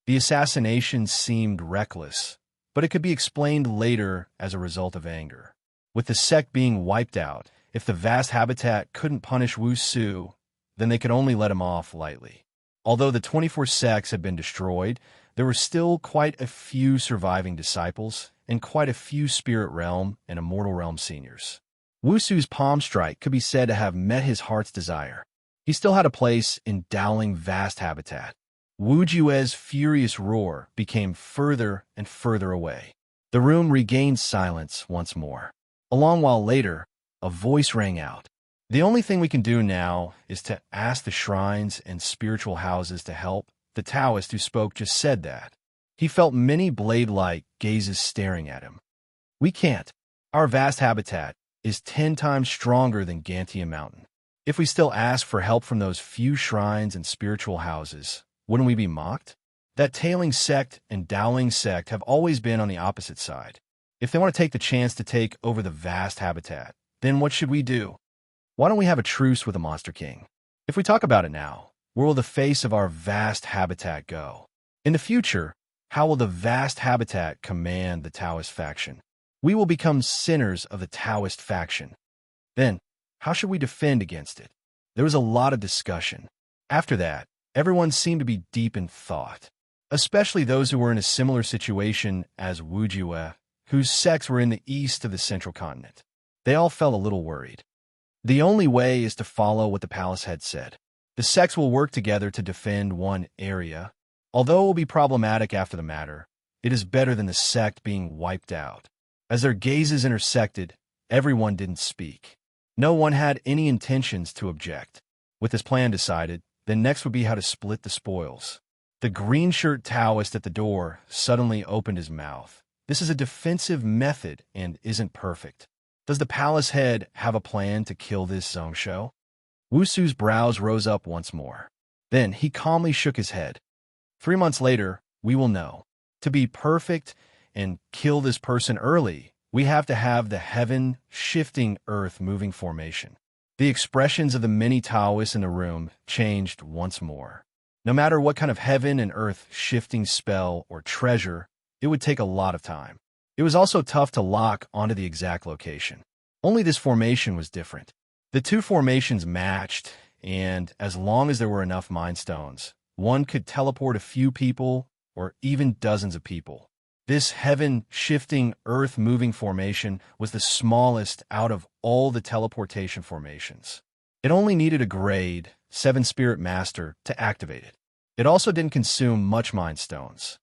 S1: The assassination seemed reckless, but it could be explained later as a result of anger. With the sect being wiped out, if the vast habitat couldn't punish Wu Su, then they could only let him off lightly. Although the 24 sects had been destroyed, there were still quite a few surviving disciples and quite a few spirit realm and immortal realm seniors. Wu Su's palm strike could be said to have met his heart's desire. He still had a place in Dowling vast habitat. Wu Jue's furious roar became further and further away. The room regained silence once more. A long while later, a voice rang out. The only thing we can do now is to ask the shrines and spiritual houses to help. The Taoist who spoke just said that. He felt many blade-like gazes staring at him. We can't. Our vast habitat is 10 times stronger than Gantia Mountain. If we still ask for help from those few shrines and spiritual houses, wouldn't we be mocked? That Tailing sect and Dowling sect have always been on the opposite side. If they want to take the chance to take over the vast habitat, then what should we do? Why don't we have a truce with the Monster King? If we talk about it now, where will the face of our vast habitat go? In the future, how will the vast habitat command the Taoist faction? We will become sinners of the Taoist faction. Then, how should we defend against it? There was a lot of discussion. After that, everyone seemed to be deep in thought, especially those who were in a similar situation as Wu Jue, whose sects were in the east of the central continent. They all felt a little worried. The only way is to follow what the palace head said. The sects will work together to defend one area. Although it will be problematic after the matter, it is better than the sect being wiped out. As their gazes intersected, everyone didn't speak. No one had any intentions to object. With this plan decided, then next would be how to split the spoils. The green-shirt Taoist at the door suddenly opened his mouth. This is a defensive method and isn't perfect. Does the palace head have a plan to kill this Zhongsho? Wu Su's brows rose up once more. Then he calmly shook his head. 3 months later, we will know. To be perfect and kill this person early, we have to have the heaven-shifting, earth-moving formation. The expressions of the many Taoists in the room changed once more. No matter what kind of heaven and earth-shifting spell or treasure, it would take a lot of time. It was also tough to lock onto the exact location. Only this formation was different. The two formations matched, and as long as there were enough mind stones, one could teleport a few people or even dozens of people. This heaven-shifting, earth-moving formation was the smallest out of all the teleportation formations. It only needed a grade 7 Spirit Master to activate it. It also didn't consume much mind stones.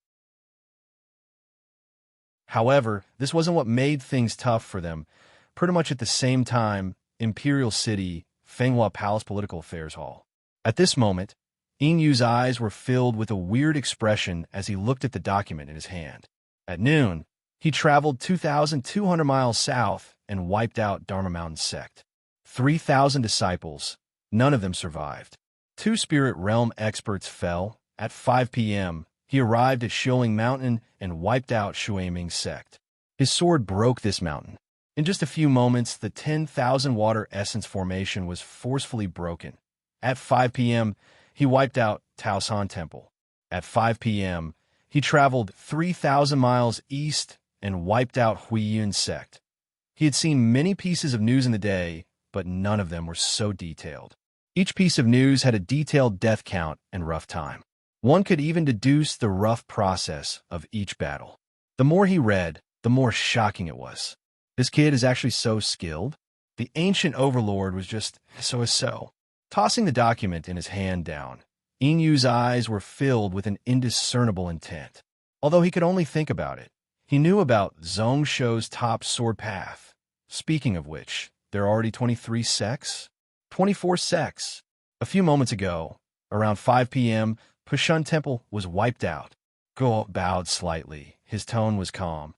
S1: However, this wasn't what made things tough for them. Pretty much at the same time, Imperial City, Fenghua Palace Political Affairs Hall. At this moment, Yinyu's eyes were filled with a weird expression as he looked at the document in his hand. At noon, he traveled 2,200 miles south and wiped out Dharma Mountain sect. 3,000 disciples, none of them survived. 2 spirit realm experts fell. At 5 p.m., he arrived at Shioling Mountain and wiped out Shuaiming's sect. His sword broke this mountain. In just a few moments, the 10,000 water essence formation was forcefully broken. At 5 p.m., he wiped out Taosan Temple. At 5 p.m., he traveled 3,000 miles east and wiped out Huiyun's sect. He had seen many pieces of news in the day, but none of them were so detailed. Each piece of news had a detailed death count and rough time. One could even deduce the rough process of each battle. The more he read, the more shocking it was. This kid is actually so skilled. The ancient overlord was just so. Tossing the document in his hand down, Yinyu's eyes were filled with an indiscernible intent. Although he could only think about it, he knew about Zhongsho's top sword path. Speaking of which, there are already 23 sects? 24 sects. A few moments ago, around 5 p.m., Pushun Temple was wiped out. Guo bowed slightly. His tone was calm.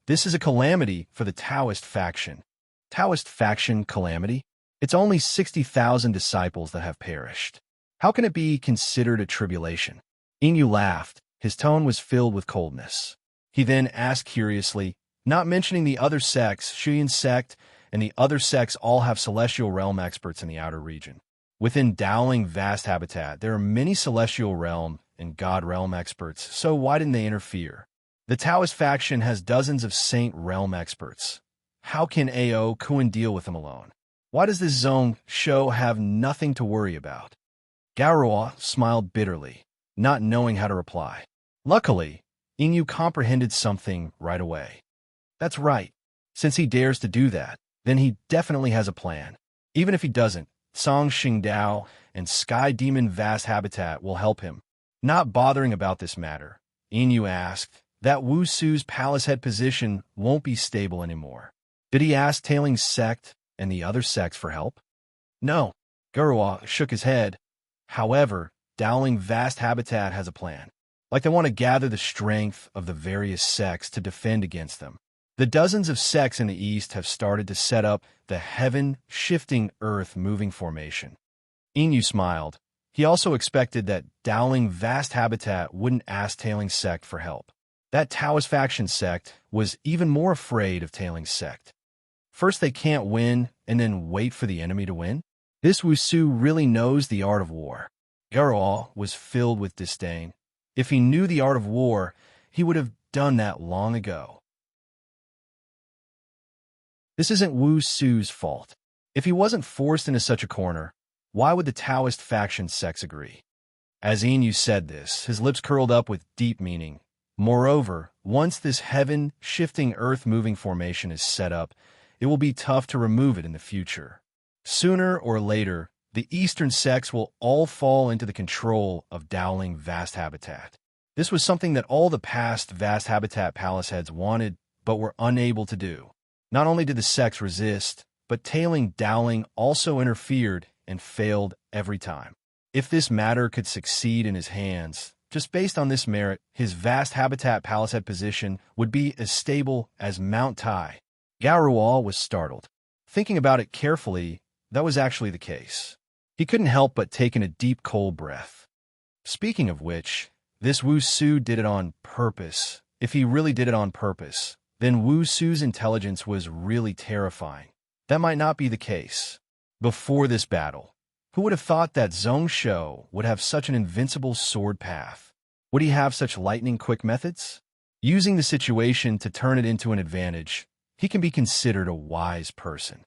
S1: This is a calamity for the Taoist faction. Taoist faction calamity? It's only 60,000 disciples that have perished. How can it be considered a tribulation? Yinyu laughed. His tone was filled with coldness. He then asked curiously, not mentioning the other sects, Shuyin's sect and the other sects all have celestial realm experts in the outer region. Within Dowling Vast Habitat, there are many celestial realm and god realm experts, so why didn't they interfere? The Taoist faction has dozens of saint realm experts. How can Ao Kuan deal with them alone? Why does this Zhongsho have nothing to worry about? Gaoruo smiled bitterly, not knowing how to reply. Luckily, Yinyu comprehended something right away. That's right. Since he dares to do that, then he definitely has a plan. Even if he doesn't, Song Xingdao and Sky Demon Vast Habitat will help him. Not bothering about this matter, Yinyu asked, that Wu Su's palace head position won't be stable anymore. Did he ask Tailing's sect and the other sects for help? No. Gaoruo shook his head. However, Dowling Vast Habitat has a plan. Like they want to gather the strength of the various sects to defend against them. The dozens of sects in the east have started to set up the heaven-shifting, earth-moving formation. Yinyu smiled. He also expected that Dowling Vast Habitat wouldn't ask Tailing's sect for help. That Taoist faction sect was even more afraid of Tailing's sect. First they can't win, and then wait for the enemy to win? This Wusu really knows the art of war. Gaoruo was filled with disdain. If he knew the art of war, he would have done that long ago. This isn't Wu Su's fault. If he wasn't forced into such a corner, why would the Taoist faction sects agree? As Yinyu said this, his lips curled up with deep meaning. Moreover, once this heaven-shifting, earth-moving formation is set up, it will be tough to remove it in the future. Sooner or later, the eastern sects will all fall into the control of Dowling Vast Habitat. This was something that all the past Vast Habitat palace heads wanted, but were unable to do. Not only did the sects resist, but Tailing Dowling also interfered and failed every time. If this matter could succeed in his hands, just based on this merit, his Vast Habitat palace head position would be as stable as Mount Tai. Gaoruo was startled. Thinking about it carefully, that was actually the case. He couldn't help but take in a deep, cold breath. Speaking of which, this Wu Su did it on purpose. If he really did it on purpose, then Wu Su's intelligence was really terrifying. That might not be the case. Before this battle, who would have thought that Zhong Shou would have such an invincible sword path? Would he have such lightning-quick methods? Using the situation to turn it into an advantage, he can be considered a wise person.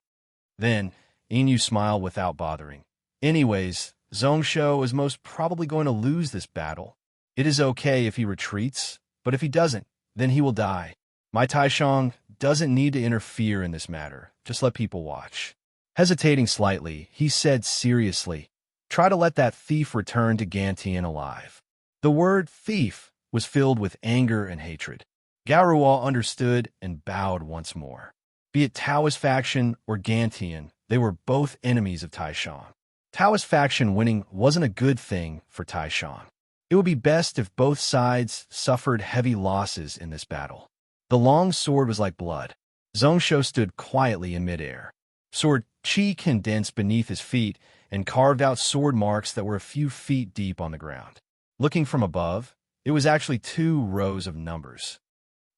S1: Then, Inu smiled without bothering. Anyways, Zhong Shou is most probably going to lose this battle. It is okay if he retreats, but if he doesn't, then he will die. My Taishang doesn't need to interfere in this matter. Just let people watch. Hesitating slightly, he said seriously, "Try to let that thief return to Gantian alive." The word thief was filled with anger and hatred. Garuo understood and bowed once more. Be it Taoist faction or Gantian, they were both enemies of Taishang. Taoist faction winning wasn't a good thing for Taishang. It would be best if both sides suffered heavy losses in this battle. The long sword was like blood. Zhong Shou stood quietly in midair. Sword qi condensed beneath his feet and carved out sword marks that were a few feet deep on the ground. Looking from above, it was actually 2 rows of numbers.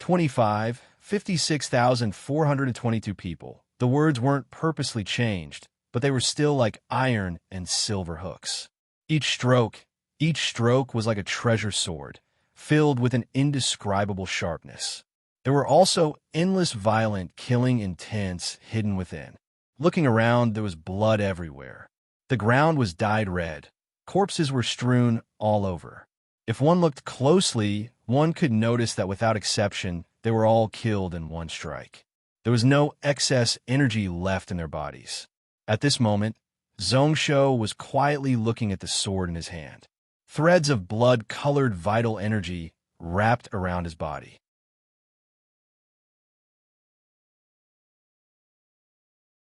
S1: 25, 56,422 people. The words weren't purposely changed, but they were still like iron and silver hooks. Each stroke was like a treasure sword, filled with an indescribable sharpness. There were also endless violent killing intents hidden within. Looking around, there was blood everywhere. The ground was dyed red. Corpses were strewn all over. If one looked closely, one could notice that without exception, they were all killed in one strike. There was no excess energy left in their bodies. At this moment, Zhong Shou was quietly looking at the sword in his hand. Threads of blood-colored vital energy wrapped around his body.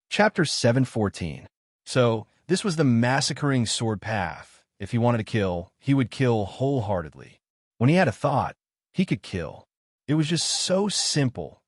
S1: Chapter 714. So, this was the massacring sword path. If he wanted to kill, he would kill wholeheartedly. When he had a thought, he could kill. It was just so simple.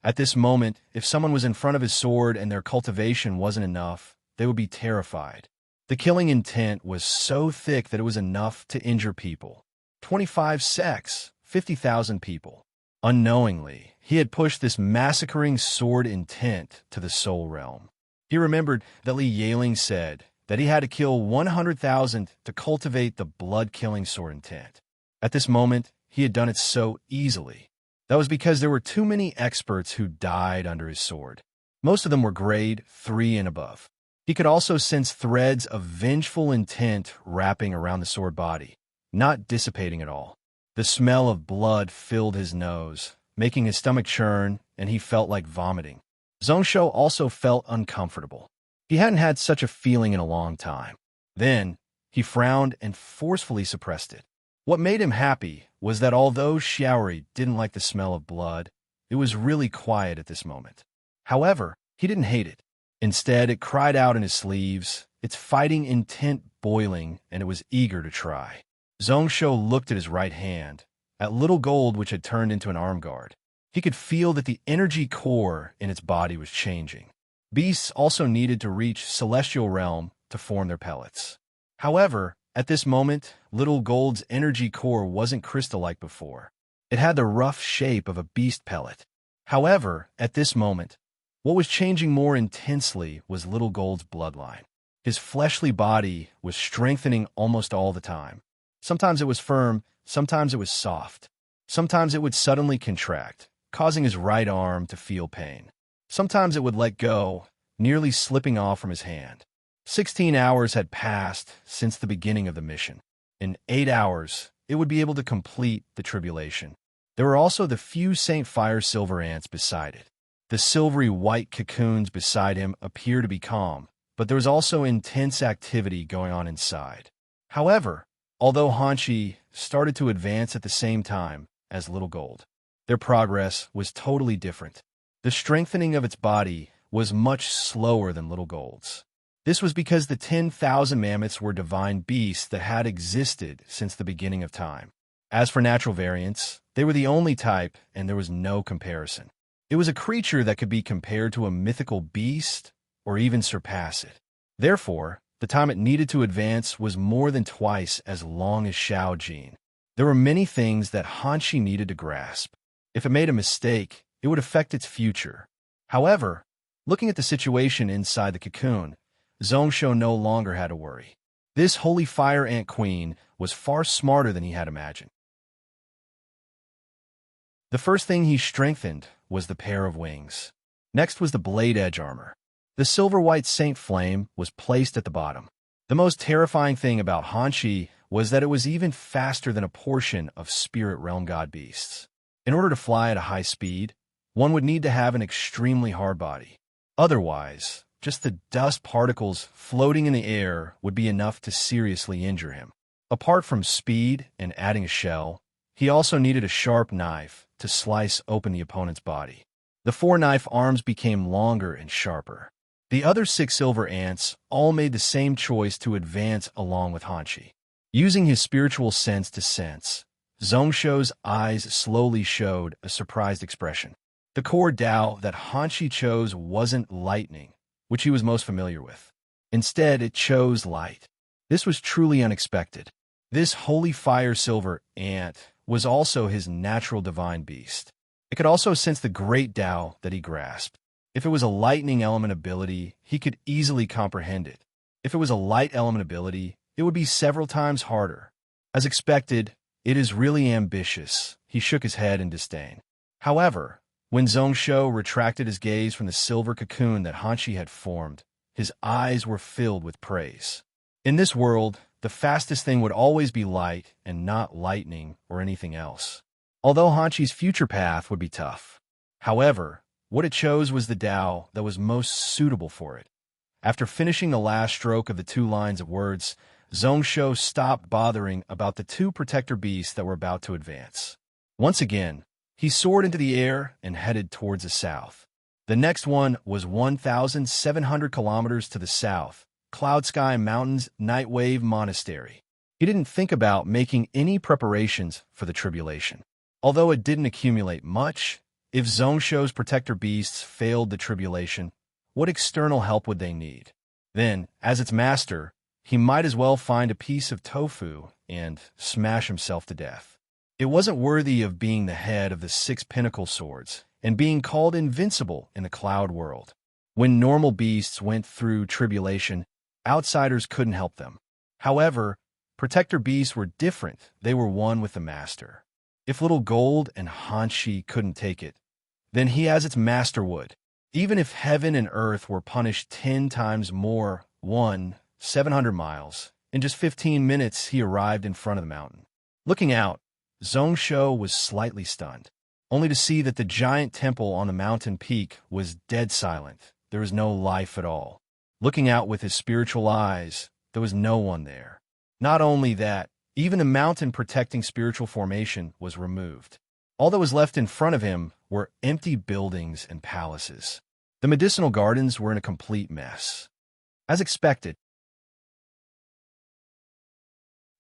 S1: At this moment, if someone was in front of his sword and their cultivation wasn't enough, they would be terrified. The killing intent was so thick that it was enough to injure people. 25 sects, 50,000 people. Unknowingly, he had pushed this massacring sword intent to the soul realm. He remembered that Li Yaling said that he had to kill 100,000 to cultivate the blood-killing sword intent. At this moment, he had done it so easily. That was because there were too many experts who died under his sword. Most of them were grade 3 and above. He could also sense threads of vengeful intent wrapping around the sword body, not dissipating at all. The smell of blood filled his nose, making his stomach churn, and he felt like vomiting. Zhong Shou also felt uncomfortable. He hadn't had such a feeling in a long time. Then, he frowned and forcefully suppressed it. What made him happy was that although Xiaori didn't like the smell of blood, it was really quiet at this moment. However, he didn't hate it. Instead, it cried out in his sleeves, its fighting intent boiling, and it was eager to try. Zhong Shou looked at his right hand, at Little Gold which had turned into an arm guard. He could feel that the energy core in its body was changing. Beasts also needed to reach celestial realm to form their pellets. However, at this moment, Little Gold's energy core wasn't crystal like before. It had the rough shape of a beast pellet. However, at this moment, what was changing more intensely was Little Gold's bloodline. His fleshly body was strengthening almost all the time. Sometimes it was firm, sometimes it was soft. Sometimes it would suddenly contract, causing his right arm to feel pain. Sometimes it would let go, nearly slipping off from his hand. 16 hours had passed since the beginning of the mission. In 8 hours, it would be able to complete the tribulation. There were also the few St. Fire silver ants beside it. The silvery white cocoons beside him appeared to be calm, but there was also intense activity going on inside. However, although Hanshi started to advance at the same time as Little Gold, their progress was totally different. The strengthening of its body was much slower than Little Gold's. This was because the 10,000 mammoths were divine beasts that had existed since the beginning of time. As for natural variants, they were the only type, and there was no comparison. It was a creature that could be compared to a mythical beast or even surpass it. Therefore, The time it needed to advance was more than twice as long as Xiao Jin. There were many things that Hanshi needed to grasp. If it made a mistake, it would affect its future. However, looking at the situation inside the cocoon, Zhongshu no longer had to worry. This holy fire ant queen was far smarter than he had imagined. The first thing he strengthened was the pair of wings. Next was the blade edge armor. The silver-white Saint Flame was placed at the bottom. The most terrifying thing about Hanshi was that it was even faster than a portion of Spirit Realm God beasts. In order to fly at a high speed, one would need to have an extremely hard body. Otherwise, just the dust particles floating in the air would be enough to seriously injure him. Apart from speed and adding a shell, he also needed a sharp knife to slice open the opponent's body. The 4 knife arms became longer and sharper. The other 6 silver ants all made the same choice to advance along with Hanshi. Using his spiritual sense to sense, Zhongshu's eyes slowly showed a surprised expression. The core Dao that Hanshi chose wasn't lightning, which he was most familiar with. Instead, it chose light. This was truly unexpected. This holy fire silver ant was also his natural divine beast. It could also sense the great Dao that he grasped. If it was a lightning element ability, he could easily comprehend it. If it was a light element ability, it would be several times harder. As expected, it is really ambitious. He shook his head in disdain. However, when Zhongshu retracted his gaze from the silver cocoon that Hanshi had formed, his eyes were filled with praise. In this world, the fastest thing would always be light and not lightning or anything else. Although Hanshi's future path would be tough. However, what it chose was the Dao that was most suitable for it. After finishing the last stroke of the 2 lines of words, Zhongshu stopped bothering about the 2 protector beasts that were about to advance. Once again, he soared into the air and headed towards the south. The next one was 1,700 kilometers to the south, Cloud Sky Mountains Nightwave Monastery. He didn't think about making any preparations for the tribulation. Although it didn't accumulate much, if Zhongshu's protector beasts failed the tribulation, what external help would they need? Then, as its master, he might as well find a piece of tofu and smash himself to death. It wasn't worthy of being the head of the 6 pinnacle swords and being called invincible in the cloud world. When normal beasts went through tribulation, outsiders couldn't help them. However, protector beasts were different. They were one with the master. If Little Gold and Hanshi couldn't take it, then he as its master would. Even if heaven and earth were punished 10 times more, 700 miles, in just 15 minutes he arrived in front of the mountain. Looking out, Zhongshu was slightly stunned, only to see that the giant temple on the mountain peak was dead silent. There was no life at all. Looking out with his spiritual eyes, there was no one there. Not only that, even the mountain protecting spiritual formation was removed. All that was left in front of him were empty buildings and palaces. The medicinal gardens were in a complete mess. As expected,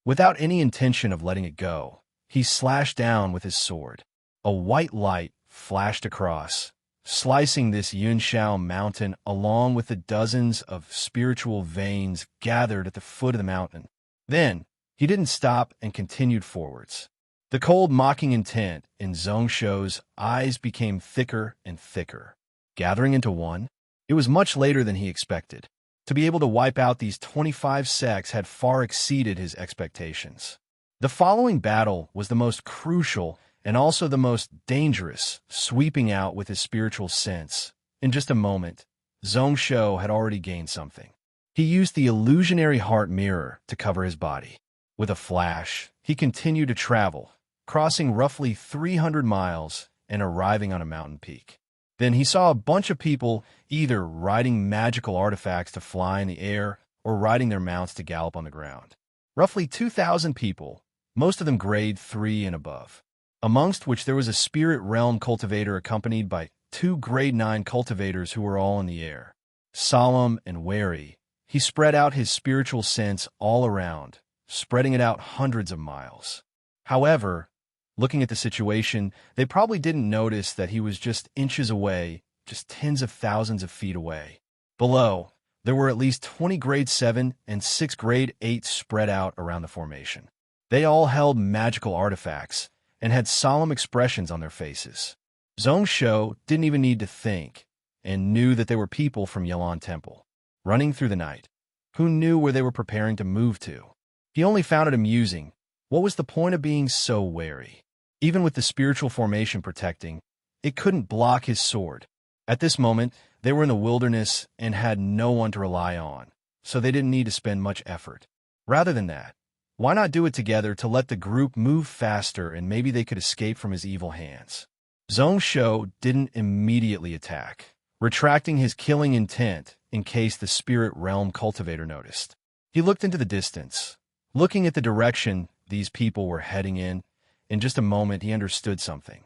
S1: without any intention of letting it go, he slashed down with his sword. A white light flashed across, slicing this Yunshao mountain along with the dozens of spiritual veins gathered at the foot of the mountain. Then, he didn't stop and continued forwards. The cold, mocking intent in Zhongshu's eyes became thicker and thicker, gathering into one. It was much later than he expected. To be able to wipe out these 25 sects had far exceeded his expectations. The following battle was the most crucial and also the most dangerous, sweeping out with his spiritual sense. In just a moment, Zhongshu had already gained something. He used the illusionary heart mirror to cover his body. With a flash, he continued to travel, crossing roughly 300 miles and arriving on a mountain peak. Then he saw a bunch of people either riding magical artifacts to fly in the air or riding their mounts to gallop on the ground. Roughly 2,000 people, most of them grade 3 and above, amongst which there was a spirit realm cultivator accompanied by 2 grade 9 cultivators who were all in the air. Solemn and wary, he spread out his spiritual sense all around, spreading it out hundreds of miles. However, looking at the situation, they probably didn't notice that he was just inches away, just tens of thousands of feet away. Below, There were at least 20 grade 7 and 6 grade 8 spread out around the formation. They all held magical artifacts and had solemn expressions on their faces. Zhong Shou didn't even need to think and knew that they were people from Yelon Temple, running through the night. Who knew where they were preparing to move to? He only found it amusing. What was the point of being so wary? Even with the spiritual formation protecting, it couldn't block his sword. At this moment, they were in the wilderness and had no one to rely on, so they didn't need to spend much effort. Rather than that, why not do it together to let the group move faster and maybe they could escape from his evil hands? Zhong Shou didn't immediately attack, retracting his killing intent in case the spirit realm cultivator noticed. He looked into the distance, looking at the direction these people were heading in. In just a moment, he understood something.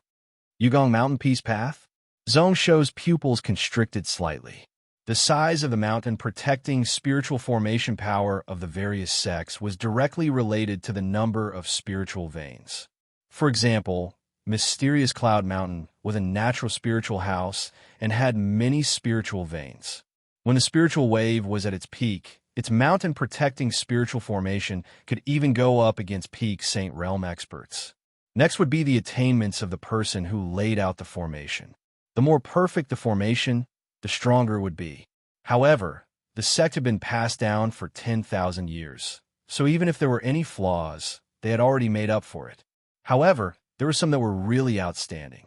S1: Yugong Mountain Peace Path? Zhong Shou's pupils constricted slightly. The size of the mountain protecting spiritual formation power of the various sects was directly related to the number of spiritual veins. For example, Mysterious Cloud Mountain was a natural spiritual house and had many spiritual veins. When the spiritual wave was at its peak, its mountain protecting spiritual formation could even go up against peak Saint Realm experts. Next would be the attainments of the person who laid out the formation. The more perfect the formation, the stronger it would be. However, the sect had been passed down for 10,000 years, so even if there were any flaws, they had already made up for it. However, there were some that were really outstanding.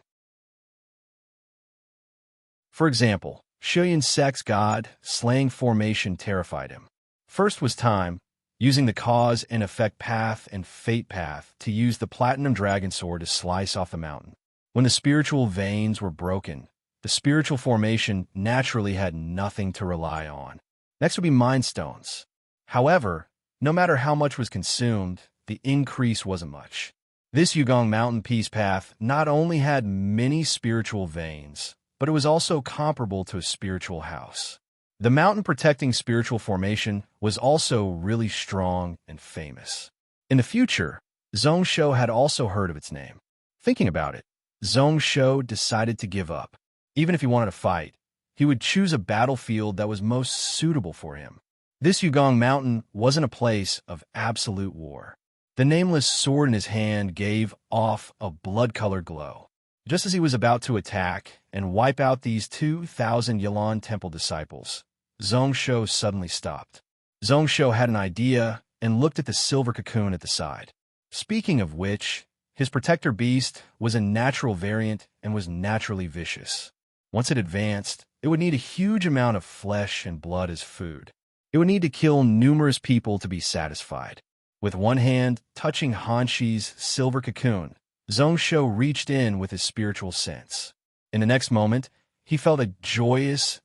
S1: For example, Shuyin's sect's god, slaying formation terrified him. First was time, using the cause and effect path and fate path to use the platinum dragon sword to slice off the mountain. When the spiritual veins were broken, the spiritual formation naturally had nothing to rely on. Next would be mind stones. However, no matter how much was consumed, the increase wasn't much. This Yugong Mountain Peace Path not only had many spiritual veins, but it was also comparable to a spiritual house. The mountain protecting spiritual formation was also really strong and famous. In the future, Zhong Shou had also heard of its name. Thinking about it, Zhong Shou decided to give up. Even if he wanted to fight, he would choose a battlefield that was most suitable for him. This Yugong Mountain wasn't a place of absolute war. The nameless sword in his hand gave off a blood-colored glow. Just as he was about to attack and wipe out these 2,000 Yelon Temple disciples, Zhong Shou suddenly stopped. Zhong Shou had an idea and looked at the silver cocoon at the side. Speaking of which, his protector beast was a natural variant and was naturally vicious. Once it advanced, it would need a huge amount of flesh and blood as food. It would need to kill numerous people to be satisfied. With one hand touching Hanshi's silver cocoon, Zhong Shou reached in with his spiritual sense. In the next moment, he felt a joyous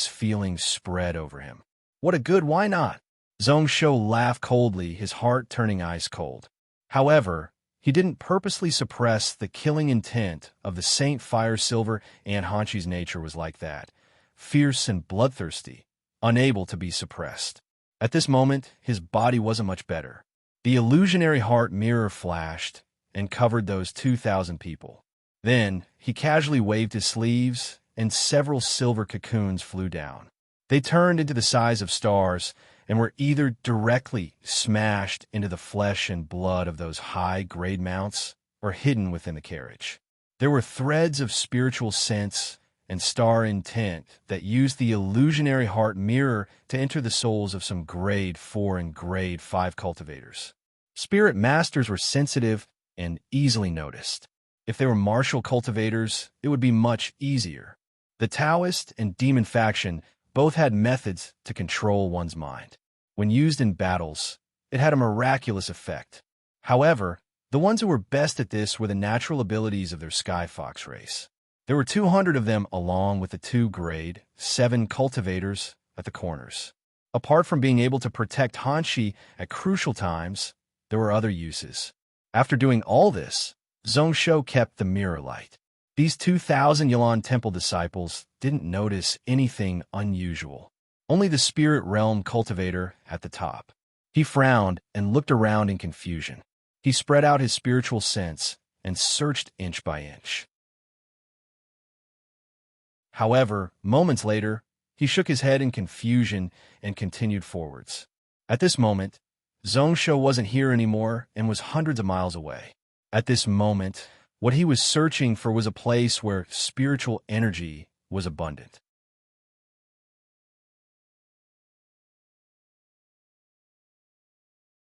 S1: feeling spread over him. What a good why not? Zhong Shou laughed coldly, his heart turning ice cold. However, he didn't purposely suppress the killing intent of the Saint Fire Silver, and Hanshi's nature was like that, fierce and bloodthirsty, unable to be suppressed. At this moment, his body wasn't much better. The illusionary heart mirror flashed and covered those 2,000 people. Then, he casually waved his sleeves, and several silver cocoons flew down. They turned into the size of stars and were either directly smashed into the flesh and blood of those high-grade mounts or hidden within the carriage. There were threads of spiritual sense and star intent that used the illusionary heart mirror to enter the souls of some grade 4 and grade 5 cultivators. Spirit masters were sensitive and easily noticed. If they were martial cultivators, it would be much easier. The Taoist and demon faction both had methods to control one's mind. When used in battles, it had a miraculous effect. However, the ones who were best at this were the natural abilities of their Sky Fox race. There were 200 of them along with the 2 grade 7 cultivators at the corners. Apart from being able to protect Hanshi at crucial times, there were other uses. After doing all this, Zhong Shou kept the mirror light. These 2,000 Yelon Temple disciples didn't notice anything unusual. Only the spirit realm cultivator at the top. He frowned and looked around in confusion. He spread out his spiritual sense and searched inch by inch. However, moments later, He shook his head in confusion and continued forwards. At this moment, Zhongsho wasn't here anymore and was hundreds of miles away. At this moment, what he was searching for was a place where spiritual energy was abundant.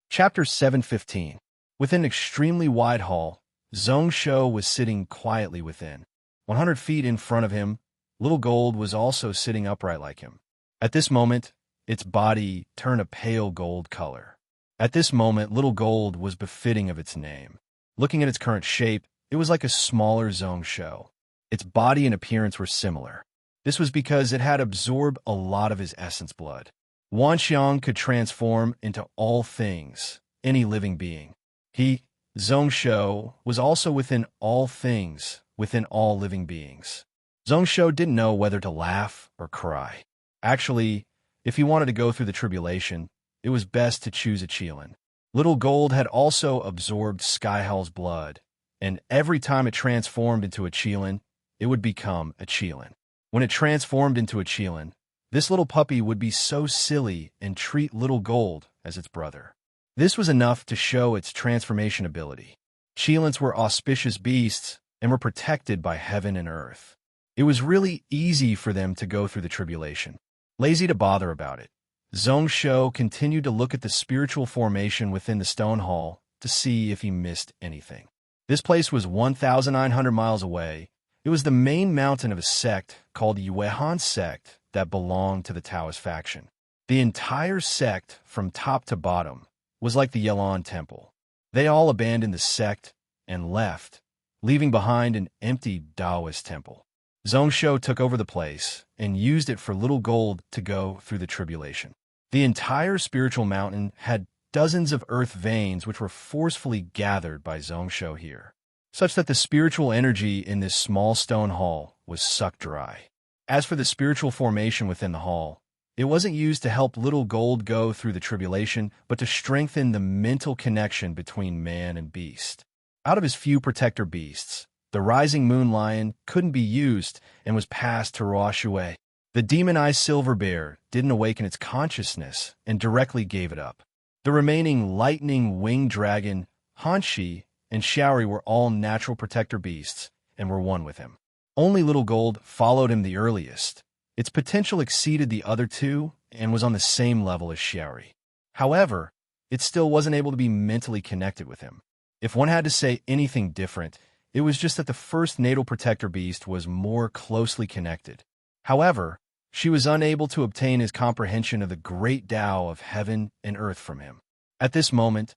S1: Chapter 7:15. Within an extremely wide hall, Zhongsho was sitting quietly within. 100 feet in front of him, Little Gold was also sitting upright like him. At this moment, its body turned a pale gold color. At this moment, Little Gold was befitting of its name. Looking at its current shape, it was like a smaller Zhongsho. Its body and appearance were similar. This was because it had absorbed a lot of his essence blood. Wanxiang could transform into all things, any living being. He, Zhongsho, was also within all things, within all living beings. Zhongsho didn't know whether to laugh or cry. Actually, if he wanted to go through the tribulation, it was best to choose a Qilin. Little Gold had also absorbed Skyhell's blood, and every time it transformed into a Qilin, it would become a Qilin. When it transformed into a Qilin, this little puppy would be so silly and treat Little Gold as its brother. This was enough to show its transformation ability. Qilins were auspicious beasts and were protected by heaven and earth. It was really easy for them to go through the tribulation. Lazy to bother about it, Zhongsho continued to look at the spiritual formation within the stone hall to see if he missed anything. This place was 1,900 miles away. It was the main mountain of a sect called the Yuehan sect that belonged to the Taoist faction. The entire sect, from top to bottom, was like the Yelan temple. They all abandoned the sect and left, leaving behind an empty Taoist temple. Zhongsho took over the place and used it for Little Gold to go through the tribulation. The entire spiritual mountain had dozens of earth veins which were forcefully gathered by Zhongsho here, such that the spiritual energy in this small stone hall was sucked dry. As for the spiritual formation within the hall, it wasn't used to help Little Gold go through the tribulation, but to strengthen the mental connection between man and beast. Out of his few protector beasts, the rising moon lion couldn't be used and was passed to Ruoshui. The demonized silver bear didn't awaken its consciousness and directly gave it up. The remaining lightning winged dragon, Hanshi, and Shaori were all natural protector beasts and were one with him. Only Little Gold followed him the earliest. Its potential exceeded the other two and was on the same level as Shaori. However, it still wasn't able to be mentally connected with him. If one had to say anything different, it was just that the first natal protector beast was more closely connected. However, she was unable to obtain his comprehension of the great Tao of heaven and earth from him. At this moment,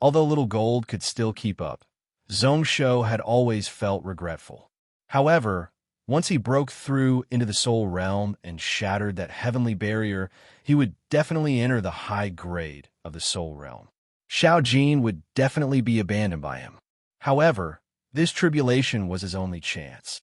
S1: although Little Gold could still keep up, Zhongsho had always felt regretful. However, once he broke through into the soul realm and shattered that heavenly barrier, he would definitely enter the high grade of the soul realm. Xiao Jin would definitely be abandoned by him. However, this tribulation was his only chance.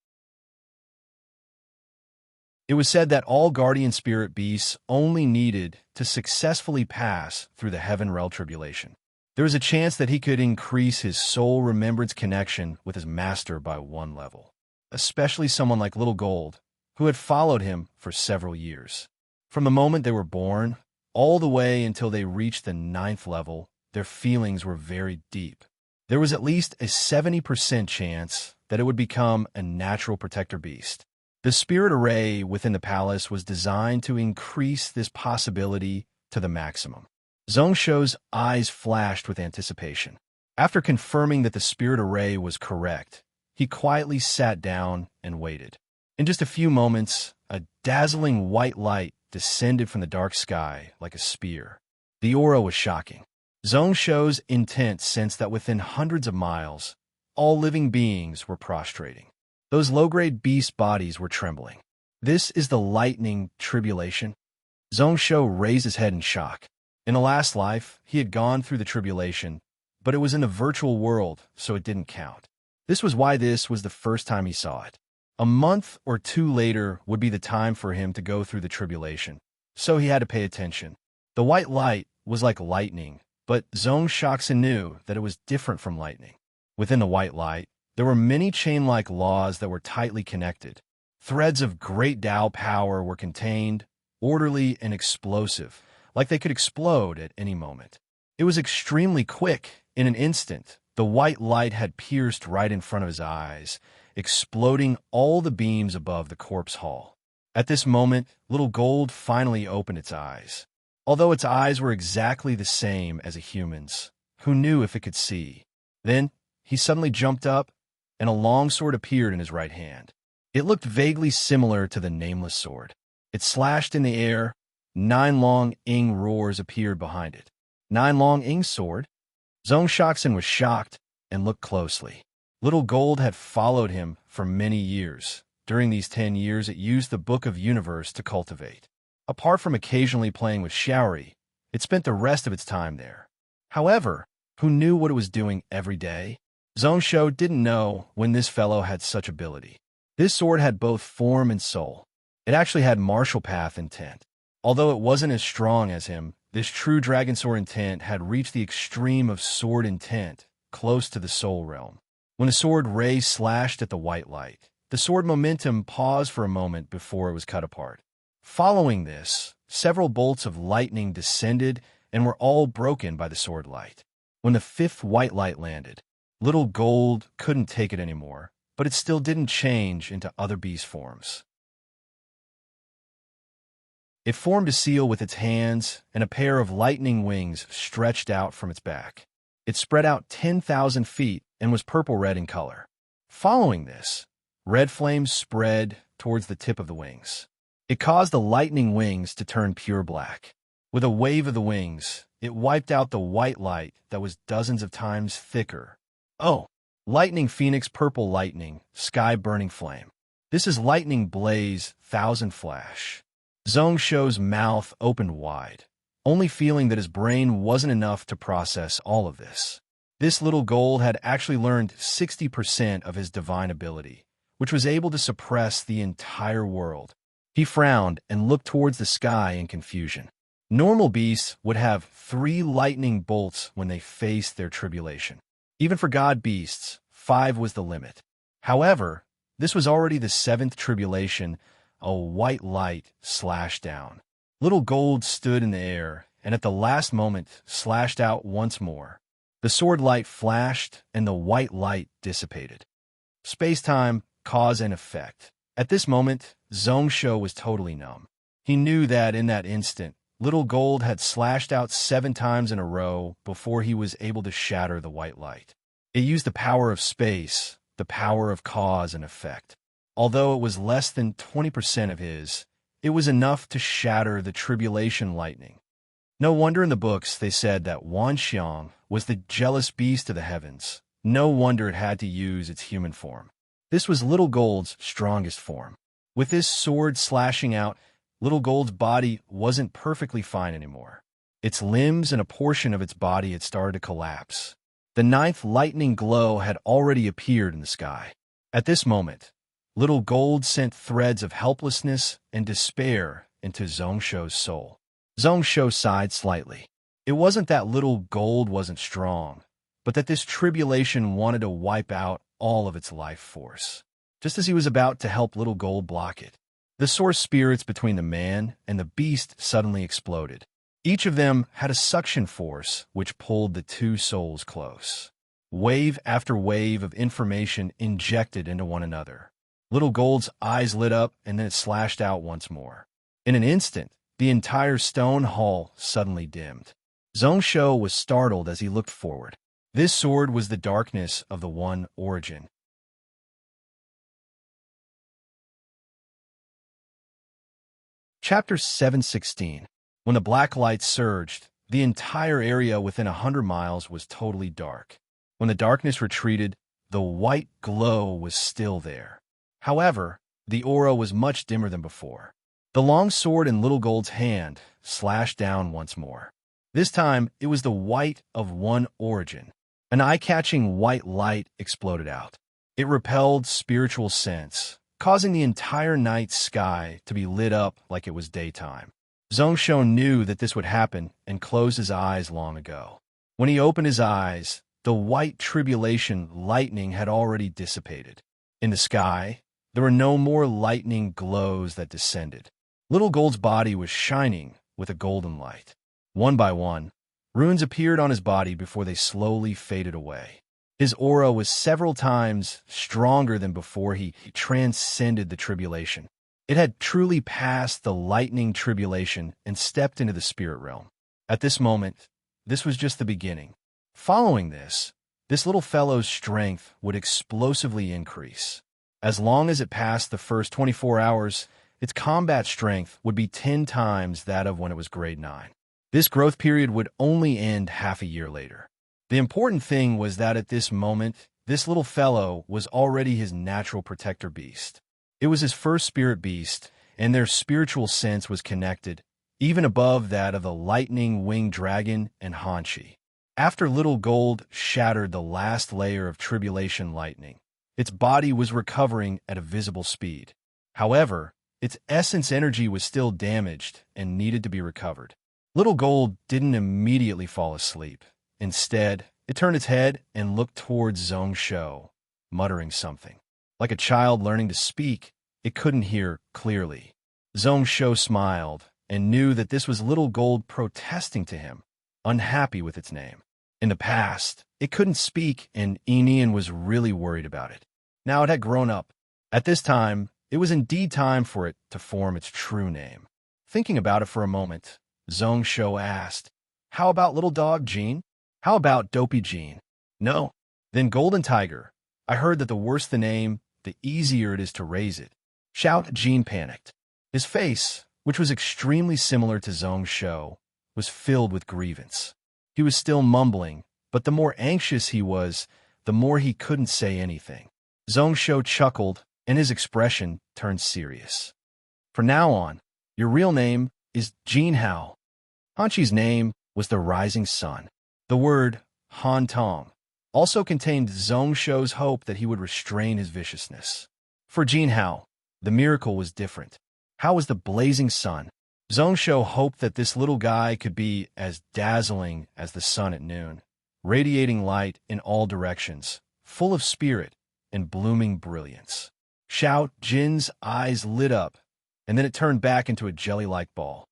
S1: It was said that all guardian spirit beasts only needed to successfully pass through the heaven realm tribulation. There was a chance that he could increase his soul remembrance connection with his master by one level, especially someone like Little Gold, who had followed him for several years. From the moment they were born, all the way until they reached the 9th level, their feelings were very deep. There was at least a 70% chance that it would become a natural protector beast. The spirit array within the palace was designed to increase this possibility to the maximum. Zhongsho's eyes flashed with anticipation. After confirming that the spirit array was correct, he quietly sat down and waited. In just a few moments, a dazzling white light descended from the dark sky like a spear. The aura was shocking. Zhongsho's intent sensed that within hundreds of miles, all living beings were prostrating. Those low-grade beast bodies were trembling. This is the lightning tribulation? Zhongsho raised his head in shock. In a last life, he had gone through the tribulation, but it was in a virtual world, so it didn't count. This was why this was the first time he saw it. A month or two later would be the time for him to go through the tribulation, so he had to pay attention. The white light was like lightning, but Zhongsho knew that it was different from lightning. Within the white light, there were many chain-like laws that were tightly connected. Threads of great Tao power were contained, orderly and explosive, like they could explode at any moment. It was extremely quick. In an instant, the white light had pierced right in front of his eyes, exploding all the beams above the corpse hall. At this moment, Little Gold finally opened its eyes. Although its eyes were exactly the same as a human's, who knew if it could see? Then, he suddenly jumped up, and a long sword appeared in his right hand. It looked vaguely similar to the nameless sword. It slashed in the air. 9 long ing roars appeared behind it. 9 long ing sword? Zhong Shaksen was shocked and looked closely. Little Gold had followed him for many years. During these 10 years, it used the Book of Universe to cultivate. Apart from occasionally playing with Xiaori, it spent the rest of its time there. However, who knew what it was doing every day? Zhong Shou didn't know when this fellow had such ability. This sword had both form and soul. It actually had martial path intent. Although it wasn't as strong as him, this true dragon sword intent had reached the extreme of sword intent, close to the soul realm. When a sword ray slashed at the white light, the sword momentum paused for a moment before it was cut apart. Following this, several bolts of lightning descended and were all broken by the sword light. When the 5th white light landed, Little Gold couldn't take it anymore, but it still didn't change into other beast forms. It formed a seal with its hands, and a pair of lightning wings stretched out from its back. It spread out 10,000 feet and was purple-red in color. Following this, red flames spread towards the tip of the wings. It caused the lightning wings to turn pure black. With a wave of the wings, it wiped out the white light that was dozens of times thicker. Oh, lightning phoenix, purple lightning, sky burning flame. This is lightning blaze, 1,000 flash. Zhong Shou's mouth opened wide, only feeling that his brain wasn't enough to process all of this. This Little Gold had actually learned 60% of his divine ability, which was able to suppress the entire world. He frowned and looked towards the sky in confusion. Normal beasts would have 3 lightning bolts when they faced their tribulation. Even for god beasts, 5 was the limit. However, this was already the 7th tribulation. A white light slashed down. Little Gold stood in the air, and at the last moment slashed out once more. The sword light flashed, and the white light dissipated. Space-time, cause and effect. At this moment, Zhong Shou was totally numb. He knew that in that instant, Little Gold had slashed out 7 times in a row before he was able to shatter the white light. It used the power of space, the power of cause and effect. Although it was less than 20% of his, it was enough to shatter the tribulation lightning. No wonder in the books they said that Wan Xiang was the jealous beast of the heavens. No wonder it had to use its human form. This was Little Gold's strongest form. With this sword slashing out, Little Gold's body wasn't perfectly fine anymore. Its limbs and a portion of its body had started to collapse. The 9th lightning glow had already appeared in the sky. At this moment, Little Gold sent threads of helplessness and despair into Zhong Shou's soul. Zhong Shou sighed slightly. It wasn't that Little Gold wasn't strong, but that this tribulation wanted to wipe out all of its life force. Just as he was about to help Little Gold block it, the source spirits between the man and the beast suddenly exploded. Each of them had a suction force which pulled the 2 souls close. Wave after wave of information injected into one another. Little Gold's eyes lit up, and then it slashed out once more. In an instant, the entire stone hall suddenly dimmed. Zhong Shou was startled as he looked forward. This sword was the darkness of the One Origin. Chapter 716. When the black light surged, the entire area within 100 miles was totally dark. When the darkness retreated, the white glow was still there. However, the aura was much dimmer than before. The long sword in Little Gold's hand slashed down once more. This time, it was the white of One Origin. An eye-catching white light exploded out. It repelled spiritual sense, causing the entire night sky to be lit up like it was daytime. Zhong Shou knew that this would happen and closed his eyes long ago. When he opened his eyes, the white tribulation lightning had already dissipated. In the sky, there were no more lightning glows that descended. Little Gold's body was shining with a golden light. One by one, runes appeared on his body before they slowly faded away. His aura was several times stronger than before he transcended the tribulation. It had truly passed the lightning tribulation and stepped into the spirit realm. At this moment, this was just the beginning. Following this little fellow's strength would explosively increase. As long as it passed the first 24 hours, its combat strength would be 10 times that of when it was grade 9. This growth period would only end half a year later. The important thing was that at this moment, this little fellow was already his natural protector beast. It was his first spirit beast, and their spiritual sense was connected, even above that of the lightning-winged dragon and Hanshi. After Little Gold shattered the last layer of tribulation lightning, its body was recovering at a visible speed. However, its essence energy was still damaged and needed to be recovered. Little Gold didn't immediately fall asleep. Instead, it turned its head and looked towards Zhong Shou, muttering something. Like a child learning to speak, it couldn't hear clearly. Zhong Shou smiled and knew that this was Little Gold protesting to him, unhappy with its name. In the past, it couldn't speak, and Enian was really worried about it. Now it had grown up. At this time, it was indeed time for it to form its true name. Thinking about it for a moment, Zhong Shou asked, "How about Little Dog Jean? How about Dopey Jean?" "No." "Then Golden Tiger. I heard that the worse the name, the easier it is to raise it." Shout! Jean panicked. His face, which was extremely similar to Zhong Shou, was filled with grievance. He was still mumbling, but the more anxious he was, the more he couldn't say anything. Zhong Shou chuckled, and his expression turned serious. "From now on, your real name is Jean Hao." Hanshi's name was the Rising Sun. The word Han Tong also contained Zhong Shou's hope that he would restrain his viciousness. For Jean Hao, the miracle was different. Hao was the blazing sun. Zhong Shou hoped that this little guy could be as dazzling as the sun at noon, radiating light in all directions, full of spirit and blooming brilliance. Shout! Jin's eyes lit up, and then it turned back into a jelly-like ball.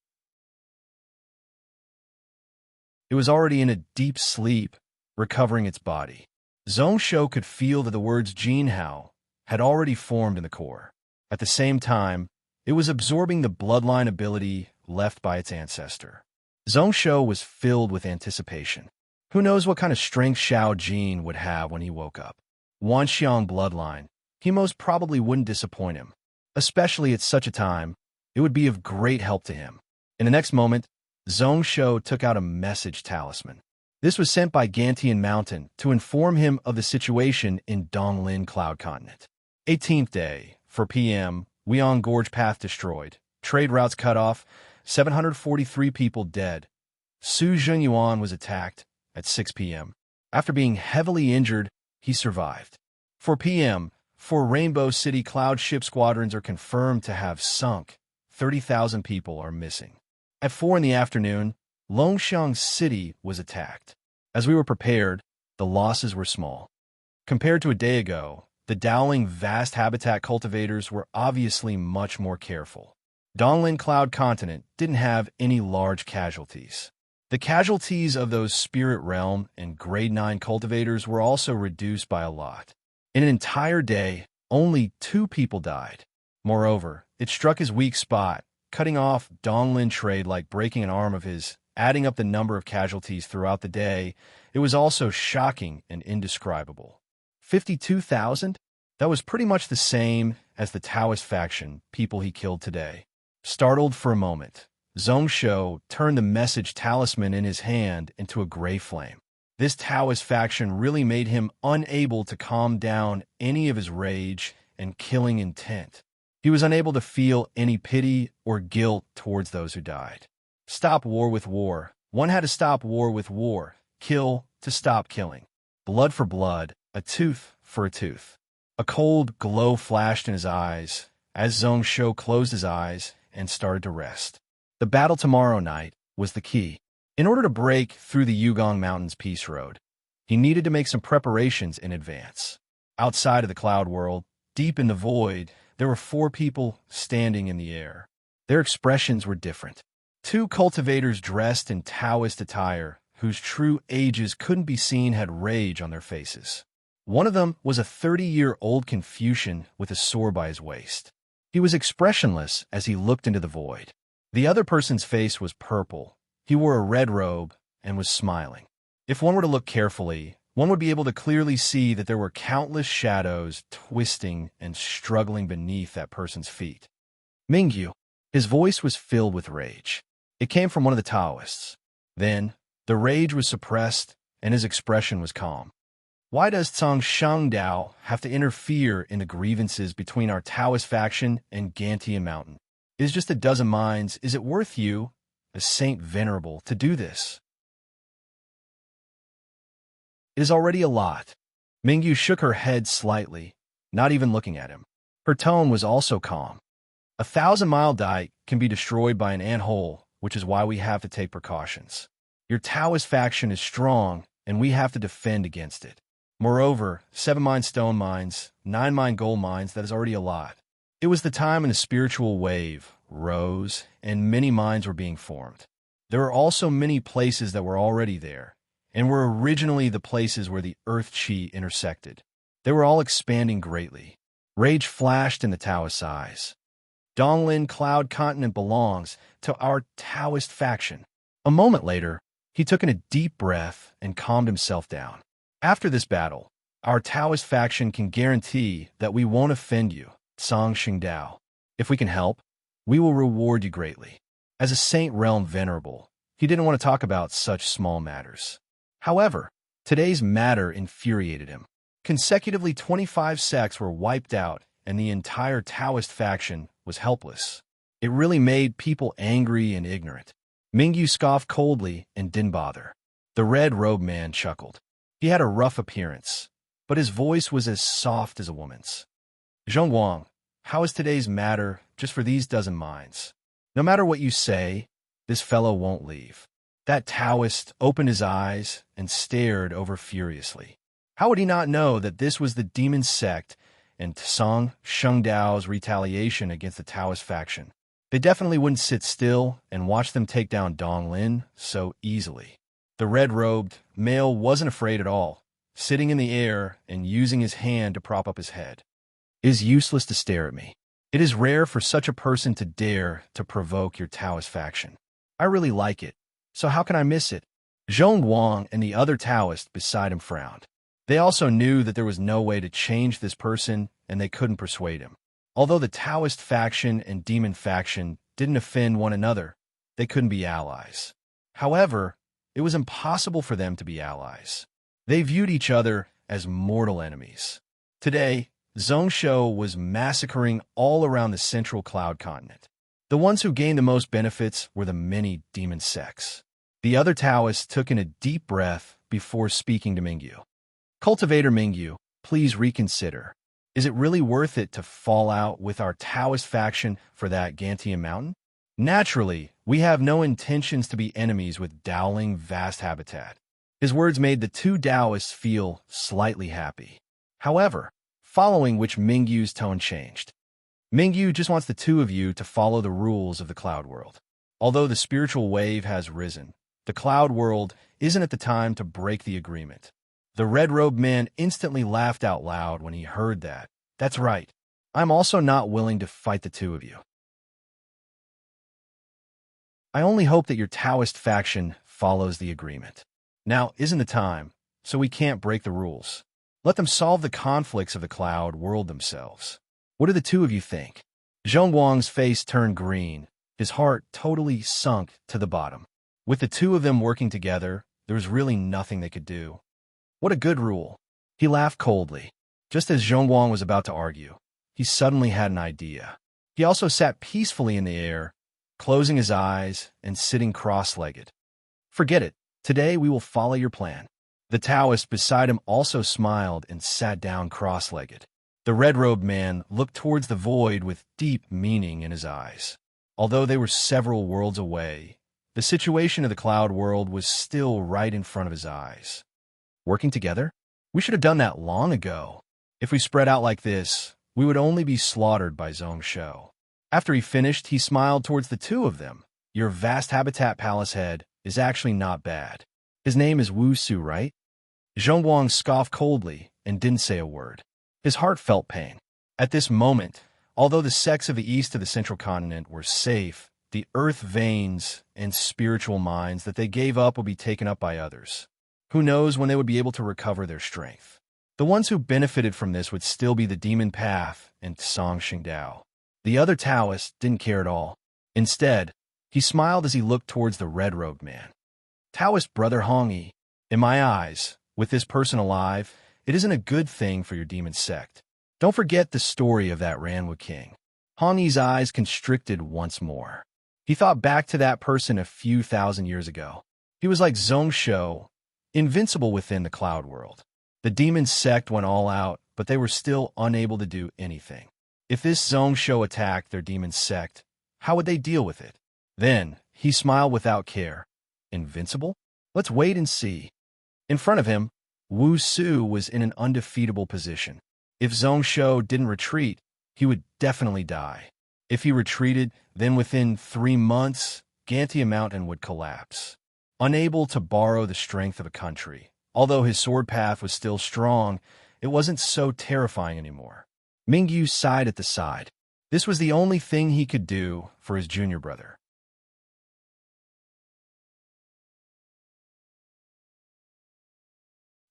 S1: It was already in a deep sleep, recovering its body. Zhong Shou could feel that the words Jean Hao had already formed in the core. At the same time, it was absorbing the bloodline ability left by its ancestor. Zhong Shou was filled with anticipation. Who knows what kind of strength Xiao Jin would have when he woke up? Wanxiang bloodline, he most probably wouldn't disappoint him. Especially at such a time, it would be of great help to him. In the next moment, Zhong Shou took out a message talisman. This was sent by Gantian Mountain to inform him of the situation in Donglin Cloud Continent. 18th day, 4 p.m., Weong Gorge path destroyed. Trade routes cut off. 743 people dead. Su Zhenyuan was attacked at 6 p.m. After being heavily injured, he survived. 4 p.m., 4 Rainbow City cloud ship squadrons are confirmed to have sunk. 30,000 people are missing. At 4 in the afternoon, Longxiang City was attacked. As we were prepared, the losses were small. Compared to a day ago, the Dowling vast habitat cultivators were obviously much more careful. Donglin Cloud Continent didn't have any large casualties. The casualties of those Spirit Realm and Grade 9 cultivators were also reduced by a lot. In an entire day, only 2 people died. Moreover, it struck his weak spot, cutting off Donglin trade like breaking an arm of his. Adding up the number of casualties throughout the day, it was also shocking and indescribable. 52,000? That was pretty much the same as the Taoist faction people he killed today. Startled for a moment, Zhong Shou turned the message talisman in his hand into a gray flame. This Taoist faction really made him unable to calm down any of his rage and killing intent. He was unable to feel any pity or guilt towards those who died. Stop war with war. One had to stop war with war. Kill to stop killing. Blood for blood, a tooth for a tooth. A cold glow flashed in his eyes as Zhong Shou closed his eyes and started to rest. The battle tomorrow night was the key. In order to break through the Yugong Mountains Peace Road, he needed to make some preparations in advance. Outside of the cloud world, deep in the void, there were 4 people standing in the air. Their expressions were different. Two cultivators dressed in Taoist attire, whose true ages couldn't be seen, had rage on their faces. One of them was a 30-year-old Confucian with a sword by his waist. He was expressionless as he looked into the void. The other person's face was purple. He wore a red robe and was smiling. If one were to look carefully, one would be able to clearly see that there were countless shadows twisting and struggling beneath that person's feet. Mingyu. His voice was filled with rage. It came from one of the Taoists. Then, the rage was suppressed and his expression was calm. Why does Tsang Shangdao have to interfere in the grievances between our Taoist faction and Gantian Mountain? It is just a dozen mines. Is it worth you, a saint venerable, to do this? It is already a lot. Mingyu shook her head slightly, not even looking at him. Her tone was also calm. 1,000-mile dike can be destroyed by an ant-hole, which is why we have to take precautions. Your Taoist faction is strong, and we have to defend against it. Moreover, 7-mine stone mines, 9-mine gold mines, that is already a lot. It was the time when the spiritual wave rose, and many mines were being formed. There were also many places that were already there, and were originally the places where the earth chi intersected. They were all expanding greatly. Rage flashed in the Taoist's eyes. Donglin Cloud Continent belongs to our Taoist faction. A moment later, he took in a deep breath and calmed himself down. After this battle, our Taoist faction can guarantee that we won't offend you, Tsang Shangdao. If we can help, we will reward you greatly. As a Saint Realm Venerable, he didn't want to talk about such small matters. However, today's matter infuriated him. Consecutively, 25 sects were wiped out, and the entire Taoist faction was helpless. It really made people angry and ignorant. Mingyu scoffed coldly and didn't bother. The red-robed man chuckled. He had a rough appearance, but his voice was as soft as a woman's. Zhongguang, how is today's matter just for these dozen mines? No matter what you say, this fellow won't leave. That Taoist opened his eyes and stared over furiously. How would he not know that this was the demon sect and Tsang Shangdao's retaliation against the Taoist faction? They definitely wouldn't sit still and watch them take down Donglin so easily. The red-robed male wasn't afraid at all, sitting in the air and using his hand to prop up his head. It is useless to stare at me. It is rare for such a person to dare to provoke your Taoist faction. I really like it, so how can I miss it? Zhongguang and the other Taoist beside him frowned. They also knew that there was no way to change this person, and they couldn't persuade him. Although the Taoist faction and demon faction didn't offend one another, they couldn't be allies. However, it was impossible for them to be allies. They viewed each other as mortal enemies. Today, Zhongsho was massacring all around the central cloud continent. The ones who gained the most benefits were the many demon sects. The other Taoists took in a deep breath before speaking to Mingyu. Cultivator Mingyu, please reconsider. Is it really worth it to fall out with our Taoist faction for that Gantian Mountain? Naturally, we have no intentions to be enemies with Dowling Vast Habitat. His words made the two Taoists feel slightly happy. However, following which Mingyu's tone changed. Mingyu just wants the two of you to follow the rules of the Cloud World. Although the spiritual wave has risen, the Cloud World isn't at the time to break the agreement. The red-robed man instantly laughed out loud when he heard that. That's right. I'm also not willing to fight the two of you. I only hope that your Taoist faction follows the agreement. Now isn't the time, so we can't break the rules. Let them solve the conflicts of the Cloud World themselves. What do the two of you think? Zhongguang's face turned green, his heart totally sunk to the bottom. With the two of them working together, there was really nothing they could do. What a good rule. He laughed coldly. Just as Zhongguang was about to argue, he suddenly had an idea. He also sat peacefully in the air, closing his eyes and sitting cross-legged. Forget it. Today we will follow your plan. The Taoist beside him also smiled and sat down cross-legged. The red-robed man looked towards the void with deep meaning in his eyes. Although they were several worlds away, the situation of the Cloud World was still right in front of his eyes. Working together? We should have done that long ago. If we spread out like this, we would only be slaughtered by Zhongsho. After he finished, he smiled towards the two of them. Your vast habitat palace head is actually not bad. His name is Wu Su, right? Zhongguang scoffed coldly and didn't say a word. His heart felt pain. At this moment, although the sects of the east of the central continent were safe, the earth veins and spiritual minds that they gave up would be taken up by others. Who knows when they would be able to recover their strength? The ones who benefited from this would still be the Demon Path and Song Xingdao. The other Taoist didn't care at all. Instead, he smiled as he looked towards the red-robed man. Taoist brother Hongyi, in my eyes, with this person alive, it isn't a good thing for your demon sect. Don't forget the story of that Ranwu king. Hongyi's eyes constricted once more. He thought back to that person a few thousand years ago. He was like Zhongsho, invincible within the cloud world. The demon sect went all out, but they were still unable to do anything. If this Zhongsho attacked their demon sect, how would they deal with it? Then, he smiled without care. Invincible? Let's wait and see. In front of him, Wu Su was in an undefeatable position. If Zhongsho didn't retreat, he would definitely die. If he retreated, then within 3 months, Gantia Mountain would collapse. Unable to borrow the strength of a country, although his sword path was still strong, it wasn't so terrifying anymore. Mingyu sighed at the side. This was the only thing he could do for his junior brother.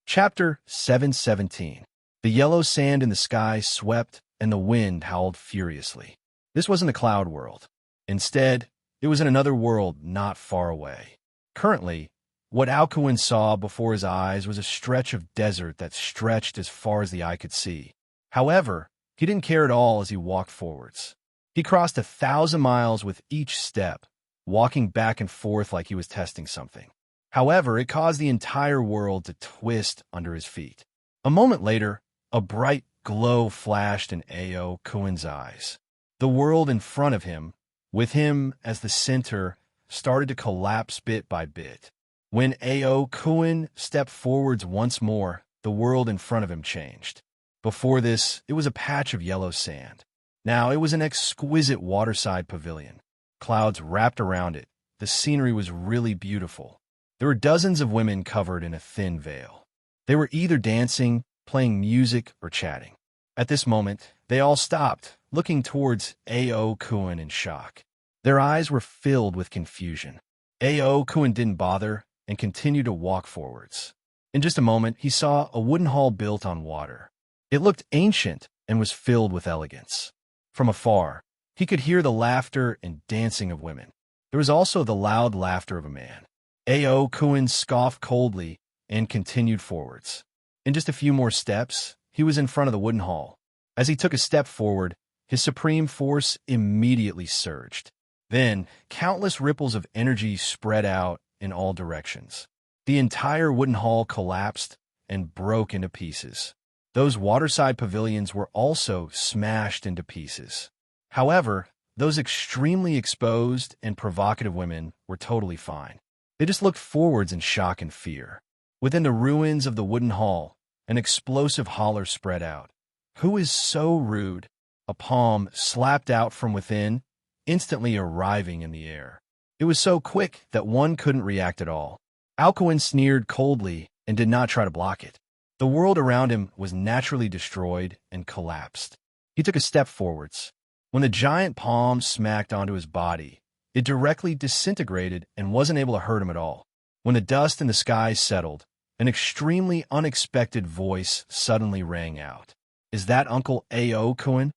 S1: Chapter 717. The yellow sand in the sky swept, and the wind howled furiously. This wasn't the cloud world. Instead, it was in another world not far away. Currently, what Alcuin saw before his eyes was a stretch of desert that stretched as far as the eye could see. However, he didn't care at all as he walked forwards. He crossed 1,000 miles with each step, walking back and forth like he was testing something. However, it caused the entire world to twist under his feet. A moment later, a bright glow flashed in Ao Kuin's eyes. The world in front of him, with him as the center, started to collapse bit by bit. When Ao Kuin stepped forwards once more, the world in front of him changed. Before this, it was a patch of yellow sand. Now it was an exquisite waterside pavilion. Clouds wrapped around it. The scenery was really beautiful. There were dozens of women covered in a thin veil. They were either dancing, playing music, or chatting. At this moment, they all stopped, looking towards Ao Kuin in shock. Their eyes were filled with confusion. Ao Kuin didn't bother and continued to walk forwards. In just a moment, he saw a wooden hall built on water. It looked ancient and was filled with elegance. From afar, he could hear the laughter and dancing of women. There was also the loud laughter of a man. Ao Kuin scoffed coldly and continued forwards. In just a few more steps, he was in front of the wooden hall. As he took a step forward, his supreme force immediately surged. Then, countless ripples of energy spread out in all directions. The entire wooden hall collapsed and broke into pieces. Those waterside pavilions were also smashed into pieces. However, those extremely exposed and provocative women were totally fine. They just looked forwards in shock and fear. Within the ruins of the wooden hall, an explosive holler spread out. "Who is so rude?" A palm slapped out from within, instantly arriving in the air. It was so quick that one couldn't react at all. Alcuin sneered coldly and did not try to block it. The world around him was naturally destroyed and collapsed. He took a step forwards. When the giant palm smacked onto his body, it directly disintegrated and wasn't able to hurt him at all. When the dust in the sky settled, an extremely unexpected voice suddenly rang out. "Is that Uncle Ao Kuin?"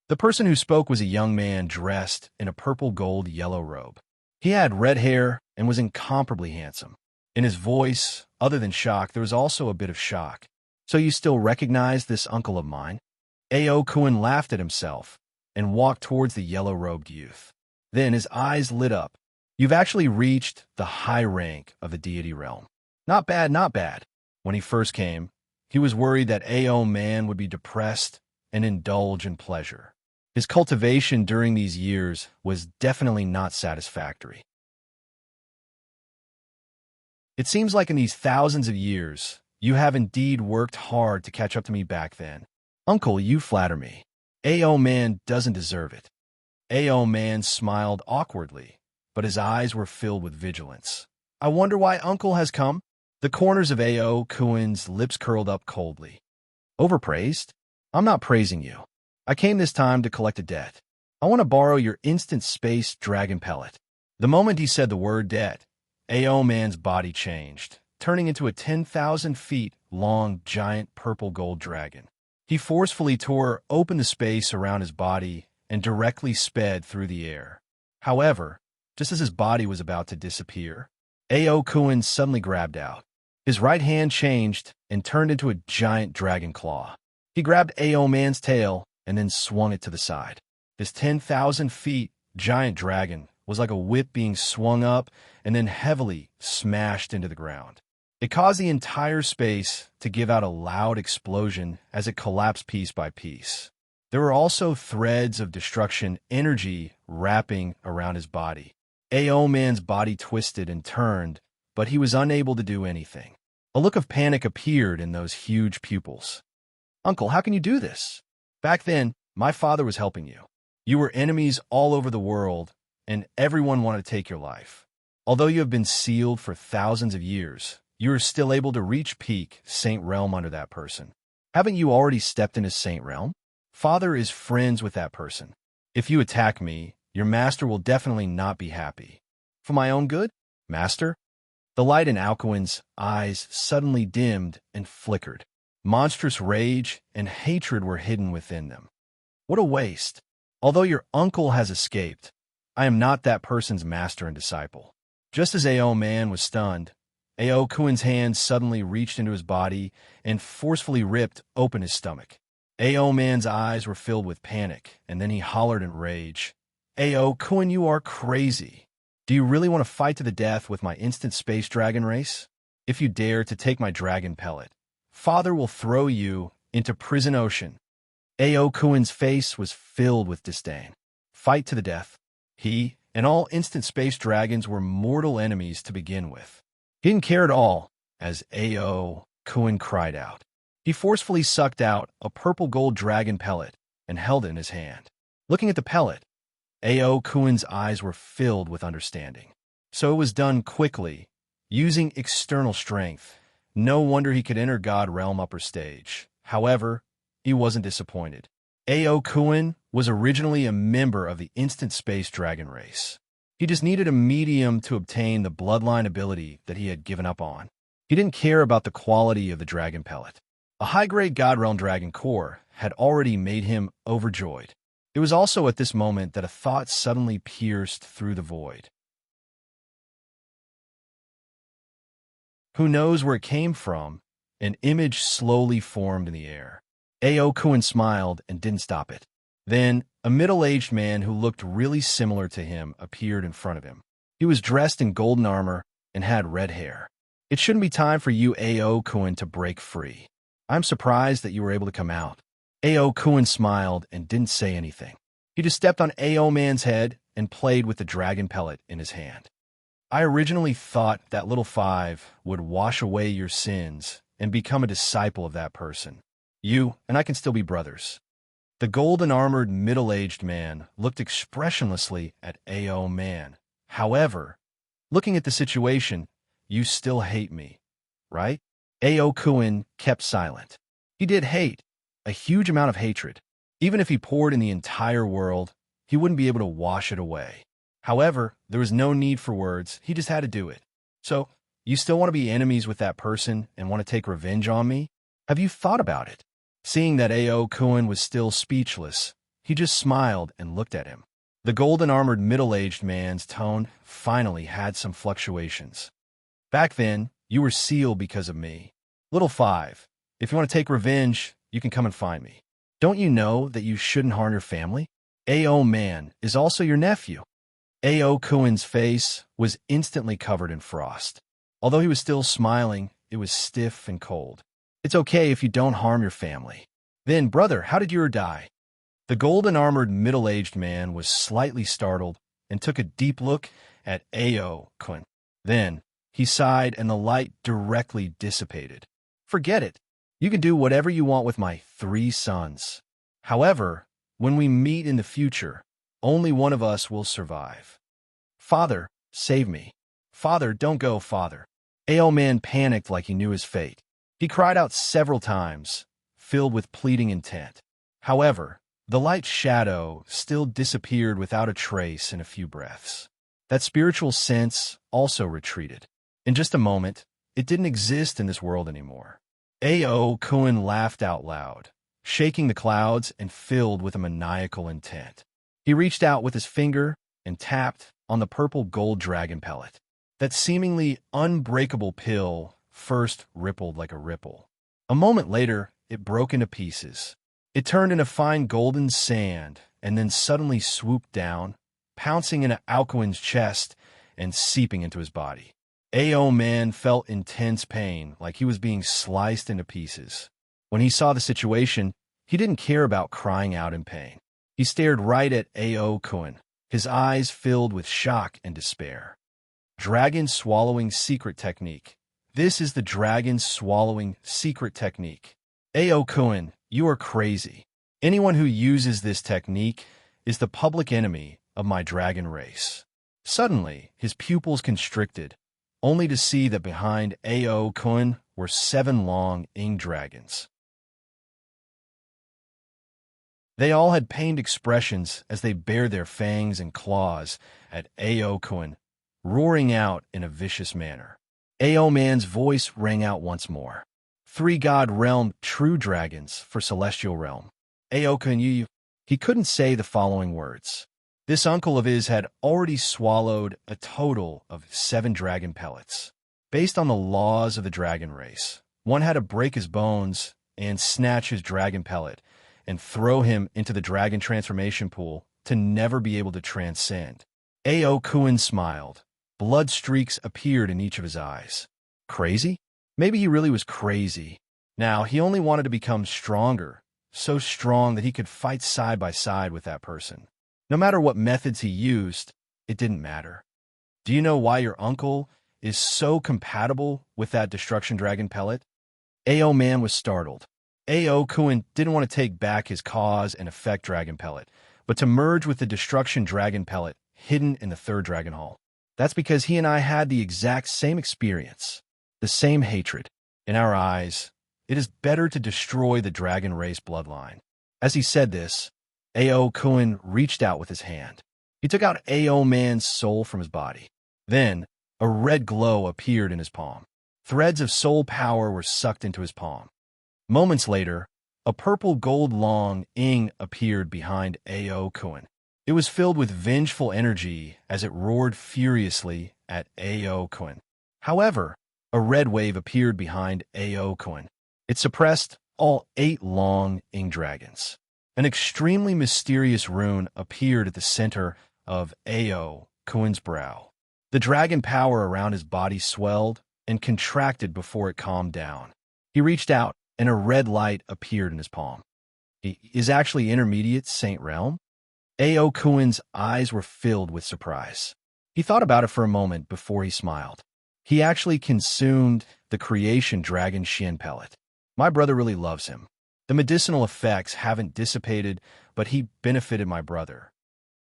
S1: The person who spoke was a young man dressed in a purple gold yellow robe. He had red hair and was incomparably handsome. In his voice, other than shock, there was also a bit of shock. "So you still recognize this uncle of mine?" Ao Kuin laughed at himself and walked towards the yellow-robed youth. Then his eyes lit up. "You've actually reached the high rank of the deity realm. Not bad, not bad." When he first came, he was worried that Ao man would be depressed and indulge in pleasure. His cultivation during these years was definitely not satisfactory. "It seems like in these thousands of years, you have indeed worked hard to catch up to me back then. Uncle, you flatter me. Ao man doesn't deserve it." Ao man smiled awkwardly, but his eyes were filled with vigilance. I wonder why Uncle has come? The corners of Ao Kuin's lips curled up coldly. Overpraised? I'm not praising you. I came this time to collect a debt. I want to borrow your instant space dragon pellet. The moment he said the word debt, Ao man's body changed, turning into a 10,000 feet long giant purple gold dragon. He forcefully tore open the space around his body and directly sped through the air. However, just as his body was about to disappear, Ao Kuin suddenly grabbed out. His right hand changed and turned into a giant dragon claw. He grabbed Ao man's tail and then swung it to the side. This 10,000 feet giant dragon was like a whip being swung up and then heavily smashed into the ground. It caused the entire space to give out a loud explosion as it collapsed piece by piece. There were also threads of destruction energy wrapping around his body. Ao man's body twisted and turned, but he was unable to do anything. A look of panic appeared in those huge pupils. Uncle, how can you do this? Back then, my father was helping you. You were enemies all over the world, and everyone wanted to take your life. Although you have been sealed for thousands of years, you are still able to reach peak Saint Realm under that person. Haven't you already stepped into Saint Realm? Father is friends with that person. If you attack me, your master will definitely not be happy. For my own good, master? The light in Alcuin's eyes suddenly dimmed and flickered. Monstrous rage and hatred were hidden within them. What a waste. Although your uncle has escaped, I am not that person's master and disciple. Just as Ao man was stunned, Ao Kuin's hand suddenly reached into his body and forcefully ripped open his stomach. Ao man's eyes were filled with panic, and then he hollered in rage. Ao Kuin, you are crazy. Do you really want to fight to the death with my instant space dragon race? If you dare to take my dragon pellet, Father will throw you into prison ocean. Ao Kuin's face was filled with disdain. Fight to the death. He and all instant space dragons were mortal enemies to begin with. He didn't care at all, as Ao Kuin cried out. He forcefully sucked out a purple gold dragon pellet and held it in his hand. Looking at the pellet, Ao Kuin's eyes were filled with understanding. So it was done quickly, using external strength. No wonder he could enter God Realm upper stage. However, he wasn't disappointed. Ao Kuin was originally a member of the instant space dragon race. He just needed a medium to obtain the bloodline ability that he had given up on. He didn't care about the quality of the dragon pellet. A high-grade God Realm dragon core had already made him overjoyed. It was also at this moment that a thought suddenly pierced through the void. Who knows where it came from? An image slowly formed in the air. Ao Kuin smiled and didn't stop it. Then, a middle-aged man who looked really similar to him appeared in front of him. He was dressed in golden armor and had red hair. It shouldn't be time for you, Ao Kuin, to break free. I'm surprised that you were able to come out. Ao Kuin smiled and didn't say anything. He just stepped on Ao man's head and played with the dragon pellet in his hand. I originally thought that little five would wash away your sins and become a disciple of that person. You and I can still be brothers. The golden-armored middle-aged man looked expressionlessly at Ao man. However, looking at the situation, you still hate me, right? Ao Kuin kept silent. He did hate, a huge amount of hatred. Even if he poured in the entire world, he wouldn't be able to wash it away. However, there was no need for words, he just had to do it. So, you still want to be enemies with that person and want to take revenge on me? Have you thought about it? Seeing that Ao Kuin was still speechless, he just smiled and looked at him. The golden-armored middle-aged man's tone finally had some fluctuations. Back then, you were sealed because of me. Little five, if you want to take revenge, you can come and find me. Don't you know that you shouldn't harm your family? Ao man is also your nephew. Ao Kuin's face was instantly covered in frost. Although he was still smiling, it was stiff and cold. It's okay if you don't harm your family. Then, brother, how did you die? The golden-armored middle-aged man was slightly startled and took a deep look at Ao Kuin. Then, he sighed and the light directly dissipated. Forget it. You can do whatever you want with my 3 sons. However, when we meet in the future, Only one of us will survive. Father, save me. Father, don't go, father. Ao Man panicked like he knew his fate. He cried out several times, filled with pleading intent. However, the light shadow still disappeared without a trace in a few breaths. That spiritual sense also retreated. In just a moment, it didn't exist in this world anymore. Ao Kun laughed out loud, shaking the clouds and filled with a maniacal intent. He reached out with his finger and tapped on the purple gold dragon pellet. That seemingly unbreakable pill first rippled like a ripple. A moment later, it broke into pieces. It turned into fine golden sand and then suddenly swooped down, pouncing into Alcuin's chest and seeping into his body. Ao Man felt intense pain, like he was being sliced into pieces. When he saw the situation, he didn't care about crying out in pain. He stared right at Ao Kun, his eyes filled with shock and despair. Dragon Swallowing Secret Technique. This is the Dragon Swallowing Secret Technique. Ao Kun, you are crazy. Anyone who uses this technique is the public enemy of my dragon race. Suddenly, his pupils constricted, only to see that behind Ao Kun were 7 long ing dragons. They all had pained expressions as they bared their fangs and claws at Ao Kun, roaring out in a vicious manner. Ao Man's voice rang out once more. 3 God Realm true dragons for Celestial Realm. Ao Kun, he couldn't say the following words. This uncle of his had already swallowed a total of 7 dragon pellets. Based on the laws of the dragon race, one had to break his bones and snatch his dragon pellet and throw him into the dragon transformation pool to never be able to transcend. Ao Kun smiled. Blood streaks appeared in each of his eyes. Crazy? Maybe he really was crazy. Now, he only wanted to become stronger, so strong that he could fight side by side with that person. No matter what methods he used, it didn't matter. Do you know why your uncle is so compatible with that destruction dragon pellet? Ao Man was startled. Ao Kun didn't want to take back his cause and effect dragon pellet, but to merge with the destruction dragon pellet hidden in the 3rd dragon hall. That's because he and I had the exact same experience, the same hatred. In our eyes, it is better to destroy the dragon race bloodline. As he said this, Ao Kun reached out with his hand. He took out Ao Man's soul from his body. Then, a red glow appeared in his palm. Threads of soul power were sucked into his palm. Moments later, a purple gold long ing appeared behind Ao Kun. It was filled with vengeful energy as it roared furiously at Ao Kun. However, a red wave appeared behind Ao Kun. It suppressed all 8 long ing dragons. An extremely mysterious rune appeared at the center of Ao Kun's brow. The dragon power around his body swelled and contracted before it calmed down. He reached out, and a red light appeared in his palm. He is actually intermediate Saint Realm? Ao Kun's eyes were filled with surprise. He thought about it for a moment before he smiled. He actually consumed the creation dragon Shin pellet. My brother really loves him. The medicinal effects haven't dissipated, but he benefited my brother.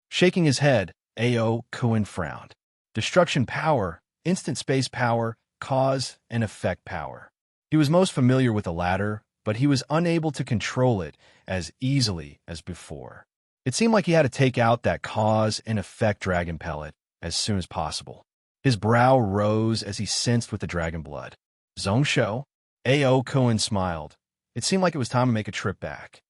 S1: Shaking his head, Ao Kun frowned. Destruction power, instant space power, cause and effect power. He was most familiar with the latter, but he was unable to control it as easily as before. It seemed like he had to take out that cause and effect dragon pellet as soon as possible. His brow rose as he sensed with the dragon blood. Zhongsho? Ao Kun smiled. It seemed like it was time to make a trip back.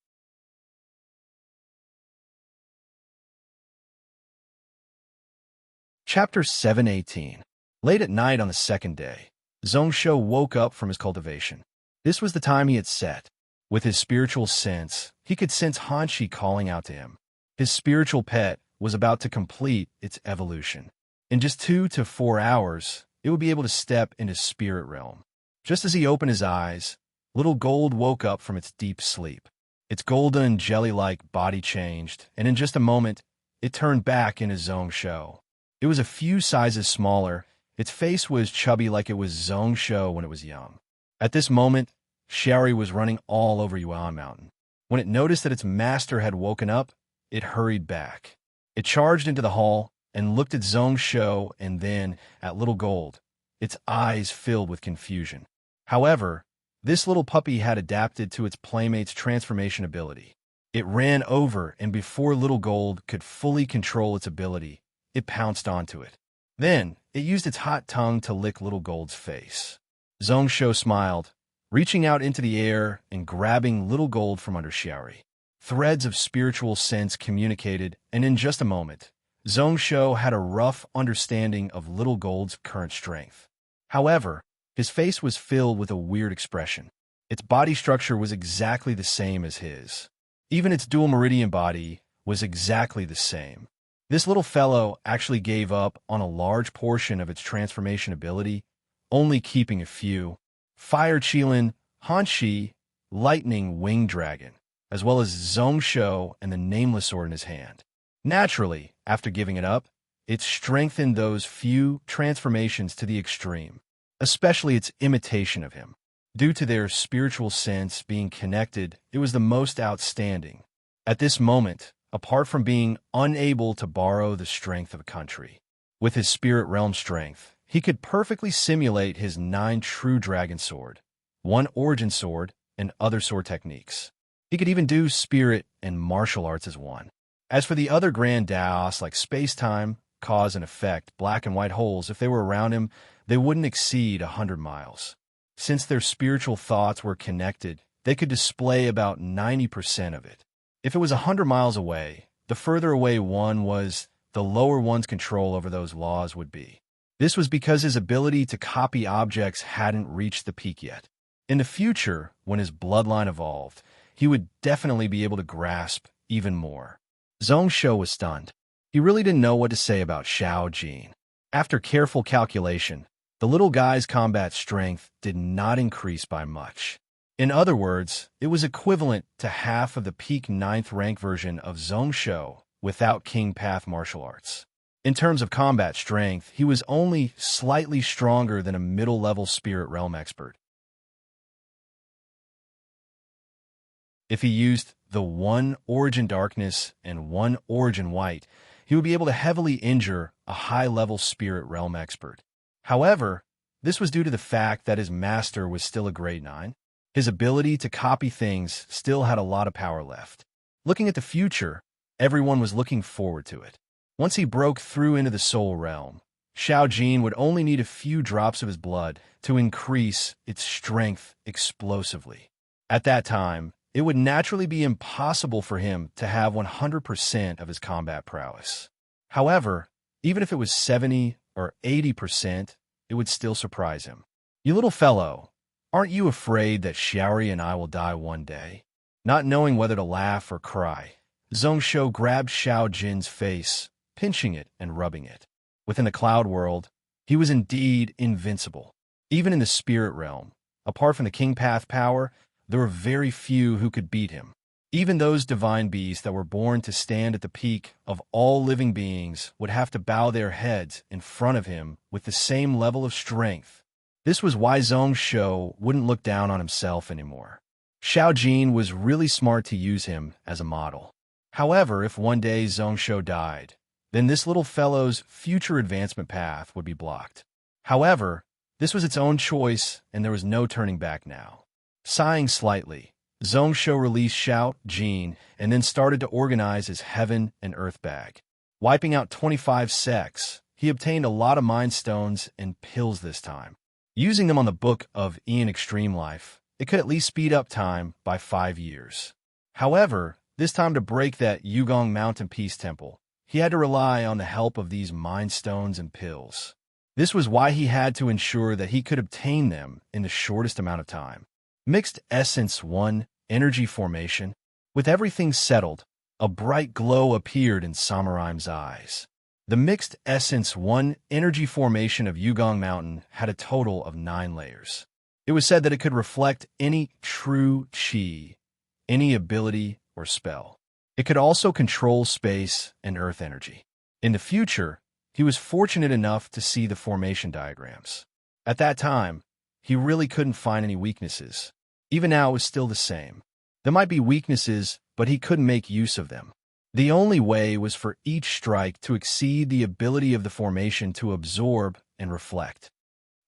S1: Chapter 718. Late at night on the 2nd day, Zhongsho woke up from his cultivation. This was the time he had set. With his spiritual sense, he could sense Hanshi calling out to him. His spiritual pet was about to complete its evolution. In just 2 to 4 hours, it would be able to step into spirit realm. Just as he opened his eyes, Little Gold woke up from its deep sleep. Its golden, jelly-like body changed, and in just a moment, it turned back into Zhongsho. It was a few sizes smaller. Its face was chubby like it was Zhongsho when it was young. At this moment, Shari was running all over Yuan Mountain. When it noticed that its master had woken up, it hurried back. It charged into the hall and looked at Zhong Shou and then at Little Gold, its eyes filled with confusion. However, this little puppy had adapted to its playmate's transformation ability. It ran over, and before Little Gold could fully control its ability, it pounced onto it. Then, it used its hot tongue to lick Little Gold's face. Zhong Shou smiled, reaching out into the air and grabbing Little Gold from under Xiaori. Threads of spiritual sense communicated, and in just a moment, Zhong Shou had a rough understanding of Little Gold's current strength. However, his face was filled with a weird expression. Its body structure was exactly the same as his. Even its dual meridian body was exactly the same. This little fellow actually gave up on a large portion of its transformation ability, only keeping a few: Fire Qilin, Hanshi, Lightning Wing Dragon, as well as Zhong Shou and the Nameless Sword in his hand. Naturally, after giving it up, it strengthened those few transformations to the extreme, especially its imitation of him. Due to their spiritual sense being connected, it was the most outstanding. At this moment, apart from being unable to borrow the strength of a country, with his spirit realm strength, he could perfectly simulate his 9 true dragon sword, 1 origin sword, and other sword techniques. He could even do spirit and martial arts as one. As for the other grand Daos like space-time, cause and effect, black and white holes, if they were around him, they wouldn't exceed 100 miles. Since their spiritual thoughts were connected, they could display about 90% of it. If it was 100 miles away, the further away one was, the lower one's control over those laws would be. This was because his ability to copy objects hadn't reached the peak yet. In the future, when his bloodline evolved, he would definitely be able to grasp even more. Zhong Shou was stunned. He really didn't know what to say about Xiao Jin. After careful calculation, the little guy's combat strength did not increase by much. In other words, it was equivalent to half of the peak 9th rank version of Zhong Shou without King Path martial arts. In terms of combat strength, he was only slightly stronger than a middle-level spirit realm expert. If he used the 1 origin darkness and 1 origin white, he would be able to heavily injure a high-level spirit realm expert. However, this was due to the fact that his master was still a grade 9. His ability to copy things still had a lot of power left. Looking at the future, everyone was looking forward to it. Once he broke through into the soul realm, Xiao Jin would only need a few drops of his blood to increase its strength explosively. At that time, it would naturally be impossible for him to have 100% of his combat prowess. However, even if it was 70 or 80%, it would still surprise him. "You little fellow, aren't you afraid that Xiaori and I will die one day?" Not knowing whether to laugh or cry, Zhong Shou grabbed Xiao Jin's face, pinching it and rubbing it. Within the cloud world, he was indeed invincible. Even in the spirit realm, apart from the King Path power, there were very few who could beat him. Even those divine beasts that were born to stand at the peak of all living beings would have to bow their heads in front of him with the same level of strength. This was why Zhong Shou wouldn't look down on himself anymore. Xiao Jin was really smart to use him as a model. However, if one day Zhong Shou died, then this little fellow's future advancement path would be blocked. However, this was its own choice, and there was no turning back now. Sighing slightly, Zhong Shou released Xiao Jin and then started to organize his heaven and earth bag. Wiping out 25 sects, he obtained a lot of mind stones and pills this time. Using them on the book of Ian Extreme Life, it could at least speed up time by 5 years. However, this time to break that Yugong Mountain Peace Temple, he had to rely on the help of these mind stones and pills. This was why he had to ensure that he could obtain them in the shortest amount of time. Mixed Essence 1 Energy Formation. With everything settled, a bright glow appeared in Samuraim's eyes. The Mixed Essence 1 Energy Formation of Yugong Mountain had a total of 9 layers. It was said that it could reflect any true chi, any ability or spell. It could also control space and earth energy. In the future, he was fortunate enough to see the formation diagrams. At that time, he really couldn't find any weaknesses. Even now, it was still the same. There might be weaknesses, but he couldn't make use of them. The only way was for each strike to exceed the ability of the formation to absorb and reflect.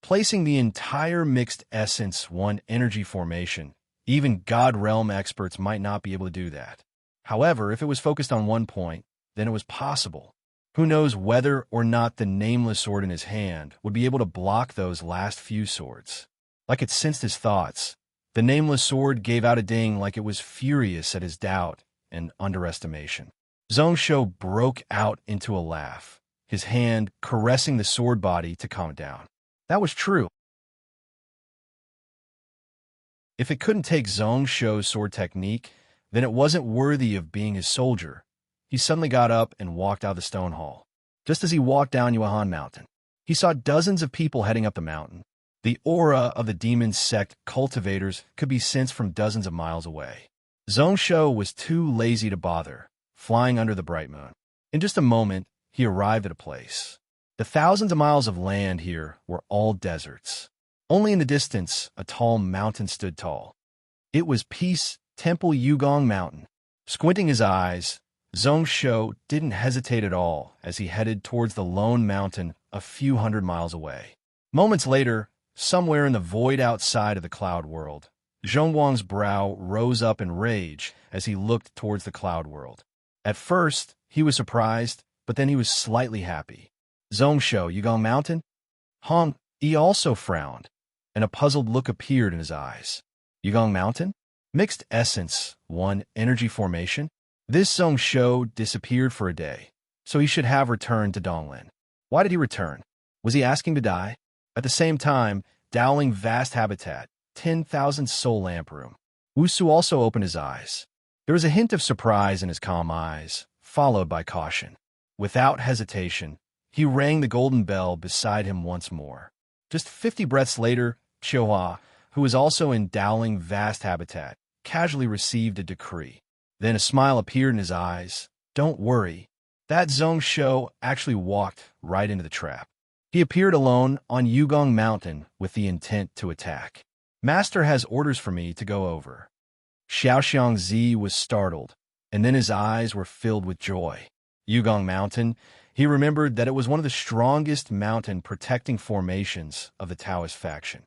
S1: Placing the entire mixed essence one energy formation, even God Realm experts might not be able to do that. However, if it was focused on one point, then it was possible. Who knows whether or not the nameless sword in his hand would be able to block those last few swords. Like it sensed his thoughts, the nameless sword gave out a ding like it was furious at his doubt and underestimation. Zhongsho broke out into a laugh, his hand caressing the sword body to calm it down. That was true. If it couldn't take Zhongsho's sword technique, then it wasn't worthy of being his soldier. He suddenly got up and walked out of the stone hall. Just as he walked down Yuan Mountain, he saw dozens of people heading up the mountain. The aura of the demon sect cultivators could be sensed from dozens of miles away. Zhongsho was too lazy to bother, flying under the bright moon. In just a moment, he arrived at a place. The thousands of miles of land here were all deserts. Only in the distance, a tall mountain stood tall. It was Peace Temple Yugong Mountain. Squinting his eyes, Zhongsho didn't hesitate at all as he headed towards the lone mountain a few hundred miles away. Moments later, somewhere in the void outside of the cloud world, Zhongguang's brow rose up in rage as he looked towards the cloud world. At first, he was surprised, but then he was slightly happy. Zhongsho, Yugong Mountain? He also frowned, and a puzzled look appeared in his eyes. Yugong Mountain? Mixed essence, one energy formation? This Zhongsho disappeared for a day, so he should have returned to Donglin. Why did he return? Was he asking to die? At the same time, Dowling vast habitat, 10,000 soul lamp room. Wusu also opened his eyes. There was a hint of surprise in his calm eyes, followed by caution. Without hesitation, he rang the golden bell beside him once more. Just 50 breaths later, Chiohua, who was also in Dowling vast habitat, casually received a decree. Then a smile appeared in his eyes. Don't worry. That Zhongsho actually walked right into the trap. He appeared alone on Yugong Mountain with the intent to attack. Master has orders for me to go over. Xiaoxiang Zi was startled, and then his eyes were filled with joy. Yugong Mountain, he remembered that it was one of the strongest mountain protecting formations of the Taoist faction.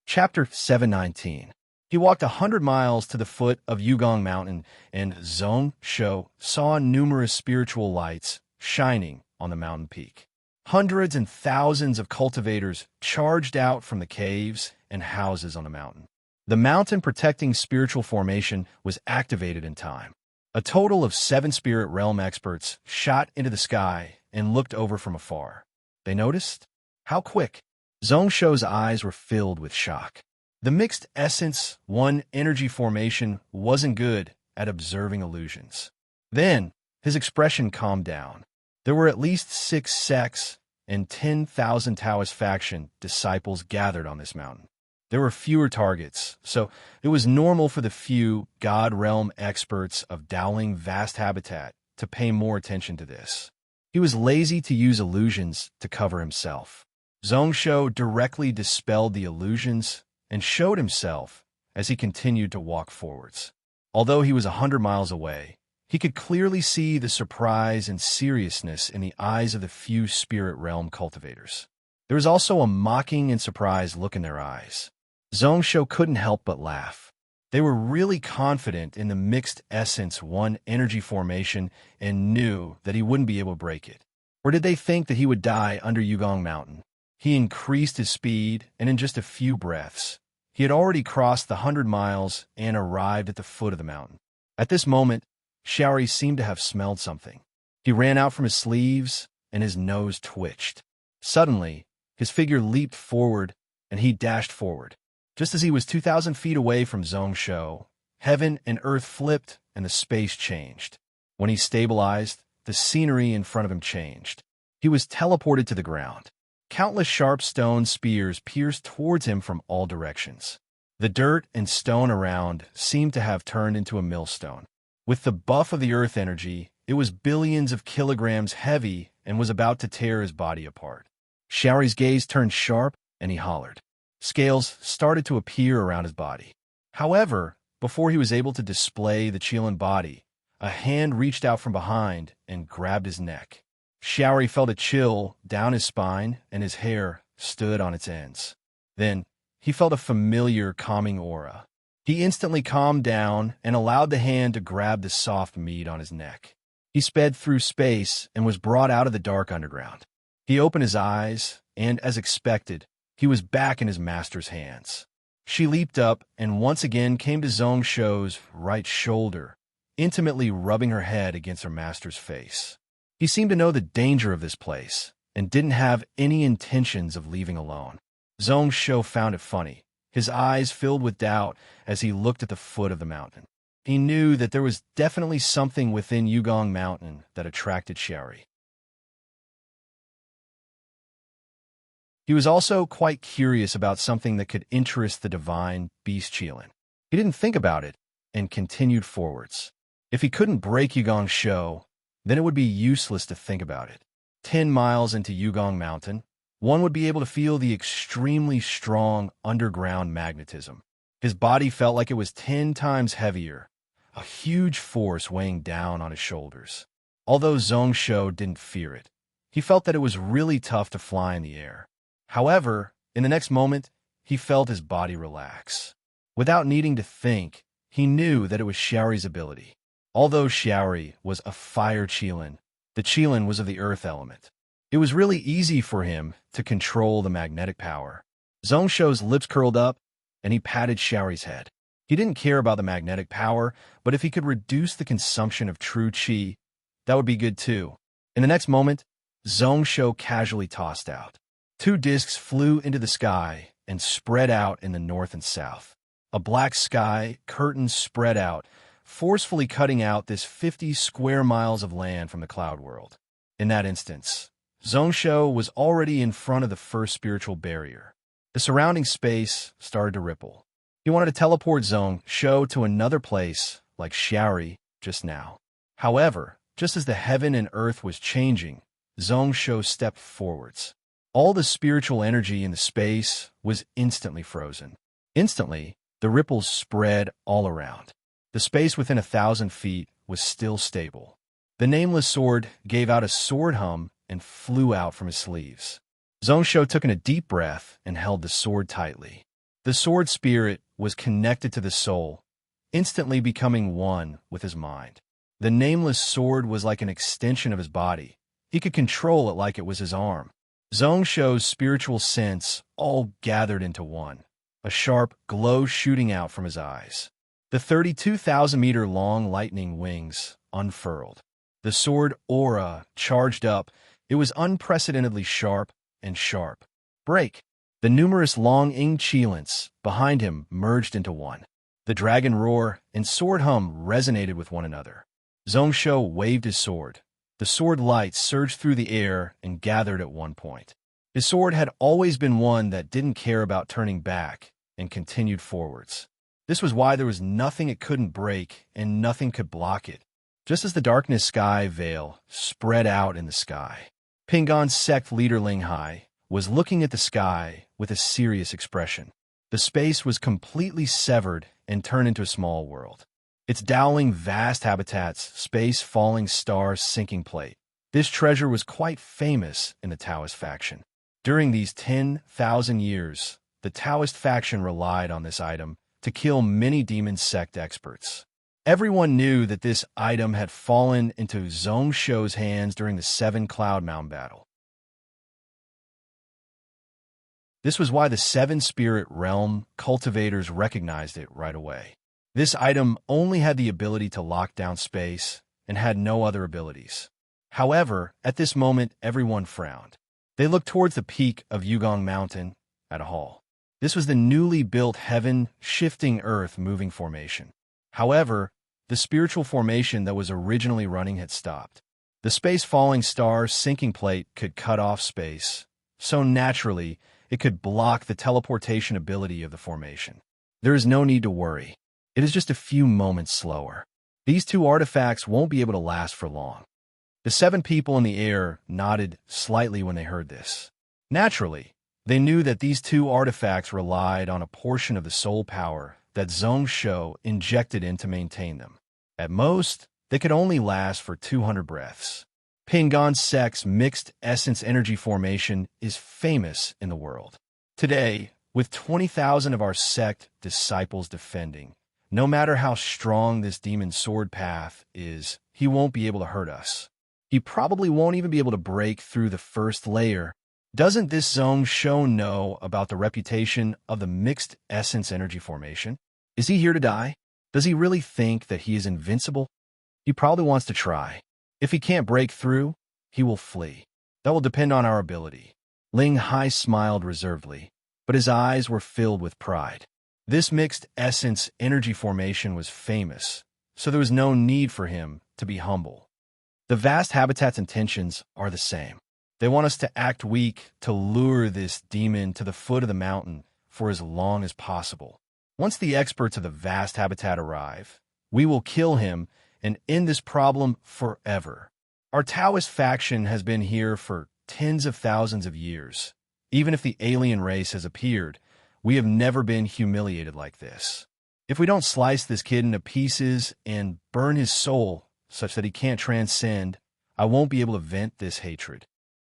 S1: Chapter 719. He walked 100 miles to the foot of Yugong Mountain, and Zhongsho saw numerous spiritual lights shining on the mountain peak. Hundreds and thousands of cultivators charged out from the caves and houses on the mountain. The mountain protecting spiritual formation was activated in time. A total of 7 spirit realm experts shot into the sky and looked over from afar. They noticed? How quick! Zhongsho's eyes were filled with shock. The mixed essence, one energy formation, wasn't good at observing illusions. Then, his expression calmed down. There were at least 6 sects and 10,000 Taoist faction disciples gathered on this mountain. There were fewer targets, so it was normal for the few God Realm experts of Dowling vast habitat to pay more attention to this. He was lazy to use illusions to cover himself. Zhongsho directly dispelled the illusions and showed himself as he continued to walk forwards. Although he was 100 miles away, he could clearly see the surprise and seriousness in the eyes of the few spirit realm cultivators. There was also a mocking and surprised look in their eyes. Zhongsho couldn't help but laugh. They were really confident in the mixed essence one energy formation and knew that he wouldn't be able to break it. Or did they think that he would die under Yugong Mountain? He increased his speed, and in just a few breaths, he had already crossed the 100 miles and arrived at the foot of the mountain. At this moment, Xiaori seemed to have smelled something. He ran out from his sleeves, and his nose twitched. Suddenly, his figure leaped forward, and he dashed forward. Just as he was 2,000 feet away from Zhongsho, heaven and earth flipped, and the space changed. When he stabilized, the scenery in front of him changed. He was teleported to the ground. Countless sharp stone spears pierced towards him from all directions. The dirt and stone around seemed to have turned into a millstone. With the buff of the earth energy, it was billions of kilograms heavy and was about to tear his body apart. Xiaori's gaze turned sharp, and he hollered. Scales started to appear around his body. However, before he was able to display the Qilin body, a hand reached out from behind and grabbed his neck. Xiaori felt a chill down his spine and his hair stood on its ends. Then, he felt a familiar calming aura. He instantly calmed down and allowed the hand to grab the soft meat on his neck. He sped through space and was brought out of the dark underground. He opened his eyes, and as expected, he was back in his master's hands. She leaped up and once again came to Zhong Shou's right shoulder, intimately rubbing her head against her master's face. He seemed to know the danger of this place and didn't have any intentions of leaving alone. Zhong Shou found it funny. His eyes filled with doubt as he looked at the foot of the mountain. He knew that there was definitely something within Yugong Mountain that attracted Xiaori. He was also quite curious about something that could interest the divine beast Qilin. He didn't think about it and continued forwards. If he couldn't break Yugong Shou, then it would be useless to think about it. 10 miles into Yugong Mountain, one would be able to feel the extremely strong underground magnetism. His body felt like it was 10 times heavier, a huge force weighing down on his shoulders. Although Zhong Shou didn't fear it, he felt that it was really tough to fly in the air. However, in the next moment, he felt his body relax. Without needing to think, he knew that it was Xiaori's ability. Although Xiaori was a fire Qilin, the Qilin was of the earth element. It was really easy for him to control the magnetic power. Zhong Shou's lips curled up, and he patted Xiaori's head. He didn't care about the magnetic power, but if he could reduce the consumption of true qi, that would be good too. In the next moment, Zhong Shou casually tossed out. 2 discs flew into the sky and spread out in the north and south. A black sky curtain spread out, forcefully cutting out this 50 square miles of land from the cloud world. In that instance, Zhong Shou was already in front of the first spiritual barrier. The surrounding space started to ripple. He wanted to teleport Zhong Shou to another place, like Xiaori, just now. However, just as the heaven and earth was changing, Zhong Shou stepped forwards. All the spiritual energy in the space was instantly frozen. Instantly, the ripples spread all around. The space within 1,000 feet was still stable. The nameless sword gave out a sword hum and flew out from his sleeves. Zhong Shou took in a deep breath and held the sword tightly. The sword spirit was connected to the soul, instantly becoming one with his mind. The nameless sword was like an extension of his body. He could control it like it was his arm. Zhong Shou's spiritual sense all gathered into one, a sharp glow shooting out from his eyes. The 32,000-meter-long lightning wings unfurled. The sword aura charged up. It was unprecedentedly sharp and sharp. Break! The numerous long-ing Qilins behind him merged into one. The dragon roar and sword hum resonated with one another. Zhong Shou waved his sword. The sword light surged through the air and gathered at one point. His sword had always been one that didn't care about turning back and continued forwards. This was why there was nothing it couldn't break and nothing could block it. Just as the darkness sky veil spread out in the sky, Pingon's sect leader Ling Hai was looking at the sky with a serious expression. The space was completely severed and turned into a small world. Its dowling vast habitats, space, falling stars, sinking plate. This treasure was quite famous in the Taoist faction. During these 10,000 years, the Taoist faction relied on this item to kill many demon sect experts. Everyone knew that this item had fallen into Zhong Shou's hands during the 7 Cloud Mountain battle. This was why the 7 Spirit Realm cultivators recognized it right away. This item only had the ability to lock down space and had no other abilities. However, at this moment, everyone frowned. They looked towards the peak of Yugong Mountain at a hall. This was the newly built heaven-shifting earth-moving formation. However, the spiritual formation that was originally running had stopped. The space-falling star sinking plate could cut off space, so naturally, it could block the teleportation ability of the formation. There is no need to worry. It is just a few moments slower. These 2 artifacts won't be able to last for long. The 7 people in the air nodded slightly when they heard this. Naturally, They knew that these two artifacts relied on a portion of the soul power that Zhongsho injected in to maintain them. At most, they could only last for 200 breaths. Pingon Sect's mixed essence energy formation is famous in the world. Today, with 20,000 of our sect disciples defending, no matter how strong this demon sword path is, he won't be able to hurt us. He probably won't even be able to break through the first layer. Doesn't this Zhongsho know about the reputation of the mixed essence energy formation? Is he here to die? Does he really think that he is invincible? He probably wants to try. If he can't break through, he will flee. That will depend on our ability. Ling Hai smiled reservedly, but his eyes were filled with pride. This mixed essence energy formation was famous, so there was no need for him to be humble. The vast habitat's intentions are the same. They want us to act weak to lure this demon to the foot of the mountain for as long as possible. Once the experts of the vast habitat arrive, we will kill him and end this problem forever. Our Taoist faction has been here for tens of thousands of years. Even if the alien race has appeared, we have never been humiliated like this. If we don't slice this kid into pieces and burn his soul such that he can't transcend, I won't be able to vent this hatred.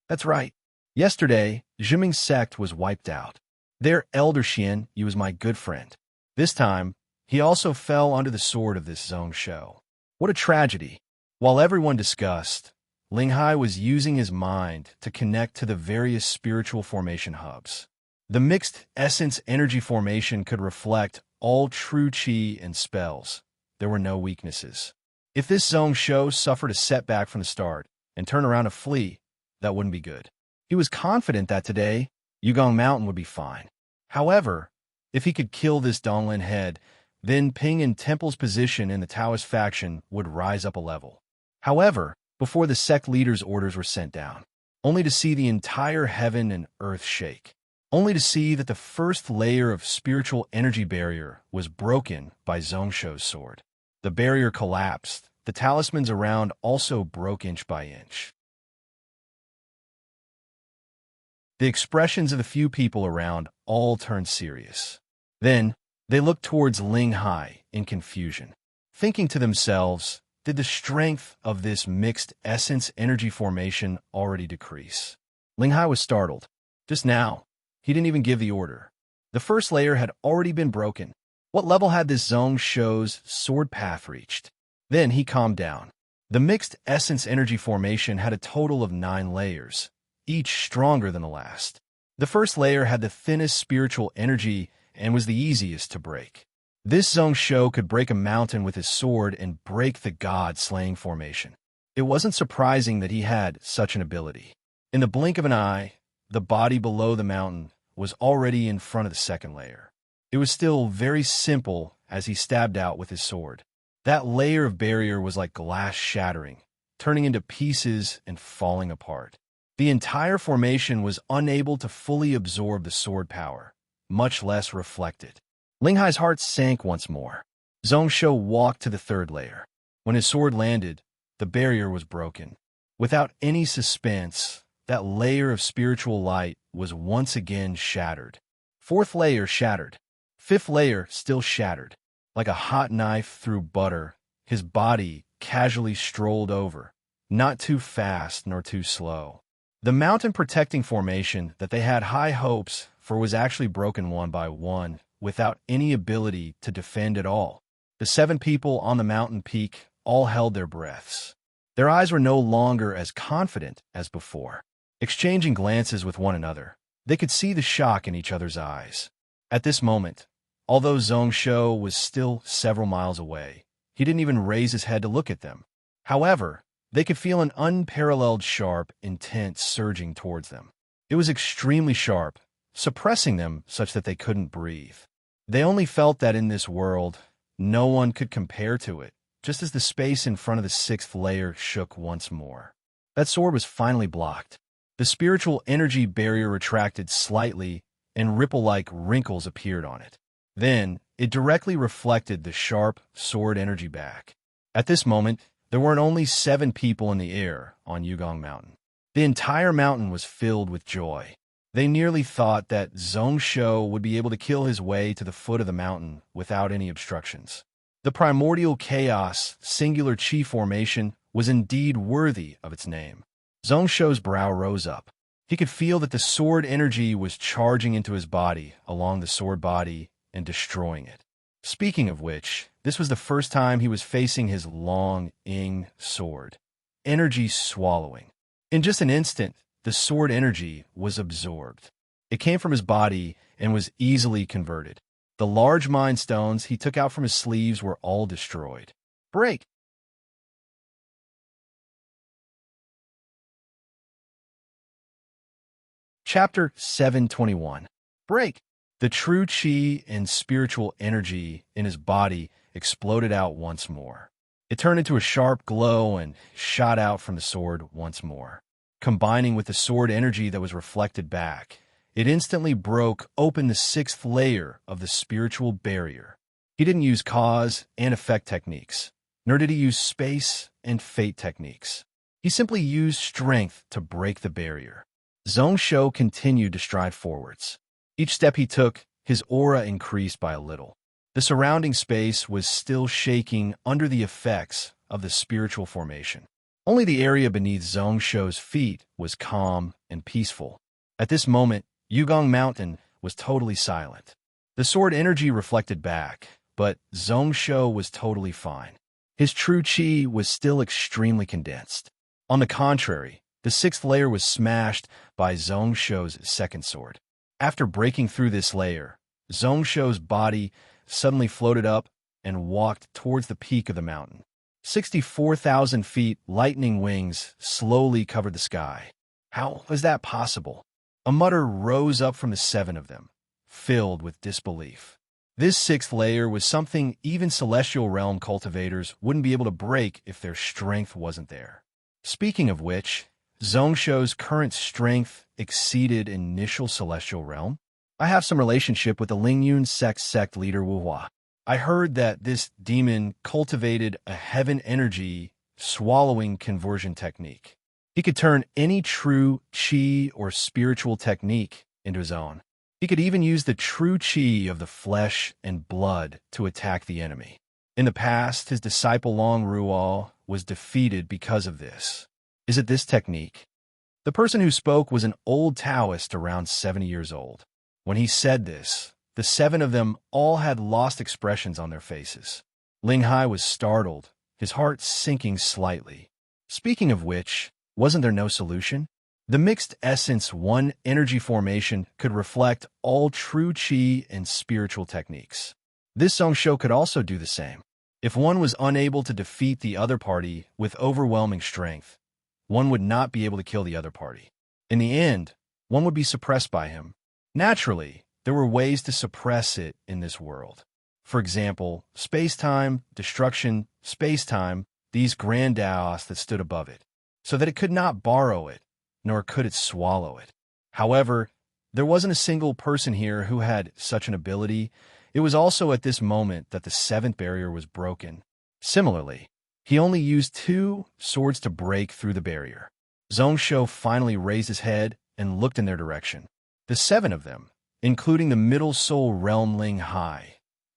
S1: That's right. Yesterday, Zhiming's sect was wiped out. Their elder Xian, he was my good friend. This time, he also fell under the sword of this Zhongsho. What a tragedy. While everyone discussed, Ling Hai was using his mind to connect to the various spiritual formation hubs. The mixed essence energy formation could reflect all true qi and spells. There were no weaknesses. If this Zhongsho suffered a setback from the start and turned around to flee, that wouldn't be good. He was confident that today, Yugong Mountain would be fine. However, if he could kill this Donglin head, then Ping and Temple's position in the Taoist faction would rise up a level. However, before the sect leader's orders were sent down, only to see the entire heaven and earth shake, only to see that the first layer of spiritual energy barrier was broken by Zhongsho's sword. The barrier collapsed. The talismans around also broke inch by inch. The expressions of the few people around all turned serious. Then, they looked towards Ling Hai in confusion, thinking to themselves, did the strength of this mixed essence energy formation already decrease? Ling Hai was startled. Just now, he didn't even give the order. The first layer had already been broken. What level had this Zhongsho's sword path reached? Then he calmed down. The mixed essence energy formation had a total of 9 layers, each stronger than the last. The first layer had the thinnest spiritual energy and was the easiest to break. This Zhongsho could break a mountain with his sword and break the god-slaying formation. It wasn't surprising that he had such an ability. In the blink of an eye, the body below the mountain was already in front of the second layer. It was still very simple as he stabbed out with his sword. That layer of barrier was like glass shattering, turning into pieces and falling apart. The entire formation was unable to fully absorb the sword power, much less reflect it. Ling Hai's heart sank once more. Zhongsho walked to the third layer. When his sword landed, the barrier was broken. Without any suspense, that layer of spiritual light was once again shattered. Fourth layer shattered. Fifth layer still shattered. Like a hot knife through butter, his body casually strolled over, not too fast nor too slow. The mountain protecting formation that they had high hopes for was actually broken one by one, without any ability to defend at all. The 7 people on the mountain peak all held their breaths. Their eyes were no longer as confident as before. Exchanging glances with one another, they could see the shock in each other's eyes. At this moment, although Zhongsho was still several miles away, he didn't even raise his head to look at them. However, they could feel an unparalleled sharp intent surging towards them. It was extremely sharp, suppressing them such that they couldn't breathe. They only felt that in this world, no one could compare to it, just as the space in front of the 6th layer shook once more. That sword was finally blocked. The spiritual energy barrier retracted slightly, and ripple-like wrinkles appeared on it. Then, it directly reflected the sharp sword energy back. At this moment, there weren't only 7 people in the air on Yugong Mountain. The entire mountain was filled with joy. They nearly thought that Zhongsho would be able to kill his way to the foot of the mountain without any obstructions. The primordial chaos, singular chi formation, was indeed worthy of its name. Zhongsho's brow rose up. He could feel that the sword energy was charging into his body along the sword body and destroying it. Speaking of which, this was the first time he was facing his long Ing sword. Energy swallowing. In just an instant, the sword energy was absorbed. It came from his body and was easily converted. The large mind stones he took out from his sleeves were all destroyed. Break! Chapter 721. Break! The true chi and spiritual energy in his body exploded out once more. It turned into a sharp glow and shot out from the sword once more. Combining with the sword energy that was reflected back, it instantly broke open the sixth layer of the spiritual barrier. He didn't use cause and effect techniques, nor did he use space and fate techniques. He simply used strength to break the barrier. Zhongsho continued to stride forwards. Each step he took, his aura increased by a little. The surrounding space was still shaking under the effects of the spiritual formation. Only the area beneath Zhongsho's feet was calm and peaceful. At this moment, Yugong Mountain was totally silent. The sword energy reflected back, but Zhongsho was totally fine. His true chi was still extremely condensed. On the contrary, the sixth layer was smashed by Zhongsho's second sword. After breaking through this layer, Zhongsho's body suddenly floated up and walked towards the peak of the mountain. 64,000 feet lightning wings slowly covered the sky. How was that possible? A mutter rose up from the seven of them, filled with disbelief. This sixth layer was something even celestial realm cultivators wouldn't be able to break if their strength wasn't there. Speaking of which, Zhongsho's current strength exceeded initial celestial realm. I have some relationship with the Lingyun sect leader Wuhua. I heard that this demon cultivated a heaven energy swallowing conversion technique. He could turn any true chi or spiritual technique into his own. He could even use the true chi of the flesh and blood to attack the enemy. In the past, his disciple Long Ruo was defeated because of this. Is it this technique? The person who spoke was an old Taoist around 70 years old. When he said this, the seven of them all had lost expressions on their faces. Ling Hai was startled, his heart sinking slightly. Speaking of which, wasn't there no solution? The mixed essence one energy formation could reflect all true chi and spiritual techniques. This Zhongsho could also do the same. If one was unable to defeat the other party with overwhelming strength, one would not be able to kill the other party. In the end, one would be suppressed by him. Naturally, there were ways to suppress it in this world. For example, space-time, destruction, space-time, these grand Daos that stood above it, so that it could not borrow it, nor could it swallow it. However, there wasn't a single person here who had such an ability. It was also at this moment that the seventh barrier was broken. Similarly, he only used 2 swords to break through the barrier. Zhongsho finally raised his head and looked in their direction. The 7 of them, including the middle soul realm Ling Hai,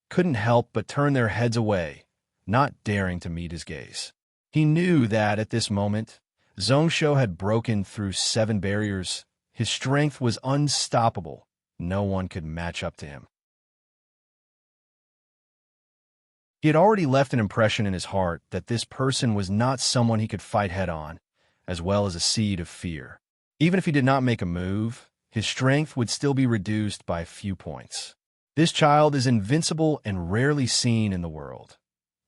S1: couldn't help but turn their heads away, not daring to meet his gaze. He knew that at this moment, Zhongsho had broken through 7 barriers. His strength was unstoppable. No one could match up to him. He had already left an impression in his heart that this person was not someone he could fight head-on, as well as a seed of fear. Even if he did not make a move, his strength would still be reduced by a few points. This child is invincible and rarely seen in the world.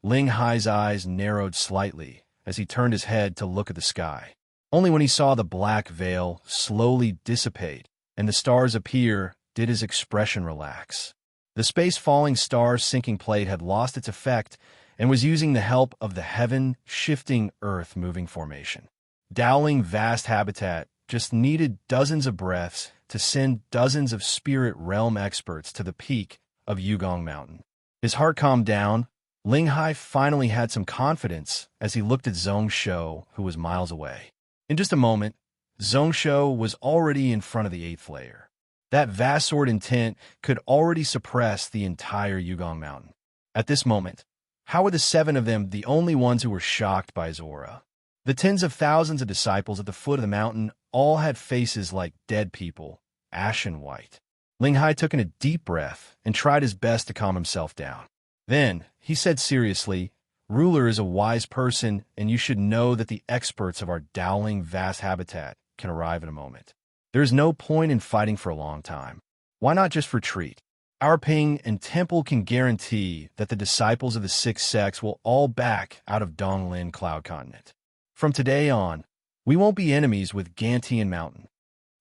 S1: Ling Hai's eyes narrowed slightly as he turned his head to look at the sky. Only when he saw the black veil slowly dissipate and the stars appear did his expression relax. The space-falling star sinking plate had lost its effect and was using the help of the heaven-shifting earth-moving formation. Dowling vast habitat just needed dozens of breaths to send dozens of spirit realm experts to the peak of Yugong Mountain. His heart calmed down. Ling Hai finally had some confidence as he looked at Zhongsho, who was miles away. In just a moment, Zhongsho was already in front of the eighth layer. That vast sword intent could already suppress the entire Yugong Mountain. At this moment, how were the 7 of them the only ones who were shocked by his aura? The tens of thousands of disciples at the foot of the mountain all had faces like dead people, ashen white. Ling Hai took in a deep breath and tried his best to calm himself down. Then, he said seriously, "Ruler is a wise person, and you should know that the experts of our Dowling vast habitat can arrive in a moment. There is no point in fighting for a long time. Why not just retreat? Our Ping and Temple can guarantee that the disciples of the sixth sects will all back out of Donglin Cloud Continent. From today on, we won't be enemies with Gantian Mountain."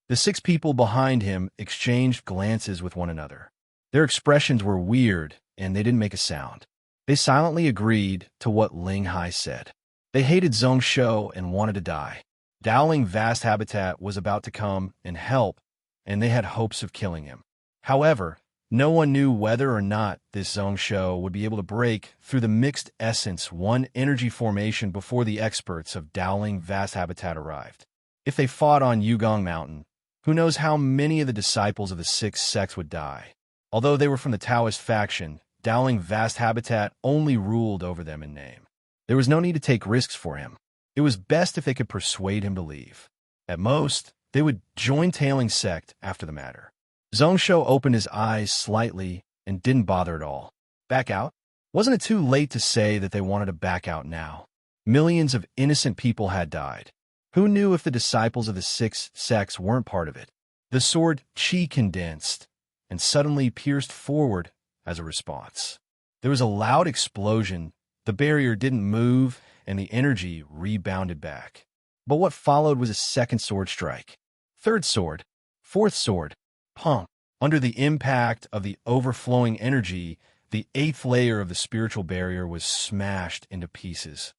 S1: The 6 people behind him exchanged glances with one another. Their expressions were weird, and they didn't make a sound. They silently agreed to what Ling Hai said. They hated Zhongsho and wanted to die. Dowling Vast Habitat was about to come and help, and they had hopes of killing him. However, no one knew whether or not this Zhongsho would be able to break through the mixed essence 1 energy formation before the experts of Dowling Vast Habitat arrived. If they fought on Yugong Mountain, who knows how many of the disciples of the sixth sects would die. Although they were from the Taoist faction, Dowling Vast Habitat only ruled over them in name. There was no need to take risks for him. It was best if they could persuade him to leave. At most, they would join Tailing Sect after the matter. Zhongsho opened his eyes slightly and didn't bother at all. Back out? Wasn't it too late to say that they wanted to back out now? Millions of innocent people had died. Who knew if the disciples of the sixth sects weren't part of it? The sword chi condensed and suddenly pierced forward as a response. There was a loud explosion. The barrier didn't move, and the energy rebounded back. But what followed was a second sword strike. Third sword. Fourth sword. Pump. Under the impact of the overflowing energy, the 8th layer of the spiritual barrier was smashed into pieces.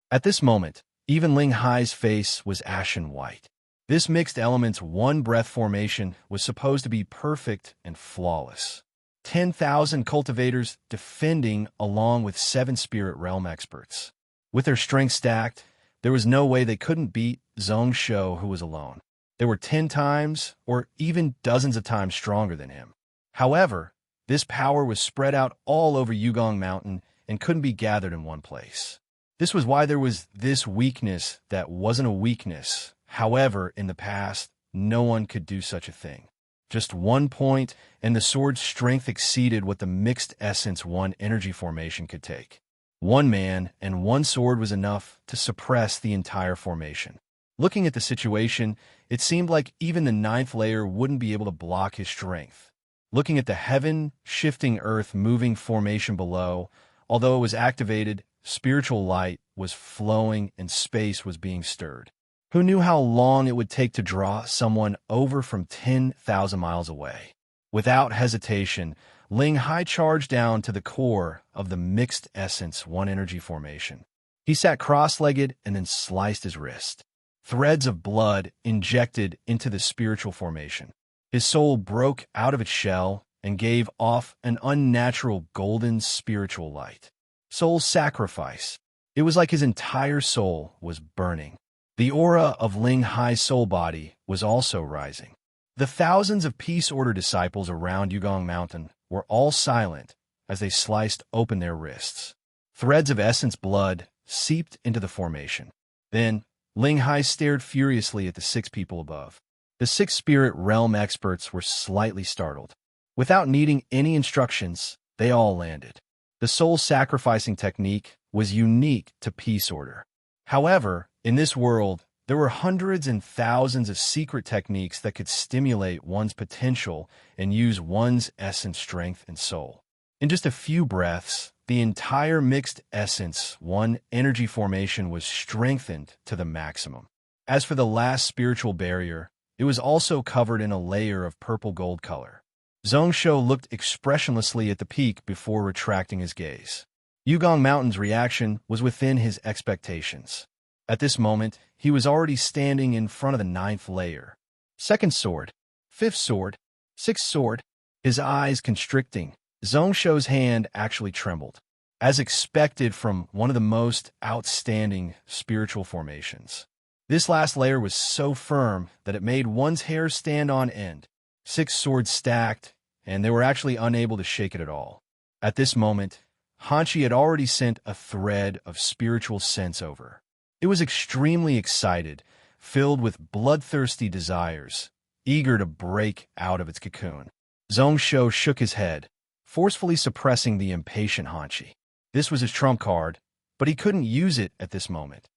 S1: At this moment, even Ling Hai's face was ashen white. This mixed elements 1 breath formation was supposed to be perfect and flawless. 10,000 cultivators defending along with 7 spirit realm experts. With their strength stacked, there was no way they couldn't beat Zhongsho, who was alone. They were 10 times or even dozens of times stronger than him. However, this power was spread out all over Yugong Mountain and couldn't be gathered in one place. This was why there was this weakness that wasn't a weakness. However, in the past, no one could do such a thing. Just 1 point, and the sword's strength exceeded what the mixed essence 1 energy formation could take. 1 man and 1 sword was enough to suppress the entire formation. Looking at the situation, it seemed like even the 9th layer wouldn't be able to block his strength. Looking at the heaven-shifting earth-moving formation below, although it was activated, spiritual light was flowing and space was being stirred. Who knew how long it would take to draw someone over from 10,000 miles away? Without hesitation, Ling Hai charged down to the core of the mixed essence 1 energy formation. He sat cross-legged and then sliced his wrist. Threads of blood injected into the spiritual formation. His soul broke out of its shell and gave off an unnatural golden spiritual light. Soul sacrifice. It was like his entire soul was burning. The aura of Ling Hai's soul body was also rising. The thousands of Peace Order disciples around Yugong Mountain were all silent as they sliced open their wrists. Threads of essence blood seeped into the formation. Then, Ling Hai stared furiously at the 6 people above. The 6 spirit realm experts were slightly startled. Without needing any instructions, they all landed. The soul-sacrificing technique was unique to Peace Order. However, in this world, there were hundreds and thousands of secret techniques that could stimulate one's potential and use one's essence, strength, and soul. In just a few breaths, the entire mixed essence 1 energy formation was strengthened to the maximum. As for the last spiritual barrier, it was also covered in a layer of purple gold color. Zhongsho looked expressionlessly at the peak before retracting his gaze. Yugong Mountain's reaction was within his expectations. At this moment, he was already standing in front of the 9th layer. 2nd sword, 5th sword, 6th sword, his eyes constricting. Zhongsho's hand actually trembled. as expected from one of the most outstanding spiritual formations. This last layer was so firm that it made one's hair stand on end. 6 swords stacked, and they were actually unable to shake it at all. At this moment, Hanshi had already sent a thread of spiritual sense over. It was extremely excited, filled with bloodthirsty desires, eager to break out of its cocoon. Zhongsho shook his head, forcefully suppressing the impatient Hanshi. This was his trump card, but he couldn't use it at this moment.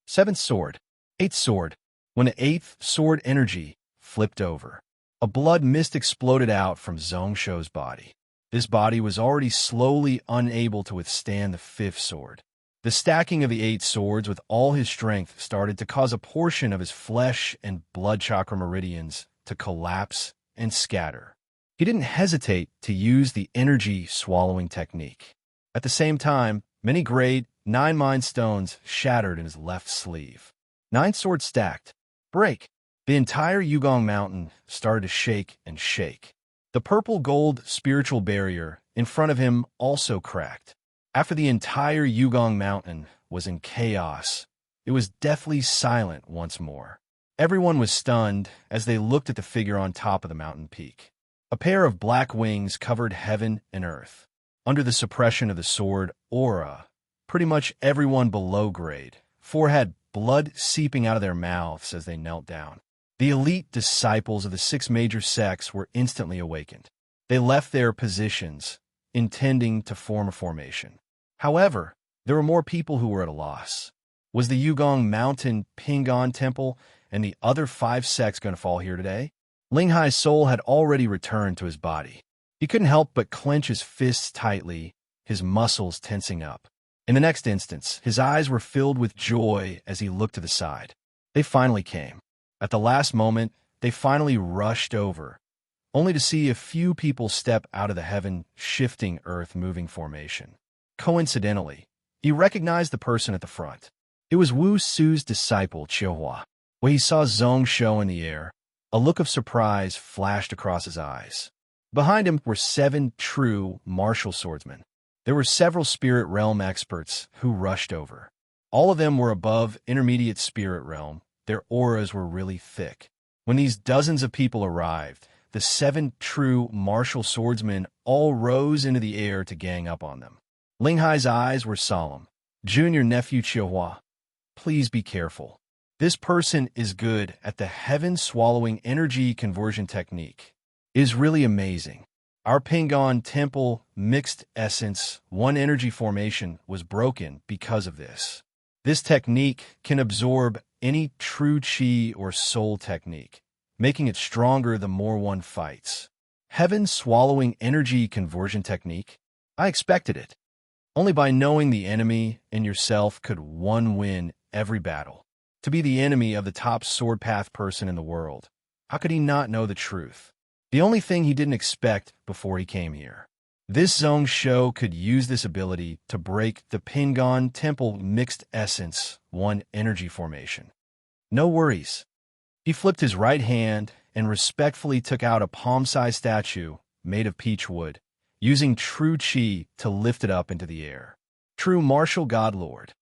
S1: 7th sword. 8th sword. When the 8th sword energy flipped over, a blood mist exploded out from Zhongsho's body. This body was already slowly unable to withstand the 5th sword. The stacking of the 8 swords with all his strength started to cause a portion of his flesh and blood chakra meridians to collapse and scatter. He didn't hesitate to use the energy swallowing technique. At the same time, many grade 9 mind stones shattered in his left sleeve. 9 swords stacked. Break. The entire Yugong mountain started to shake and shake. The purple-gold spiritual barrier in front of him also cracked. After the entire Yugong mountain was in chaos, it was deathly silent once more. Everyone was stunned as they looked at the figure on top of the mountain peak. A pair of black wings covered heaven and earth. Under the suppression of the sword aura, pretty much everyone below grade 4 had blood seeping out of their mouths as they knelt down. The elite disciples of the 6 major sects were instantly awakened. They left their positions, intending to form a formation. However, there were more people who were at a loss. Was the Yugong Mountain Pingon Temple and the other 5 sects going to fall here today? Linghai's soul had already returned to his body. He couldn't help but clench his fists tightly, his muscles tensing up. In the next instance, his eyes were filled with joy as he looked to the side. They finally came. At the last moment, they finally rushed over, only to see a few people step out of the heaven-shifting, earth-moving formation. Coincidentally, he recognized the person at the front. It was Wu Su's disciple, Qiuhua. When he saw Zhongsho in the air, a look of surprise flashed across his eyes. Behind him were 7 true martial swordsmen. There were several spirit realm experts who rushed over. All of them were above intermediate spirit realm. Their auras were really thick. When these dozens of people arrived, the 7 true martial swordsmen all rose into the air to gang up on them. Linghai's eyes were solemn. Junior nephew Qiuhua, please be careful. This person is good at the heaven-swallowing energy conversion technique. It is really amazing. Our Pingon Temple mixed essence 1 energy formation was broken because of this. This technique can absorb any true chi or soul technique, making it stronger the more one fights. Heaven-swallowing energy conversion technique? I expected it. Only by knowing the enemy and yourself could one win every battle. To be the enemy of the top sword path person in the world, how could he not know the truth? The only thing he didn't expect before he came here. This Zhongsho could use this ability to break the Pingon Temple mixed essence 1 energy formation. No worries. He flipped his right hand and respectfully took out a palm-sized statue made of peach wood, using true chi to lift it up into the air. True martial god lord.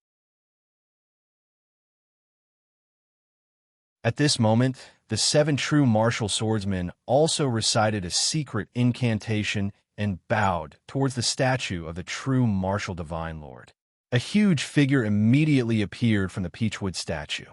S1: At this moment, the 7 true martial swordsmen also recited a secret incantation and bowed towards the statue of the true martial divine lord. A huge figure immediately appeared from the peachwood statue.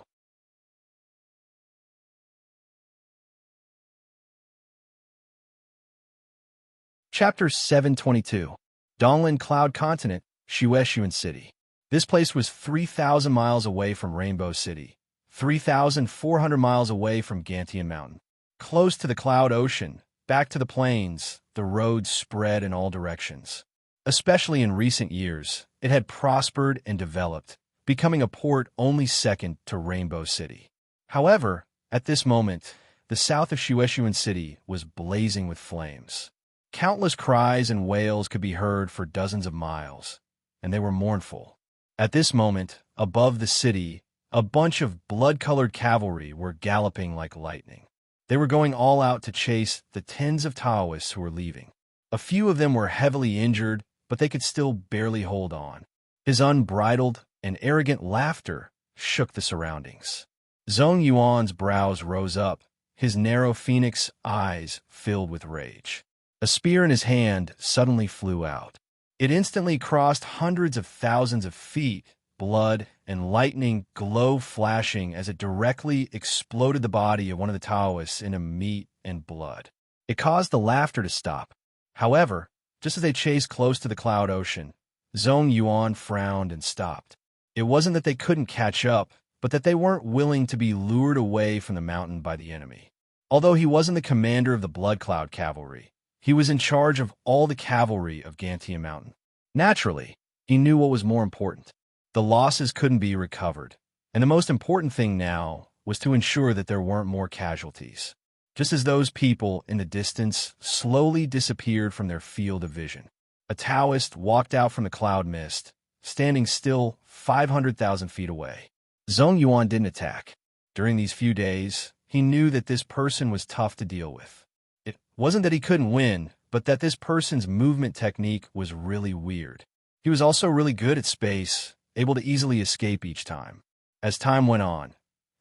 S1: Chapter 722. Donglin Cloud Continent, Shueshuan City. This place was 3,000 miles away from Rainbow City, 3,400 miles away from Gantian Mountain. Close to the Cloud Ocean, back to the plains, the roads spread in all directions. Especially in recent years, it had prospered and developed, becoming a port only second to Rainbow City. However, at this moment, the south of Shueshuan City was blazing with flames. Countless cries and wails could be heard for dozens of miles, and they were mournful. At this moment, above the city, a bunch of blood-colored cavalry were galloping like lightning. They were going all out to chase the tens of Taoists who were leaving. A few of them were heavily injured, but they could still barely hold on. His unbridled and arrogant laughter shook the surroundings. Zhong Yuan's brows rose up, his narrow phoenix eyes filled with rage. A spear in his hand suddenly flew out. It instantly crossed hundreds of thousands of feet, blood and lightning glow flashing as it directly exploded the body of one of the Taoists into meat and blood. It caused the laughter to stop. However, just as they chased close to the cloud ocean, Zhong Yuan frowned and stopped. It wasn't that they couldn't catch up, but that they weren't willing to be lured away from the mountain by the enemy. Although he wasn't the commander of the Blood Cloud Cavalry, he was in charge of all the cavalry of Gantian Mountain. Naturally, he knew what was more important. The losses couldn't be recovered, and the most important thing now was to ensure that there weren't more casualties. Just as those people in the distance slowly disappeared from their field of vision, a Taoist walked out from the cloud mist, standing still 500,000 feet away. Zhong Yuan didn't attack. During these few days, he knew that this person was tough to deal with. It wasn't that he couldn't win, but that this person's movement technique was really weird. He was also really good at space, able to easily escape each time. As time went on,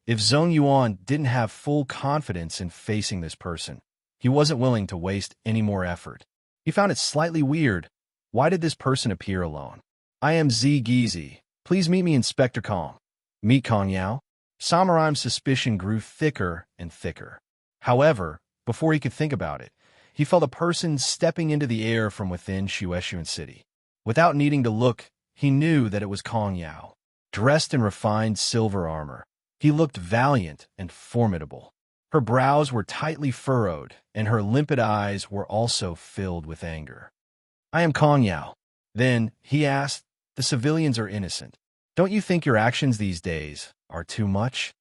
S1: if Zhong Yuan didn't have full confidence in facing this person, he wasn't willing to waste any more effort. He found it slightly weird. Why did this person appear alone? I am Z Gizi. Please meet me Inspector Calm. Meet Kong Yao. Samurai's suspicion grew thicker and thicker. However, before he could think about it, he felt a person stepping into the air from within Shueshuan City. Without needing to look, he knew that it was Kong Yao. Dressed in refined silver armor, he looked valiant and formidable. Her brows were tightly furrowed, and her limpid eyes were also filled with anger. I am Kong Yao. Then, he asked, the civilians are innocent. Don't you think your actions these days are too much?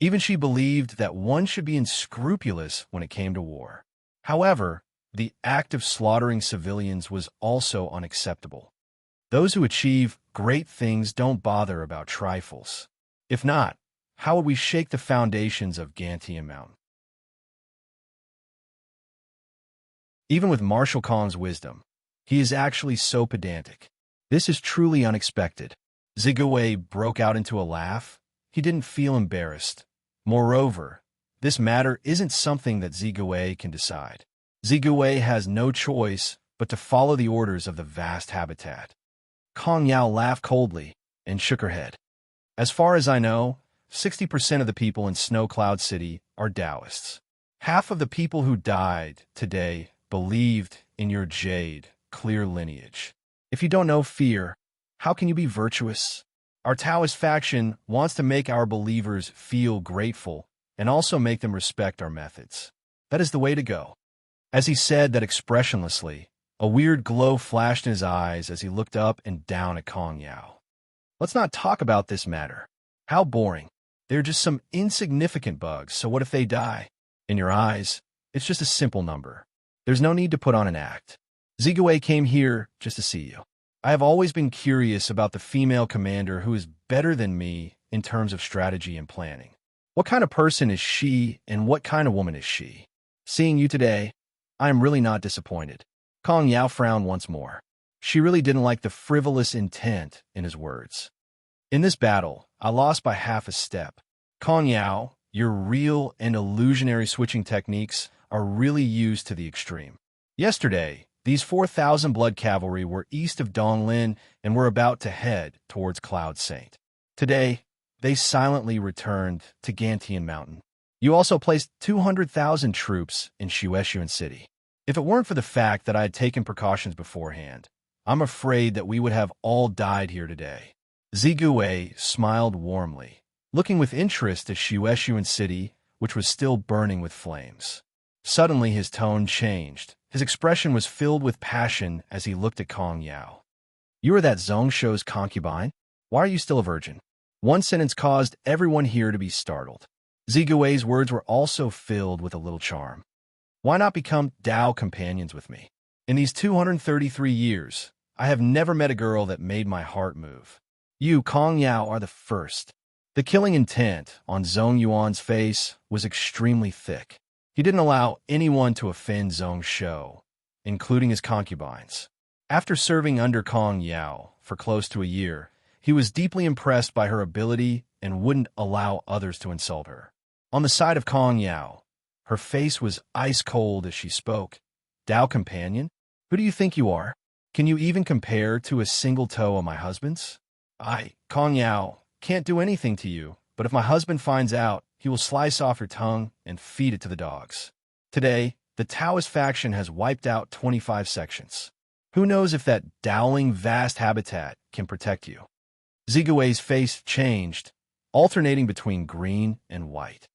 S1: Even she believed that one should be unscrupulous when it came to war. However, the act of slaughtering civilians was also unacceptable. Those who achieve great things don't bother about trifles. If not, how would we shake the foundations of Gantian Mountain? Even with Marshal Kong's wisdom, he is actually so pedantic. This is truly unexpected. Zigawei broke out into a laugh. He didn't feel embarrassed. Moreover, this matter isn't something that Zigawei can decide. Zigawei has no choice but to follow the orders of the vast habitat. Kong Yao laughed coldly and shook her head. As far as I know, 60% of the people in Snow Cloud City are Taoists. Half of the people who died today believed in your jade, clear lineage. If you don't know fear, how can you be virtuous? Our Taoist faction wants to make our believers feel grateful and also make them respect our methods. That is the way to go. As he said that expressionlessly, a weird glow flashed in his eyes as he looked up and down at Kong Yao. Let's not talk about this matter. How boring. They're just some insignificant bugs, so what if they die? In your eyes, it's just a simple number. There's no need to put on an act. Zigawei came here just to see you. I have always been curious about the female commander who is better than me in terms of strategy and planning. What kind of person is she, and what kind of woman is she? Seeing you today, I am really not disappointed. Kong Yao frowned once more. She really didn't like the frivolous intent in his words. In this battle, I lost by half a step. Kong Yao, your real and illusionary switching techniques are really used to the extreme. Yesterday, these 4,000 blood cavalry were east of Donglin and were about to head towards Cloud Saint. Today, they silently returned to Gantian Mountain. You also placed 200,000 troops in Shueshuan City. If it weren't for the fact that I had taken precautions beforehand, I'm afraid that we would have all died here today. Zigawei smiled warmly, looking with interest at Shueshuan City, which was still burning with flames. Suddenly his tone changed. His expression was filled with passion as he looked at Kong Yao. You are that Zhong Shou's concubine? Why are you still a virgin? One sentence caused everyone here to be startled. Zigawei's words were also filled with a little charm. Why not become Tao companions with me? In these 233 years, I have never met a girl that made my heart move. You, Kong Yao, are the first. The killing intent on Zhong Yuan's face was extremely thick. He didn't allow anyone to offend Zhong Shou, including his concubines. After serving under Kong Yao for close to a year, he was deeply impressed by her ability and wouldn't allow others to insult her. On the side of Kong Yao, her face was ice cold as she spoke. Dao companion, who do you think you are? Can you even compare to a single toe of my husband's? I, Kong Yao, can't do anything to you, but if my husband finds out, he will slice off your tongue and feed it to the dogs. Today, the Taoist faction has wiped out 25 sections. Who knows if that dowling vast habitat can protect you? Zigui's face changed, alternating between green and white.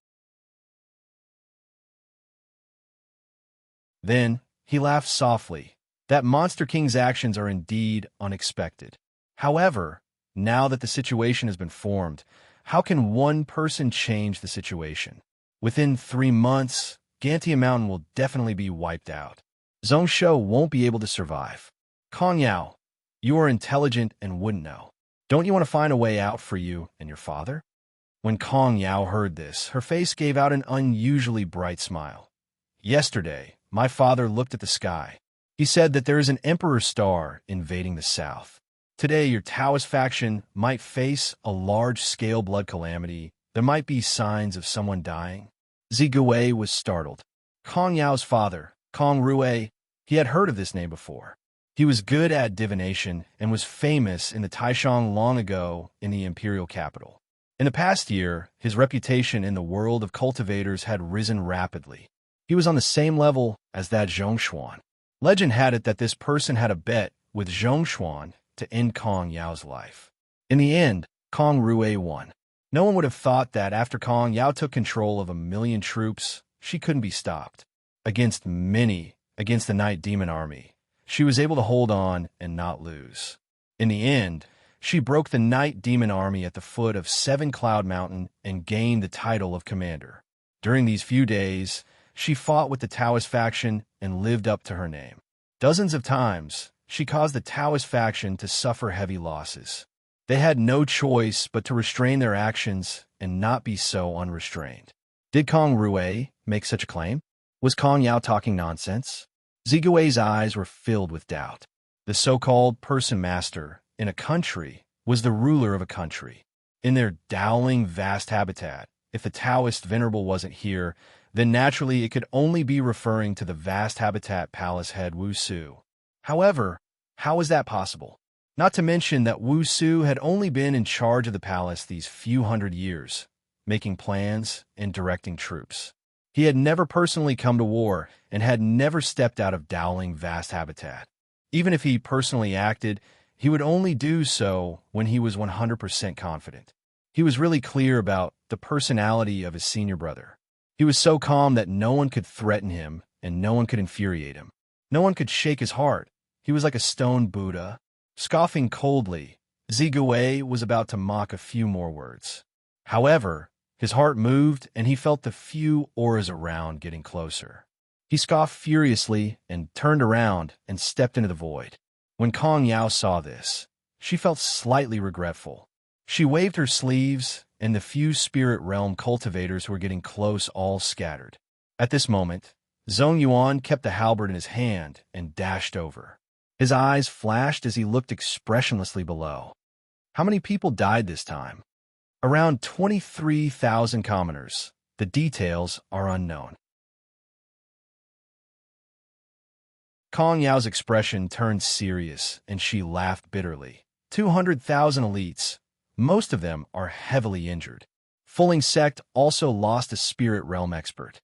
S1: Then, he laughed softly. That Monster King's actions are indeed unexpected. However, now that the situation has been formed, how can one person change the situation? Within 3 months, Gantia Mountain will definitely be wiped out. Zhongsho won't be able to survive. Kong Yao, you are intelligent and wouldn't know. Don't you want to find a way out for you and your father? When Kong Yao heard this, her face gave out an unusually bright smile. Yesterday, my father looked at the sky. He said that there is an emperor star invading the south. Today, your Taoist faction might face a large-scale blood calamity. There might be signs of someone dying. Zigui was startled. Kong Yao's father, Kong Rui, he had heard of this name before. He was good at divination and was famous in the Taishang long ago in the imperial capital. In the past year, his reputation in the world of cultivators had risen rapidly. He was on the same level as that Zhongshuan. Legend had it that this person had a bet with Zhongshuan to end Kong Yao's life. In the end, Kong Rui won. No one would have thought that after Kong Yao took control of 1,000,000 troops, she couldn't be stopped. Against the Night Demon Army, she was able to hold on and not lose. In the end, she broke the Night Demon Army at the foot of 7 Cloud Mountain and gained the title of commander. During these few days, she fought with the Taoist faction and lived up to her name. Dozens of times, she caused the Taoist faction to suffer heavy losses. They had no choice but to restrain their actions and not be so unrestrained. Did Kong Rui make such a claim? Was Kong Yao talking nonsense? Zigui's eyes were filled with doubt. The so-called person master in a country was the ruler of a country. In their dowling vast habitat, if the Taoist venerable wasn't here, then naturally it could only be referring to the vast habitat palace head Wu Su. However, how was that possible? Not to mention that Wu Su had only been in charge of the palace these few hundred years, making plans and directing troops. He had never personally come to war and had never stepped out of dowling vast habitat. Even if he personally acted, he would only do so when he was 100% confident. He was really clear about the personality of his senior brother. He was so calm that no one could threaten him and no one could infuriate him. No one could shake his heart. He was like a stone Buddha. Scoffing coldly, Zigui was about to mock a few more words. However, his heart moved and he felt the few auras around getting closer. He scoffed furiously and turned around and stepped into the void. When Kong Yao saw this, she felt slightly regretful. She waved her sleeves, and the few spirit realm cultivators who were getting close all scattered. At this moment, Zhong Yuan kept the halberd in his hand and dashed over. His eyes flashed as he looked expressionlessly below. How many people died this time? Around 23,000 commoners. The details are unknown. Kong Yao's expression turned serious, and she laughed bitterly. 200,000 elites. Most of them are heavily injured. Fulling Sect also lost a spirit realm expert.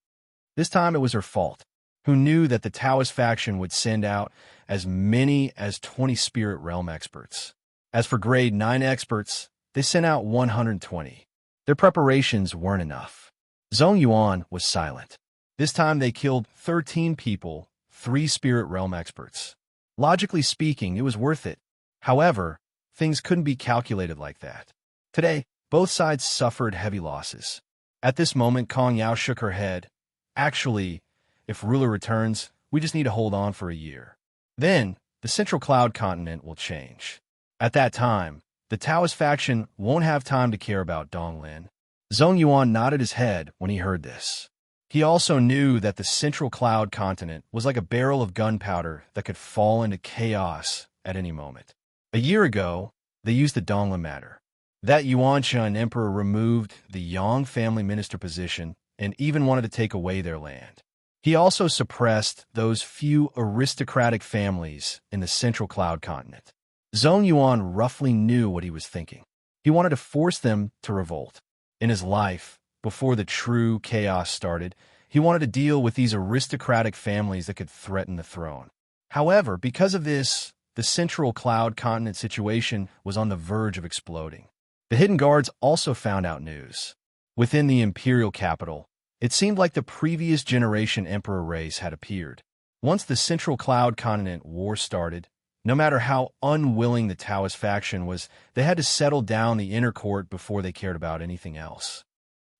S1: This time it was her fault, who knew that the Taoist faction would send out as many as 20 spirit realm experts. As for grade 9 experts, they sent out 120. Their preparations weren't enough. Zhong Yuan was silent. This time they killed 13 people, 3 spirit realm experts. Logically speaking, it was worth it. However, things couldn't be calculated like that. Today, both sides suffered heavy losses. At this moment, Kong Yao shook her head. Actually, if ruler returns, we just need to hold on for a year. Then, the Central Cloud continent will change. At that time, the Taoist faction won't have time to care about Donglin. Zhong Yuan nodded his head when he heard this. He also knew that the central cloud continent was like a barrel of gunpowder that could fall into chaos at any moment. A year ago, they used the Dongla matter. That Yuanshan emperor removed the Yang family minister position and even wanted to take away their land. He also suppressed those few aristocratic families in the central cloud continent. Zhong Yuan roughly knew what he was thinking. He wanted to force them to revolt. In his life, before the true chaos started, he wanted to deal with these aristocratic families that could threaten the throne. However, because of this, the central cloud continent situation was on the verge of exploding. The hidden guards also found out news. Within the imperial capital, it seemed like the previous generation emperor race had appeared. Once the central cloud continent war started, no matter how unwilling the Taoist faction was, they had to settle down the inner court before they cared about anything else.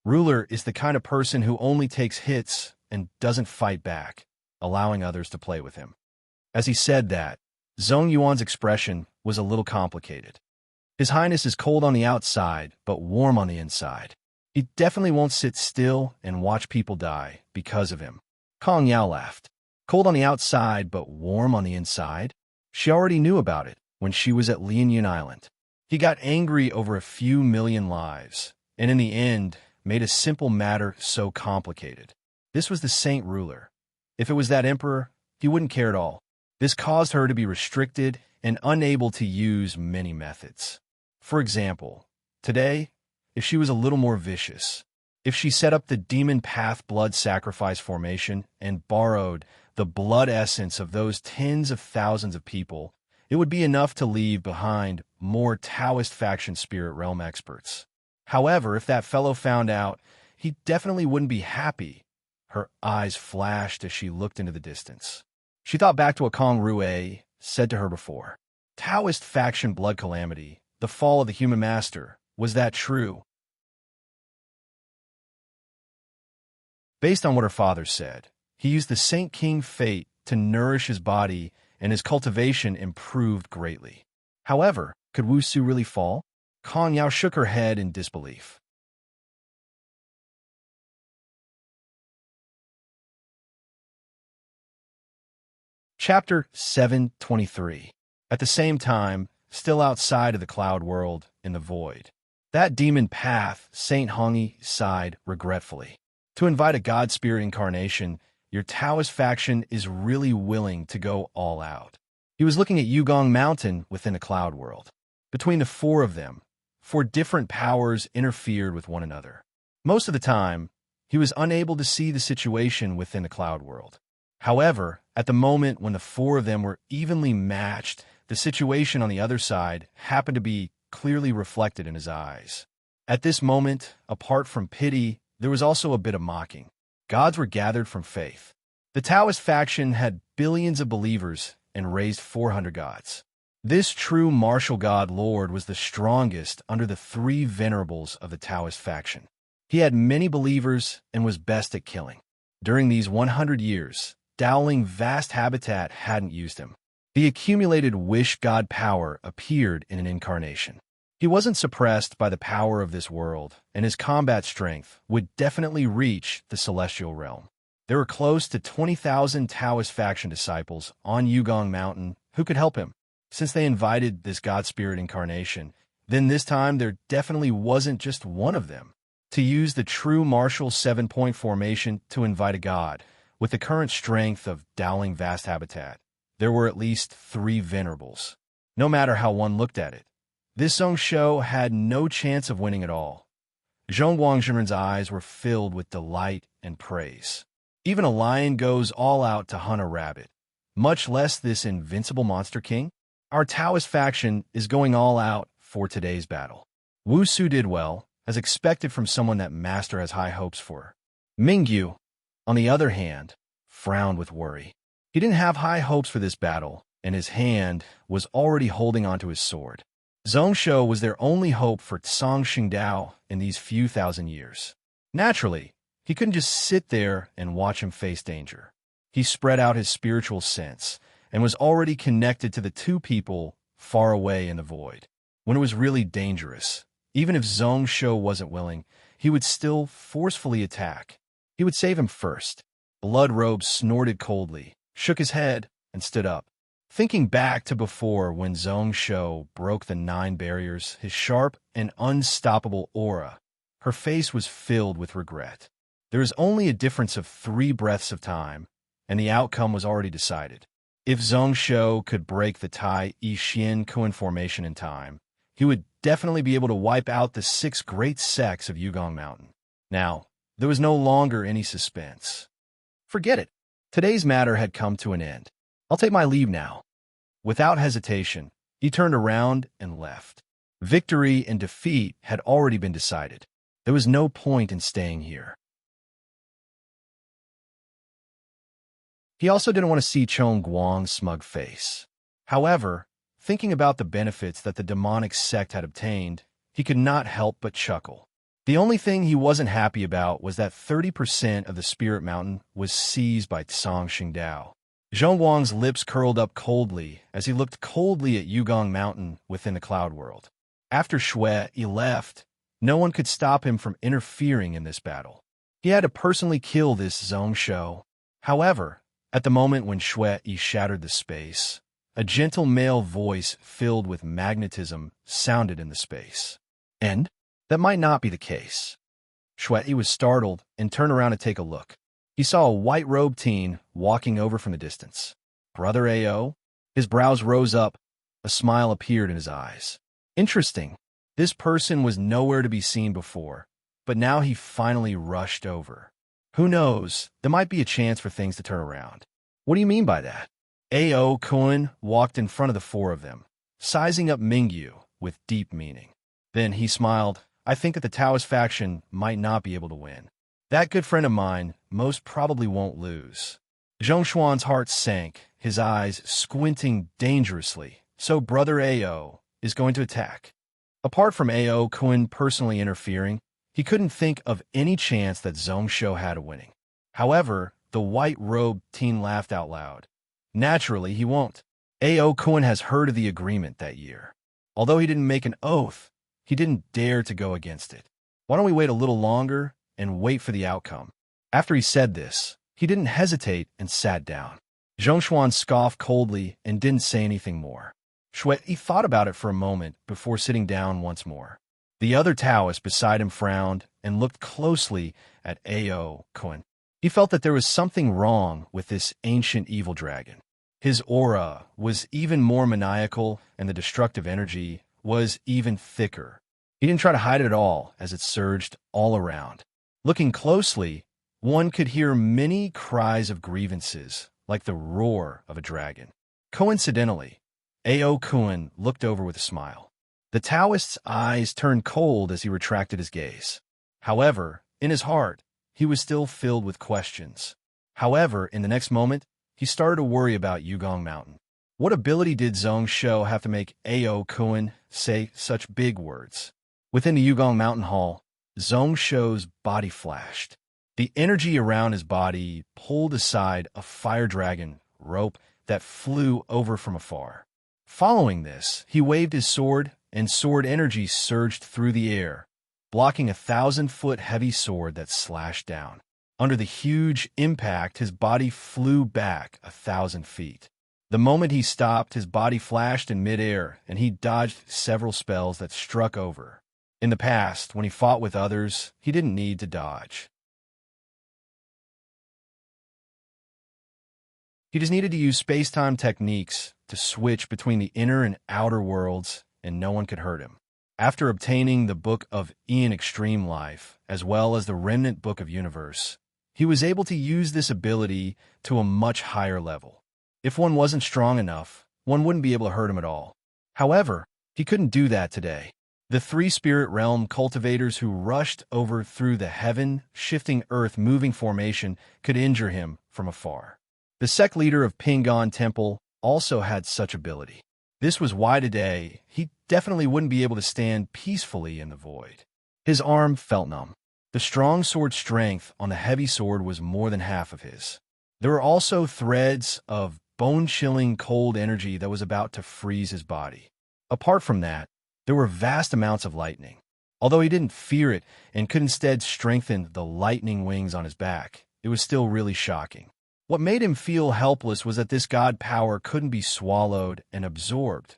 S1: Ruler is the kind of person who only takes hits and doesn't fight back, allowing others to play with him. As he said that, Zhong Yuan's expression was a little complicated. His Highness is cold on the outside, but warm on the inside. He definitely won't sit still and watch people die because of him. Kong Yao laughed. Cold on the outside, but warm on the inside? She already knew about it when she was at Lianyan Island. He got angry over a few million lives, and in the end, made a simple matter so complicated. This was the Saint Ruler. If it was that emperor, he wouldn't care at all. This caused her to be restricted and unable to use many methods. For example, today, if she was a little more vicious, if she set up the demon path blood sacrifice formation and borrowed the blood essence of those tens of thousands of people, it would be enough to leave behind more Taoist faction spirit realm experts. However, if that fellow found out, he definitely wouldn't be happy. Her eyes flashed as she looked into the distance. She thought back to what Kong Rue said to her before. Taoist faction blood calamity, the fall of the human master, was that true? Based on what her father said, he used the Saint King fate to nourish his body, and his cultivation improved greatly. However, could Wu Su really fall? Kong Yao shook her head in disbelief. Chapter 723. At the same time, still outside of the cloud world, in the void. That demon path, Saint Hongi sighed regretfully. To invite a god spirit incarnation, your Taoist faction is really willing to go all out. He was looking at Yugong Mountain within a cloud world. Between the four of them, four different powers interfered with one another. Most of the time, he was unable to see the situation within the cloud world. However, at the moment when the four of them were evenly matched, the situation on the other side happened to be clearly reflected in his eyes. At this moment, apart from pity, there was also a bit of mocking. Gods were gathered from faith. The Taoist faction had billions of believers and raised 400 gods. This true martial god lord was the strongest under the three venerables of the Taoist faction. He had many believers and was best at killing. During these 100 years, Dowling Vast Habitat hadn't used him. The accumulated wish god power appeared in an incarnation. He wasn't suppressed by the power of this world, and his combat strength would definitely reach the celestial realm. There were close to 20,000 Taoist faction disciples on Yugong Mountain who could help him. Since they invited this god spirit incarnation, then this time there definitely wasn't just one of them. To use the true martial 7-point formation to invite a god, with the current strength of Dowling Vast Habitat, there were at least 3 venerables. No matter how one looked at it, this Zhong Shou had no chance of winning at all. Zhong Guangzhenren's eyes were filled with delight and praise. Even a lion goes all out to hunt a rabbit, much less this invincible monster king. Our Taoist faction is going all out for today's battle. Wu Su did well, as expected from someone that Master has high hopes for. Mingyu, on the other hand, frowned with worry. He didn't have high hopes for this battle, and his hand was already holding onto his sword. Zhong Shou was their only hope for Tsang Xingdao in these few thousand years. Naturally, he couldn't just sit there and watch him face danger. He spread out his spiritual sense and was already connected to the 2 people far away in the void. When it was really dangerous, even if Zhong Shou wasn't willing, he would still forcefully attack. He would save him first. Blood-Robe snorted coldly, shook his head, and stood up. Thinking back to before when Zhong Shou broke the 9 barriers, his sharp and unstoppable aura, her face was filled with regret. There was only a difference of 3 breaths of time, and the outcome was already decided. If Zhong Shou could break the Tai Yi Xian Kuan formation in time, he would definitely be able to wipe out the 6 great sects of Yugong Mountain. Now, there was no longer any suspense. Forget it. Today's matter had come to an end. I'll take my leave now. Without hesitation, he turned around and left. Victory and defeat had already been decided. There was no point in staying here. He also didn't want to see Chong Guang's smug face. However, thinking about the benefits that the demonic sect had obtained, he could not help but chuckle. The only thing he wasn't happy about was that 30% of the Spirit Mountain was seized by Tsang Xingdao. Zhong Guang's lips curled up coldly as he looked coldly at Yugong Mountain within the Cloud World. After Shui Yi left, no one could stop him from interfering in this battle. He had to personally kill this Zhong Shou. However, at the moment when Shui Yi shattered the space, a gentle male voice filled with magnetism sounded in the space. And that might not be the case. Shui Yi was startled and turned around to take a look. He saw a white-robed teen walking over from the distance. Brother Ao? His brows rose up. A smile appeared in his eyes. Interesting. This person was nowhere to be seen before, but now he finally rushed over. Who knows? There might be a chance for things to turn around. What do you mean by that? Ao Kun walked in front of the 4 of them, sizing up Mingyu with deep meaning. Then he smiled. I think that the Taoist faction might not be able to win. That good friend of mine most probably won't lose. Zhong Xuan's heart sank, his eyes squinting dangerously. So Brother Ao is going to attack. Apart from Ao Kun personally interfering, he couldn't think of any chance that Zhong Shou had of winning. However, the white-robed teen laughed out loud. Naturally, he won't. Ao Kun has heard of the agreement that year. Although he didn't make an oath, he didn't dare to go against it. Why don't we wait a little longer and wait for the outcome? After he said this, he didn't hesitate and sat down. Zhong Xuan scoffed coldly and didn't say anything more. Shui Yi thought about it for a moment before sitting down once more. The other Taoist beside him frowned and looked closely at Ao Kun. He felt that there was something wrong with this ancient evil dragon. His aura was even more maniacal, and the destructive energy was even thicker. He didn't try to hide it at all as it surged all around. Looking closely, one could hear many cries of grievances, like the roar of a dragon. Coincidentally, Ao Kun looked over with a smile. The Taoist's eyes turned cold as he retracted his gaze. However, in his heart, he was still filled with questions. However, in the next moment, he started to worry about Yugong Mountain. What ability did Zhong Shou have to make Ao Kun say such big words? Within the Yugong Mountain Hall, Zhong Shou's body flashed. The energy around his body pulled aside a fire dragon rope that flew over from afar. Following this, he waved his sword, and sword energy surged through the air, blocking a 1,000-foot heavy sword that slashed down. Under the huge impact, his body flew back 1,000 feet. The moment he stopped, his body flashed in midair, and he dodged several spells that struck over. In the past, when he fought with others, he didn't need to dodge. He just needed to use space-time techniques to switch between the inner and outer worlds, and no one could hurt him. After obtaining the Book of Ian Extreme Life, as well as the Remnant Book of Universe, he was able to use this ability to a much higher level. If one wasn't strong enough, one wouldn't be able to hurt him at all. However, he couldn't do that today. The 3 spirit realm cultivators who rushed over through the heaven-shifting earth-moving formation could injure him from afar. The sect leader of Pingon Temple also had such ability. This was why today he definitely wouldn't be able to stand peacefully in the void. His arm felt numb. The strong sword strength on the heavy sword was more than half of his. There were also threads of bone-chilling cold energy that was about to freeze his body. Apart from that, there were vast amounts of lightning. Although he didn't fear it and could instead strengthen the lightning wings on his back, it was still really shocking. What made him feel helpless was that this god power couldn't be swallowed and absorbed.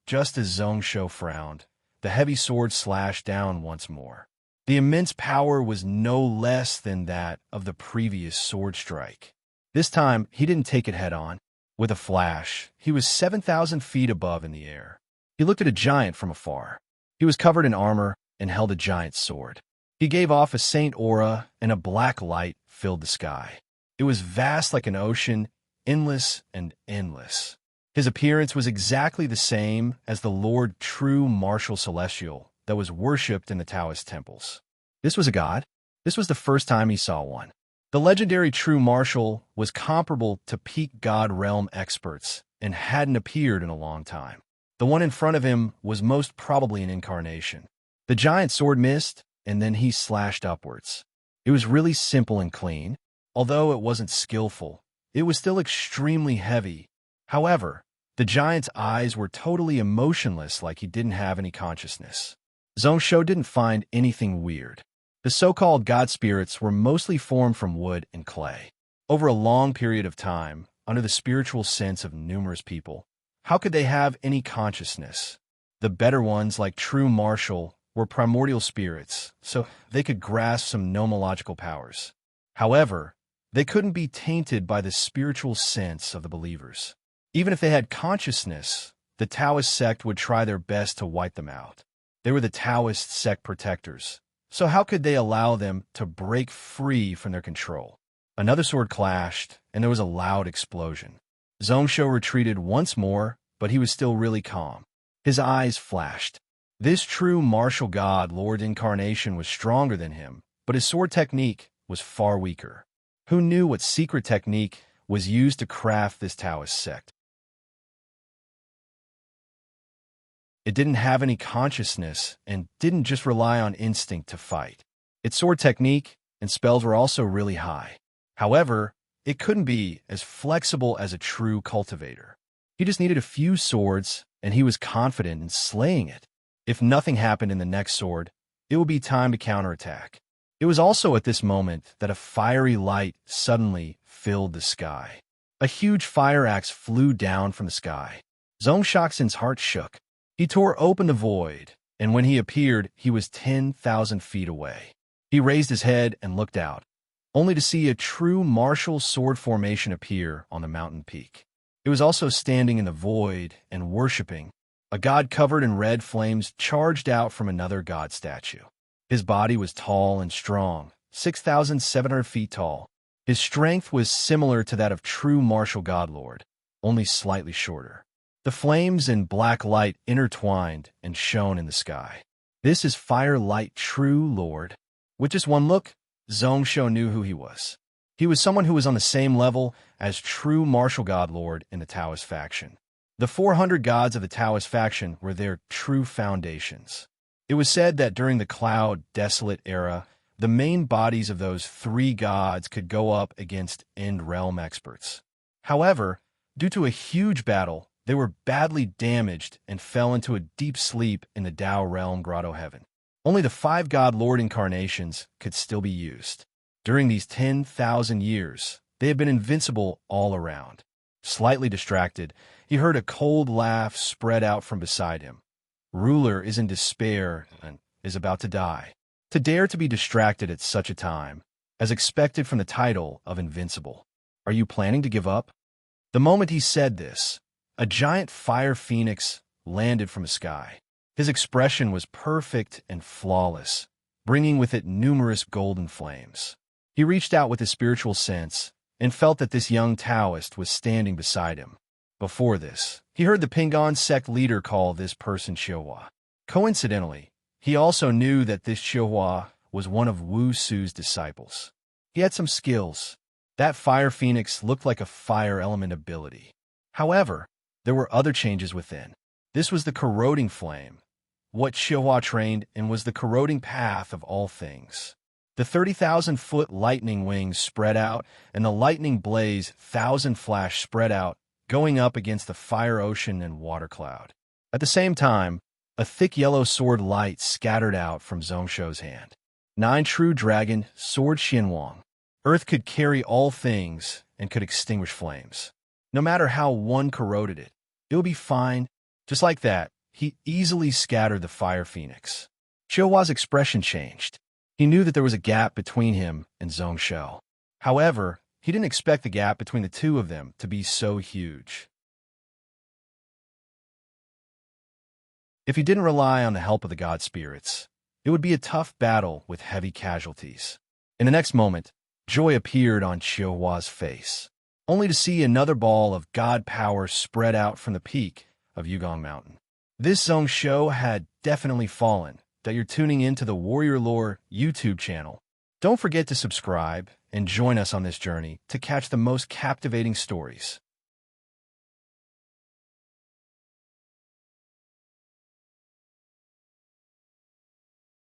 S1: Just as Zhongsho frowned, the heavy sword slashed down once more. The immense power was no less than that of the previous sword strike. This time, he didn't take it head-on. With a flash, he was 7,000 feet above in the air. He looked at a giant from afar. He was covered in armor and held a giant sword. He gave off a saint aura, and a black light filled the sky. It was vast like an ocean, endless and endless. His appearance was exactly the same as the Lord True Martial Celestial that was worshipped in the Taoist temples. This was a god. This was the first time he saw one. The legendary True Martial was comparable to peak god realm experts and hadn't appeared in a long time. The one in front of him was most probably an incarnation. The giant sword missed, and then he slashed upwards. It was really simple and clean. Although it wasn't skillful, it was still extremely heavy. However, the giant's eyes were totally emotionless, like he didn't have any consciousness. Zhongsho didn't find anything weird. The so-called god spirits were mostly formed from wood and clay. Over a long period of time, under the spiritual sense of numerous people, how could they have any consciousness? The better ones, like True Martial, were primordial spirits, so they could grasp some nomological powers. However, they couldn't be tainted by the spiritual sense of the believers. Even if they had consciousness, the Taoist sect would try their best to wipe them out. They were the Taoist sect protectors, so how could they allow them to break free from their control? Another sword clashed, and there was a loud explosion. Zhongsho retreated once more, but he was still really calm. His eyes flashed. This true martial god Lord Incarnation was stronger than him, but his sword technique was far weaker. Who knew what secret technique was used to craft this Taoist sect? It didn't have any consciousness and didn't just rely on instinct to fight. Its sword technique and spells were also really high. However, it couldn't be as flexible as a true cultivator. He just needed a few swords, and he was confident in slaying it. If nothing happened in the next sword, it would be time to counterattack. It was also at this moment that a fiery light suddenly filled the sky. A huge fire axe flew down from the sky. Zhongsho's heart shook. He tore open the void, and when he appeared, he was 10,000 feet away. He raised his head and looked out, only to see a true martial sword formation appear on the mountain peak. It was also standing in the void and worshipping. A god covered in red flames charged out from another god statue. His body was tall and strong, 6,700 feet tall. His strength was similar to that of true martial god lord, only slightly shorter. The flames and black light intertwined and shone in the sky. This is Fire Light True Lord. With just one look, Zhongsho knew who he was. He was someone who was on the same level as true martial god lord in the Taoist faction. The 400 gods of the Taoist faction were their true foundations. It was said that during the Cloud Desolate era, the main bodies of those three gods could go up against End Realm experts. However, due to a huge battle, they were badly damaged and fell into a deep sleep in the Tao Realm Grotto Heaven. Only the 5 God Lord incarnations could still be used. During these 10,000 years, they had been invincible all around. Slightly distracted, he heard a cold laugh spread out from beside him. Ruler is in despair and is about to die. To dare to be distracted at such a time, as expected from the title of Invincible. Are you planning to give up? The moment he said this, a giant fire phoenix landed from the sky. His expression was perfect and flawless, bringing with it numerous golden flames. He reached out with his spiritual sense and felt that this young Taoist was standing beside him. Before this, he heard the Pingon sect leader call this person Xiuhua. Coincidentally, he also knew that this Xiuhua was one of Wu Su's disciples. He had some skills. That fire phoenix looked like a fire element ability. However, there were other changes within. This was the corroding flame, what Xiuhua trained in was the corroding path of all things. The 30,000-foot lightning wings spread out, and the lightning blaze 1,000 flash spread out, going up against the fire ocean and water cloud. At the same time, A thick yellow sword light scattered out from Zhongsho's hand. 9 true dragon, sword Xianwang. Earth could carry all things and could extinguish flames. No matter how one corroded it, it would be fine. Just like that, he easily scattered the fire phoenix. Qiuhua's expression changed. He knew that there was a gap between him and Zhongsho. However, he didn't expect the gap between the two of them to be so huge. If he didn't rely on the help of the god spirits, it would be a tough battle with heavy casualties. In the next moment, joy appeared on Qiuhua's face, only to see another ball of god power spread out from the peak of Yugong Mountain. This Zhongsho had definitely fallen. That you're tuning into the Warrior Lore YouTube channel. Don't forget to subscribe and join us on this journey to catch the most captivating stories.